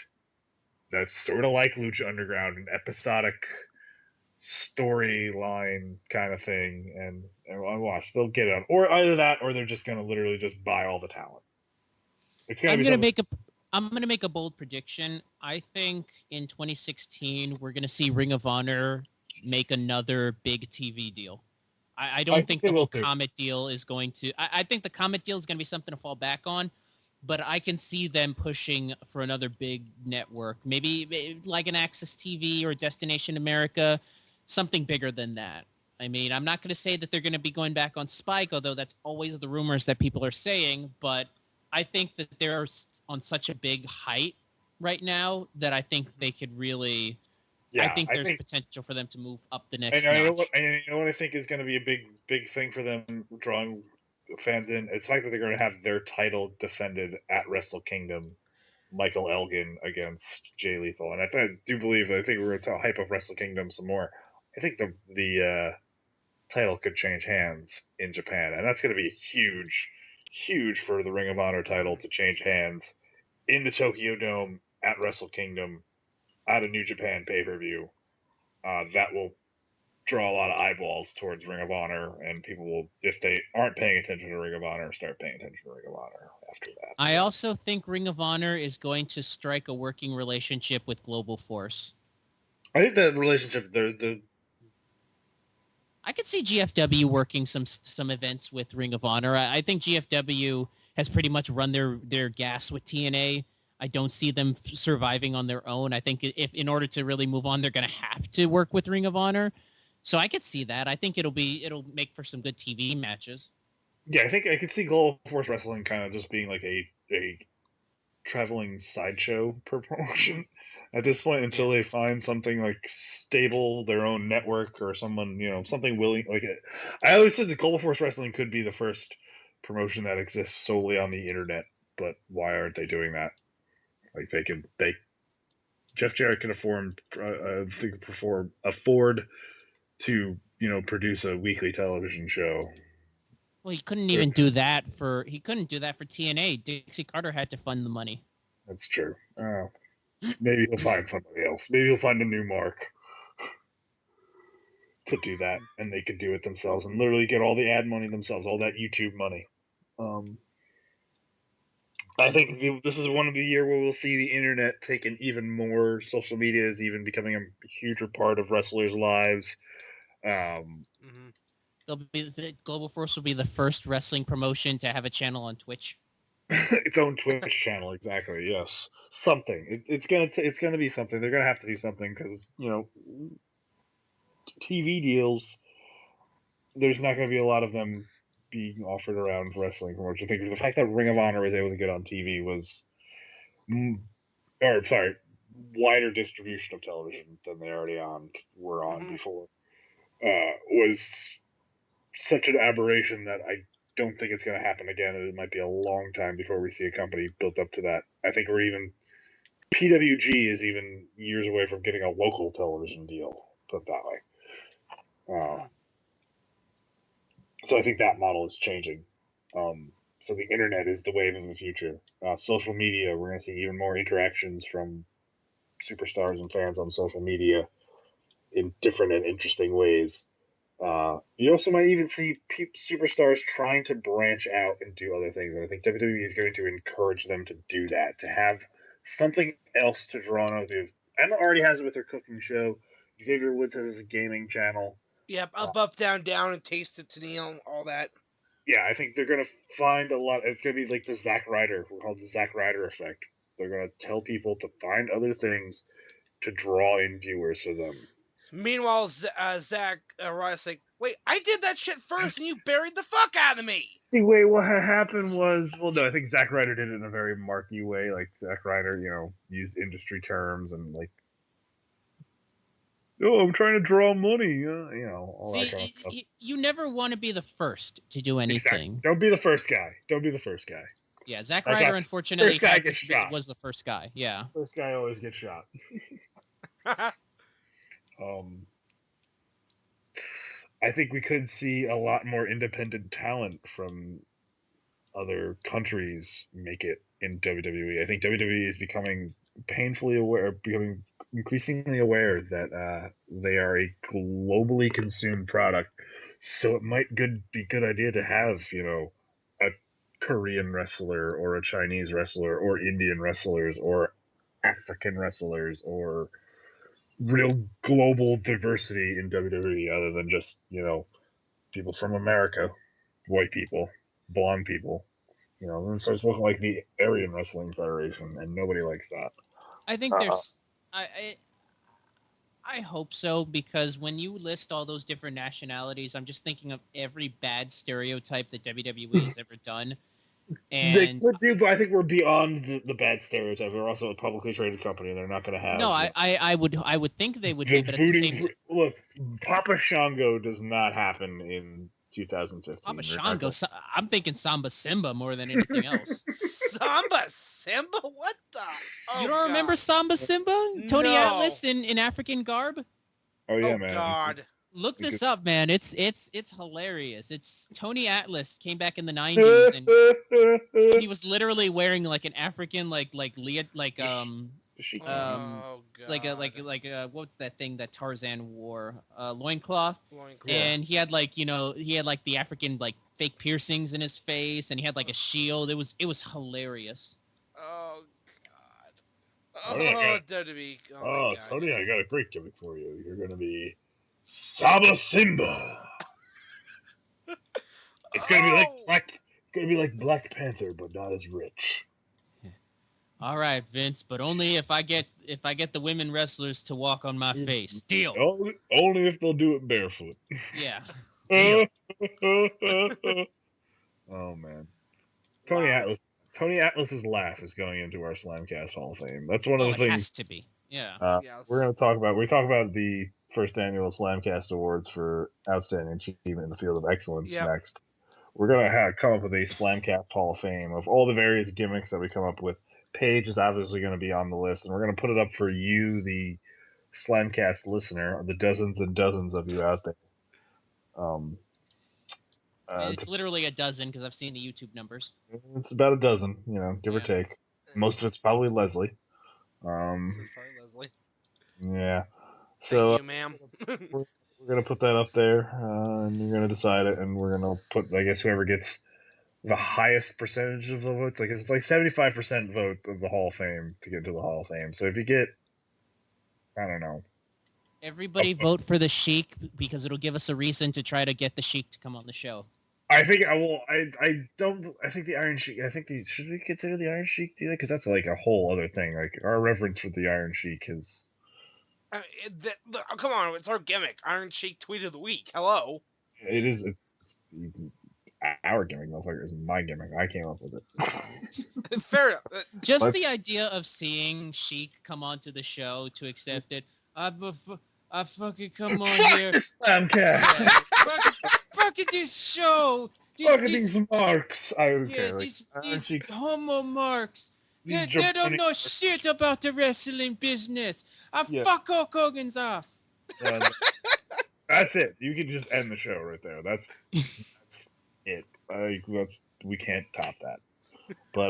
that's sort of like Lucha Underground, an episodic storyline kind of thing. And watch, they'll get it on. Or either that, or they're just going to literally just buy all the talent. I'm going to make a bold prediction. I think in 2016, we're going to see Ring of Honor make another big TV deal. I don't think the whole Comet deal is going to... I think the Comet deal is going to be something to fall back on, but I can see them pushing for another big network. Maybe like an Access TV or Destination America, something bigger than that. I'm not going to say that they're going to be going back on Spike, although that's always the rumors that people are saying, but I think that they're on such a big height right now that I think they could really. Yeah, I think there's potential for them to move up the next and notch. You know what I think is going to be a big thing for them drawing fans in? It's like that they're going to have their title defended at Wrestle Kingdom, Michael Elgin against Jay Lethal, and I do believe, I think we're going to hype up Wrestle Kingdom some more. I think the title could change hands in Japan, and that's going to be huge for the Ring of Honor title to change hands in the Tokyo Dome at Wrestle Kingdom at a New Japan pay-per-view. That will draw a lot of eyeballs towards Ring of Honor, and people will, if they aren't paying attention to Ring of Honor, start paying attention to Ring of Honor after that. I also think Ring of Honor is going to strike a working relationship with Global Force. I think that relationship, I could see GFW working some events with Ring of Honor. I think GFW has pretty much run their gas with TNA. I don't see them surviving on their own. I think if in order to really move on, they're going to have to work with Ring of Honor. So I could see that. I think it'll make for some good TV matches. Yeah, I think I could see Global Force Wrestling kind of just being like a traveling sideshow promotion at this point until they find something like stable, their own network, or someone, something willing. Like, I always said that Global Force Wrestling could be the first promotion that exists solely on the internet, but why aren't they doing that? Like, Jeff Jarrett can afford to produce a weekly television show. Well, he couldn't do that for TNA. Dixie Carter had to fund the money. That's true. Maybe he'll find somebody else. Maybe he'll find a new mark to do that, and they could do it themselves and literally get all the ad money themselves, all that YouTube money. I think this is one of the year where we'll see the internet taking even more. Social media is even becoming a huger part of wrestlers' lives. Global Force will be the first wrestling promotion to have a channel on Twitch. Its own Twitch channel, exactly. Yes, something. It's gonna be something. They're gonna have to do something because TV deals. There's not gonna be a lot of them being offered around wrestling promotion. I think the fact that Ring of Honor was able to get on TV was, wider distribution of television than they already were on before. Was such an aberration that I don't think it's going to happen again. It might be a long time before we see a company built up to that. I think PWG is even years away from getting a local television deal, put it that way. So I think that model is changing. So the internet is the wave of the future. Social media, we're going to see even more interactions from superstars and fans on social media in different and interesting ways. You also might even see superstars trying to branch out and do other things, and I think WWE is going to encourage them to do that, to have something else to draw on. Emma already has it with her cooking show. Xavier Woods has his gaming channel. Yep, up, down, and Taste of Tennille, all that. Yeah, I think they're going to find a lot. It's going to be like the Zack Ryder, we're called the Zack Ryder effect. They're going to tell people to find other things to draw in viewers for them. Meanwhile, Zach Ryder's like, wait, I did that shit first and you buried the fuck out of me! See, wait, what happened was, well, no, I think Zack Ryder did it in a very marky way. Like, Zack Ryder, used industry terms and, like, oh, I'm trying to draw money, all that kind of stuff. You never want to be the first to do anything. Exactly. Don't be the first guy. Yeah, Zack Ryder, unfortunately, was the first guy. Yeah. First guy always gets shot. I think we could see a lot more independent talent from other countries make it in WWE. I think WWE is becoming increasingly aware that they are a globally consumed product. So it might be good idea to have, a Korean wrestler or a Chinese wrestler or Indian wrestlers or African wrestlers or real global diversity in WWE other than just, people from America, white people, blonde people. It starts looking like the Aryan Wrestling Federation, and nobody likes that. I think there's... I hope so, because when you list all those different nationalities, I'm just thinking of every bad stereotype that WWE has ever done. And they could do, but I think we're beyond the bad stereotype. We're also a publicly traded company, and they're not going to have. no, I would think they would be, but at the same time, look, Papa Shango does not happen in 2015. Papa Shango, I'm thinking Samba Simba more than anything else. Samba Simba? What the? Oh, you don't remember Samba Simba? Tony Atlas in African garb? Oh yeah, man. God. Look this up, man. It's hilarious. It's Tony Atlas came back in the 90s and he was literally wearing like an African like what's that thing that Tarzan wore? Loincloth. And he had like the African like fake piercings in his face, and he had like a shield. It was hilarious. Oh God. Oh, WWE. Oh, Tony, I got a great gimmick for you. You're gonna be Saba Simba. It's gonna be like Black Panther, but not as rich. All right, Vince, but only if I get the women wrestlers to walk on my face. Deal. Only if they'll do it barefoot. Yeah. Deal. Oh man, Tony Atlas's laugh is going into our Slamcast Hall of Fame. That's one of the things. It has to be. Yeah. We're going to talk about. We talk about the First Annual Slamcast Awards for Outstanding Achievement in the Field of Excellence next. We're going to come up with a Slamcast Hall of Fame of all the various gimmicks that we come up with. Paige is obviously going to be on the list, and we're going to put it up for you, the Slamcast listener, the dozens and dozens of you out there. It's literally a dozen because I've seen the YouTube numbers. It's about a dozen, give or take. Most of it's probably Leslie. Yeah. So, thank you, ma'am. we're gonna put that up there, and you're gonna decide it, and we're gonna put, I guess, whoever gets the highest percentage of the votes. Like it's like 75% votes of the Hall of Fame to get to the Hall of Fame. So if you get, I don't know. Everybody vote for the Sheik because it'll give us a reason to try to get the Sheik to come on the show. I think I will. I don't. I think the Iron Sheik. Should we consider the Iron Sheik do that? Because that's like a whole other thing. Like our reverence for the Iron Sheik is. Come on, it's our gimmick. Iron Sheik tweet of the week. Hello. It is. It's our gimmick, motherfucker. It's my gimmick. I came up with it. Fair enough. Just the idea of seeing Sheik come onto the show to accept it. I fucking come on here. Fucking this show. These marks. I don't care. These homo marks. They don't know shit about the wrestling business. Fuck Hulk Hogan's ass. That's it. You can just end the show right there. That's it. We can't top that. But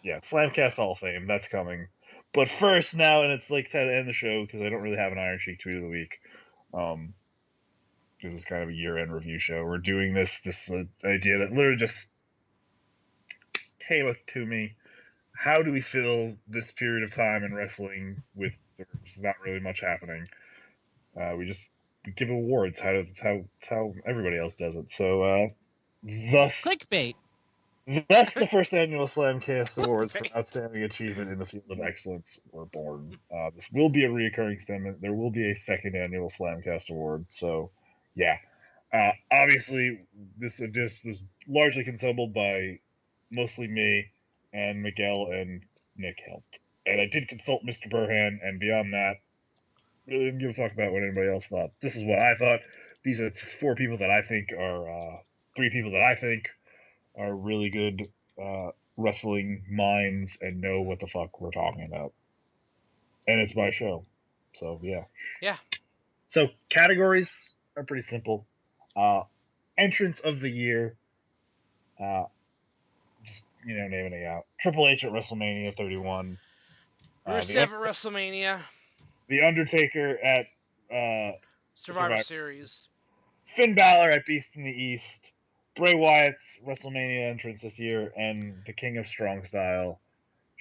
Slamcast Hall of Fame. That's coming. But first, now, and it's like to end the show because I don't really have an Iron Sheik tweet of the week. This is kind of a year-end review show. We're doing this idea that literally just came up to me. How do we fill this period of time in wrestling with there's not really much happening? We give awards. How everybody else does it. So thus clickbait. Thus, the First Annual Slamcast Awards for Outstanding Achievement in the Field of Excellence were born. This will be a reoccurring segment. There will be a second Annual Slamcast Awards. So, yeah. Obviously, this was largely consumed by mostly me, and Miguel and Nick helped. And I did consult Mr. Burhan, and beyond that, really didn't give a fuck about what anybody else thought. This is what I thought. These are three people that I think are really good wrestling minds and know what the fuck we're talking about. And it's my show. So, yeah. Yeah. So, categories are pretty simple. Entrance of the year. Just, naming it out. Triple H at WrestleMania 31. Rusev at WrestleMania. The Undertaker at Survivor Series. Finn Balor at Beast in the East. Bray Wyatt's WrestleMania entrance this year, and the King of Strong Style,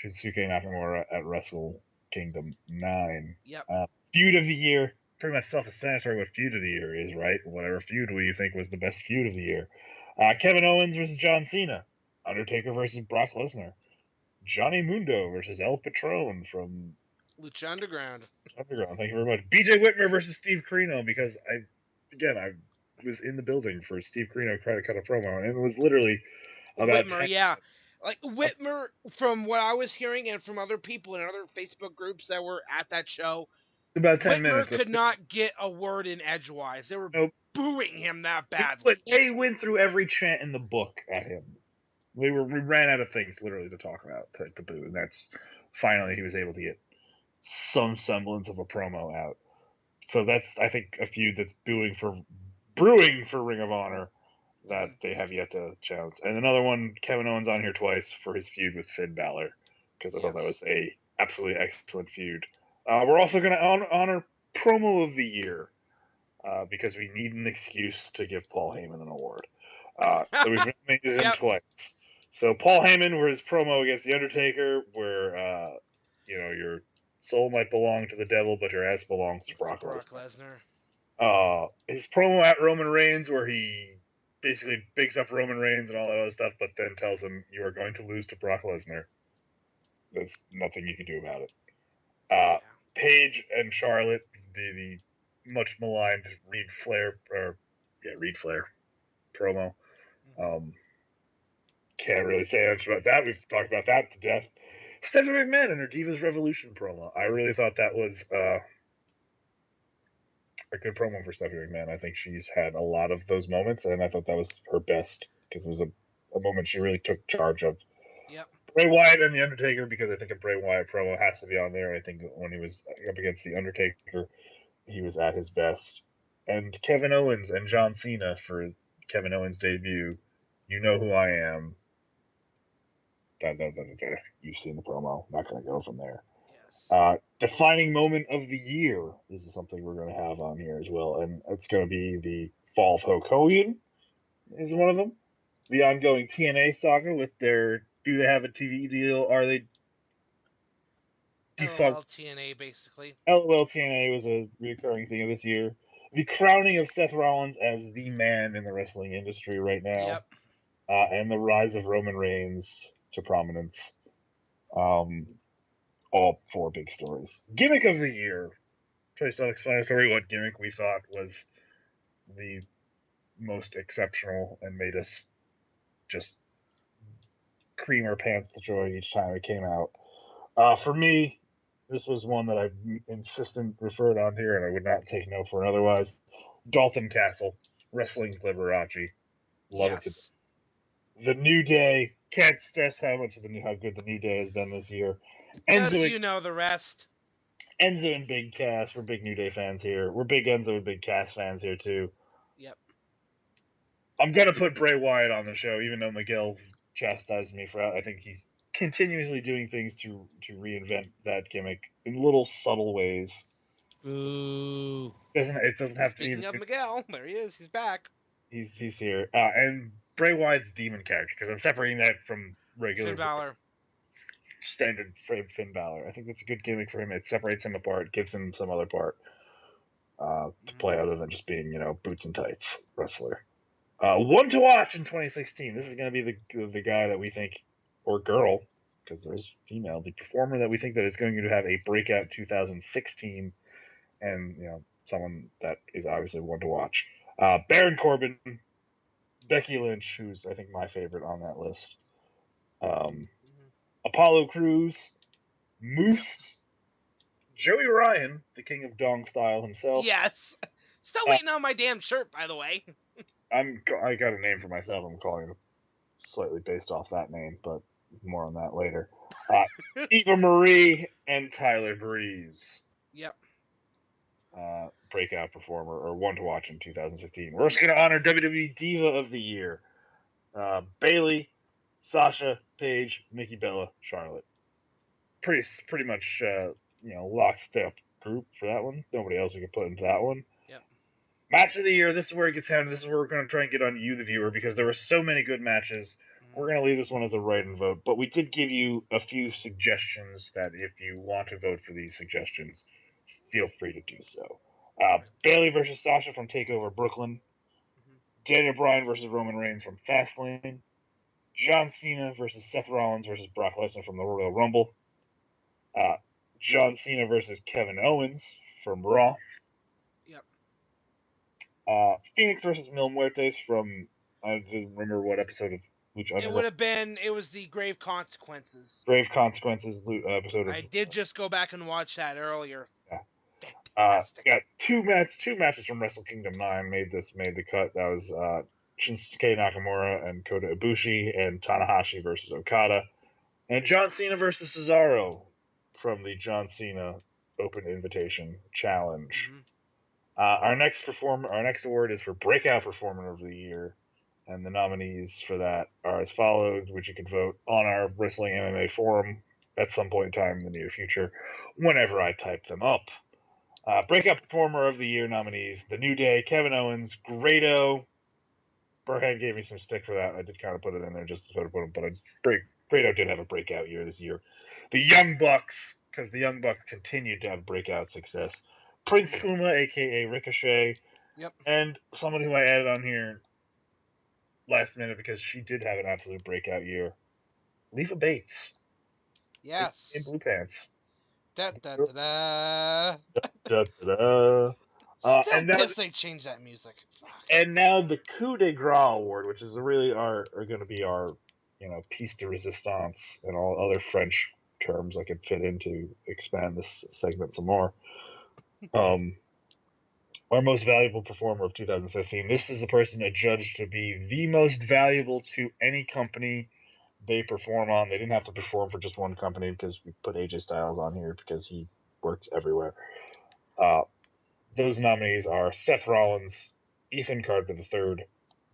Shinsuke Nakamura at Wrestle Kingdom 9. Yep. Feud of the year, pretty much self-explanatory what feud of the year is, right? Whatever feud you think was the best feud of the year. Kevin Owens versus John Cena. Undertaker versus Brock Lesnar. Johnny Mundo versus El Patron from Lucha Underground. Thank you very much. BJ Whitmer versus Steve Corino, because I was in the building for Steve Corino trying to cut a promo, and it was literally Whitmer, yeah. Like, Whitmer, from what I was hearing and from other people in other Facebook groups that were at that show, about 10 Whitmer minutes. could not get a word in edgewise. They were booing him that badly. They went through every chant in the book at him. We ran out of things literally to talk about to boo, and that's finally he was able to get some semblance of a promo out. So that's, I think, a feud that's brewing for Ring of Honor that they have yet to challenge. And another one, Kevin Owens on here twice for his feud with Finn Balor, because I thought that was a absolutely excellent feud. We're also going to honor promo of the year, because we need an excuse to give Paul Heyman an award. So we've nominated him twice. So Paul Heyman for his promo against The Undertaker, where your soul might belong to the devil, but your ass belongs to Brock Lesnar. His promo at Roman Reigns, where he basically bigs up Roman Reigns and all that other stuff, but then tells him, you are going to lose to Brock Lesnar. There's nothing you can do about it. Paige and Charlotte, the much maligned Reed Flair promo. Can't really say much about that. We've talked about that to death. Stephanie McMahon and her Divas Revolution promo. I really thought that was a good promo for Stephanie McMahon. I think she's had a lot of those moments, and I thought that was her best, because it was a moment she really took charge of. Bray Wyatt and The Undertaker, because I think a Bray Wyatt promo has to be on there. I think when he was up against The Undertaker, he was at his best. And Kevin Owens and John Cena for Kevin Owens' debut. You know who I am. You've seen the promo. Not going to go from there. Defining moment of the year. This is something we're going to have on here as well, and it's going to be the fall of Hulk Hogan is one of them. The ongoing TNA saga with their, do they have a TV deal? Are they defunct? LOL TNA, basically. LOL TNA was a recurring thing of this year. The crowning of Seth Rollins as the man in the wrestling industry right now. And the rise of Roman Reigns to prominence. All four big stories. Gimmick of the year. Pretty self-explanatory what gimmick we thought was the most exceptional and made us just cream our pants with joy each time it came out. For me, this was one that I insistent referred on here, and I would not take no for otherwise. Dalton Castle, Wrestling's Liberace. Love it. The New Day. Can't stress how good the New Day has been this year. Because you know the rest. Enzo and Big Cass. We're big New Day fans here. We're big Enzo and Big Cass fans here, too. I'm going to put Bray Wyatt on the show, even though Miguel chastised me for it. I think he's continuously doing things to reinvent that gimmick in little subtle ways. Ooh. It doesn't have to be. Speaking of Miguel, there he is. He's back. He's here. And Bray Wyatt's demon character, because I'm separating that from regular Finn Balor. Standard Finn Balor. I think that's a good gimmick for him. It separates him apart, gives him some other part to play other than just being, boots and tights wrestler. One to watch in 2016. This is going to be the guy that we think, or girl, because there's female, the performer that we think that is going to have a breakout 2016, and someone that is obviously one to watch. Baron Corbin, Becky Lynch, who's I think my favorite on that list. Apollo Crews, Moose, Joey Ryan, the king of Dong Style himself. Yes. Still waiting on my damn shirt, by the way. I got a name for myself. I'm calling it slightly based off that name, but more on that later. Eva Marie and Tyler Breeze. Yep. Breakout performer, or one to watch in 2015. We're just going to honor WWE Diva of the Year. Bayley, Sasha, Paige, Nikki Bella, Charlotte. Pretty much, lockstep group for that one. Nobody else we could put into that one. Yep. Match of the year. This is where it gets handled. This is where we're going to try and get on you, the viewer, because there were so many good matches. We're going to leave this one as a write-in vote, but we did give you a few suggestions that if you want to vote for these suggestions, feel free to do so. Bayley versus Sasha from TakeOver Brooklyn. Daniel Bryan versus Roman Reigns from Fastlane. John Cena versus Seth Rollins versus Brock Lesnar from the Royal Rumble. John Cena versus Kevin Owens from Raw. Yep. Phoenix versus Mil Muertes from, I don't remember what episode of It would have been. It was the Grave Consequences. Grave Consequences episode. I did just go back and watch that earlier. Yeah. Fantastic. Got two matches from Wrestle Kingdom 9 made the cut. That was Shinsuke Nakamura and Kota Ibushi, and Tanahashi versus Okada, and John Cena versus Cesaro from the John Cena Open Invitation Challenge. Mm-hmm. Our next award is for Breakout Performer of the Year, and the nominees for that are as follows, which you can vote on our Wrestling MMA forum at some point in time in the near future, whenever I type them up. Breakout Performer of the Year nominees: The New Day, Kevin Owens, Grado. Burhead gave me some stick for that. I did kind of put it in there just to sort of put him, but Grado did have a breakout year this year. The Young Bucks, because the Young Bucks continued to have breakout success. Prince Puma, a.k.a. Ricochet. Yep. And someone who I added on here last minute because she did have an absolute breakout year. Leva Bates. Yes. In blue pants. Da da da da. Da da da. Still pissed they changed that music. Fuck. And now the Coup de Grace Award, which is really are going to be our, piece de resistance and all other French terms I could fit in to expand this segment some more. Our most valuable performer of 2015. This is the person adjudged to be the most valuable to any company they perform on. They didn't have to perform for just one company because we put AJ Styles on here because he works everywhere. Those nominees are Seth Rollins, Ethan Carter III,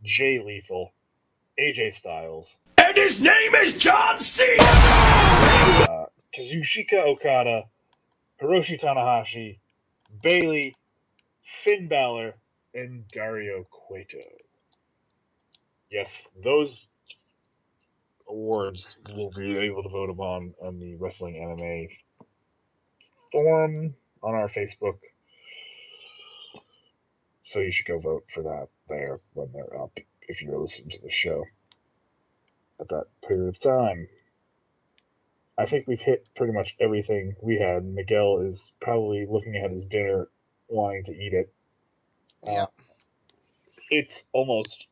Jay Lethal, AJ Styles, and his name is John Cena! Kazuchika Okada, Hiroshi Tanahashi, Bayley, Finn Balor, and Dario Cueto. Yes, those awards will be able to vote upon on the Wrestling MMA forum on our Facebook. So you should go vote for that there when they're up if you're listening to the show at that period of time. I think we've hit pretty much everything we had. Miguel is probably looking at his dinner, wanting to eat it. Yeah. It's almost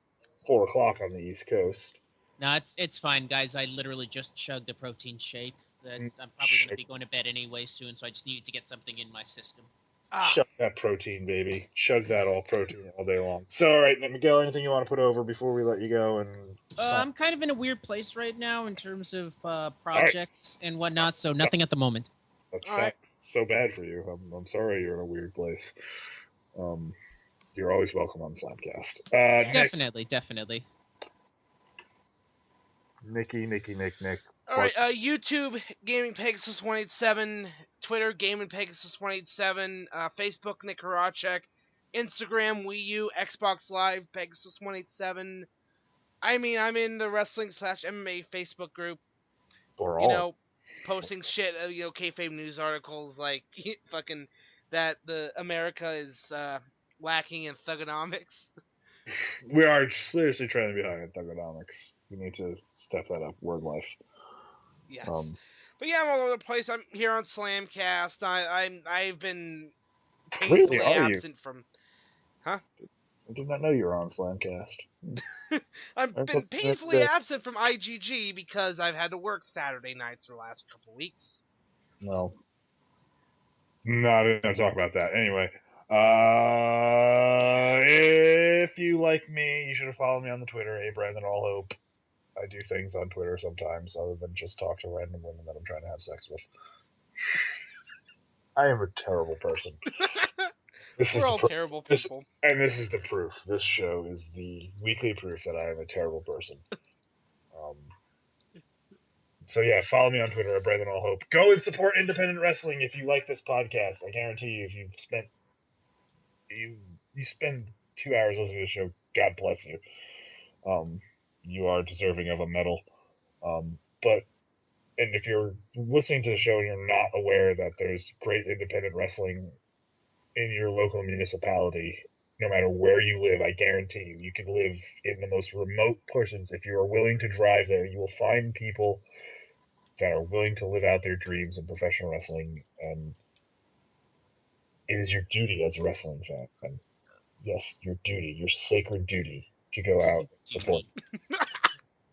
4 o'clock on the East Coast. No, it's fine, guys. I literally just chugged a protein shake. I'm probably going to be going to bed anyway soon, so I just needed to get something in my system. Chug that protein, baby. Chug that all protein all day long. So, all right, Miguel, anything you want to put over before we let you go? And I'm kind of in a weird place right now in terms of projects and whatnot, so nothing at the moment. That's so bad for you. I'm sorry you're in a weird place. You're always welcome on Slamcast. Definitely. Nick. All right, YouTube, Gaming Pegasus 187, Twitter, Gaming Pegasus 187, Facebook, Nick Horaceck, Instagram, Wii U, Xbox Live, Pegasus 187. I mean, I'm in the Wrestling/MMA Facebook group. Posting shit, kayfabe news articles like fucking that the America is lacking in thugonomics. We are seriously trying to be high in thugonomics. We need to step that up. Word life. Yes. But yeah, I'm all over the place. I'm here on Slamcast. I've been painfully absent from. Huh? I did not know you were on Slamcast. I've been painfully absent from IGG because I've had to work Saturday nights for the last couple weeks. No, I didn't talk about that. Anyway, if you like me, you should have followed me on the Twitter, Brandon All Hope. I do things on Twitter sometimes other than just talk to random women that I'm trying to have sex with. I am a terrible person. We're all terrible people. And this is the proof. This show is the weekly proof that I am a terrible person. So yeah, follow me on Twitter at Brandon All Hope. Go and support independent wrestling if you like this podcast. I guarantee you, if you've spent you spend 2 hours listening to the show, God bless you. You are deserving of a medal. And if you're listening to the show and you're not aware that there's great independent wrestling in your local municipality, no matter where you live, I guarantee you can live in the most remote portions. If you are willing to drive there, you will find people that are willing to live out their dreams in professional wrestling, and it is your duty as a wrestling fan. And yes, your duty, your sacred duty, to go out and support.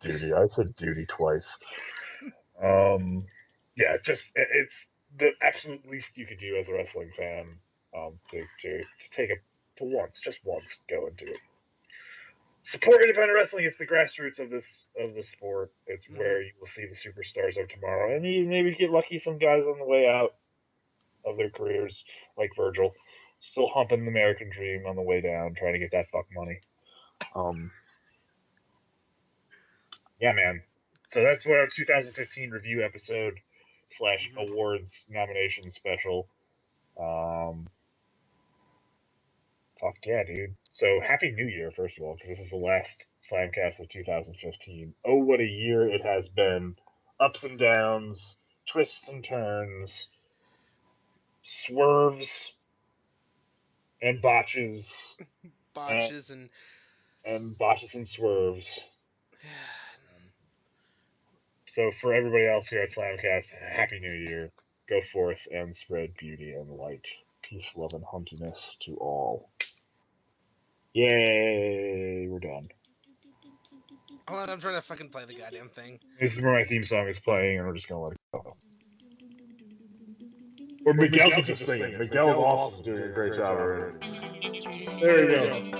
duty. I said duty twice. Yeah, just it's the absolute least you could do as a wrestling fan. To take just once go and do it. Support independent wrestling. It's the grassroots of the sport. It's where you will see the superstars of tomorrow, and you maybe get lucky. Some guys on the way out of their careers, like Virgil, still humping the American dream on the way down, trying to get that fuck money. Yeah, man. So that's what our 2015 review episode / awards nomination special. Fuck yeah, dude. So happy New Year, first of all, because this is the last Slamcast of 2015. Oh, what a year it has been. Ups and downs, twists and turns, swerves and botches. And botches and swerves. So for everybody else here at Slamcast, happy New Year. Go forth and spread beauty and light. Peace, love, and huntiness to all. Yay, we're done. Hold on, I'm trying to fucking play the goddamn thing. This is where my theme song is playing, and we're just gonna let it go. Or Miguel can just sing it. Miguel's awesome, doing a great job already. There we go.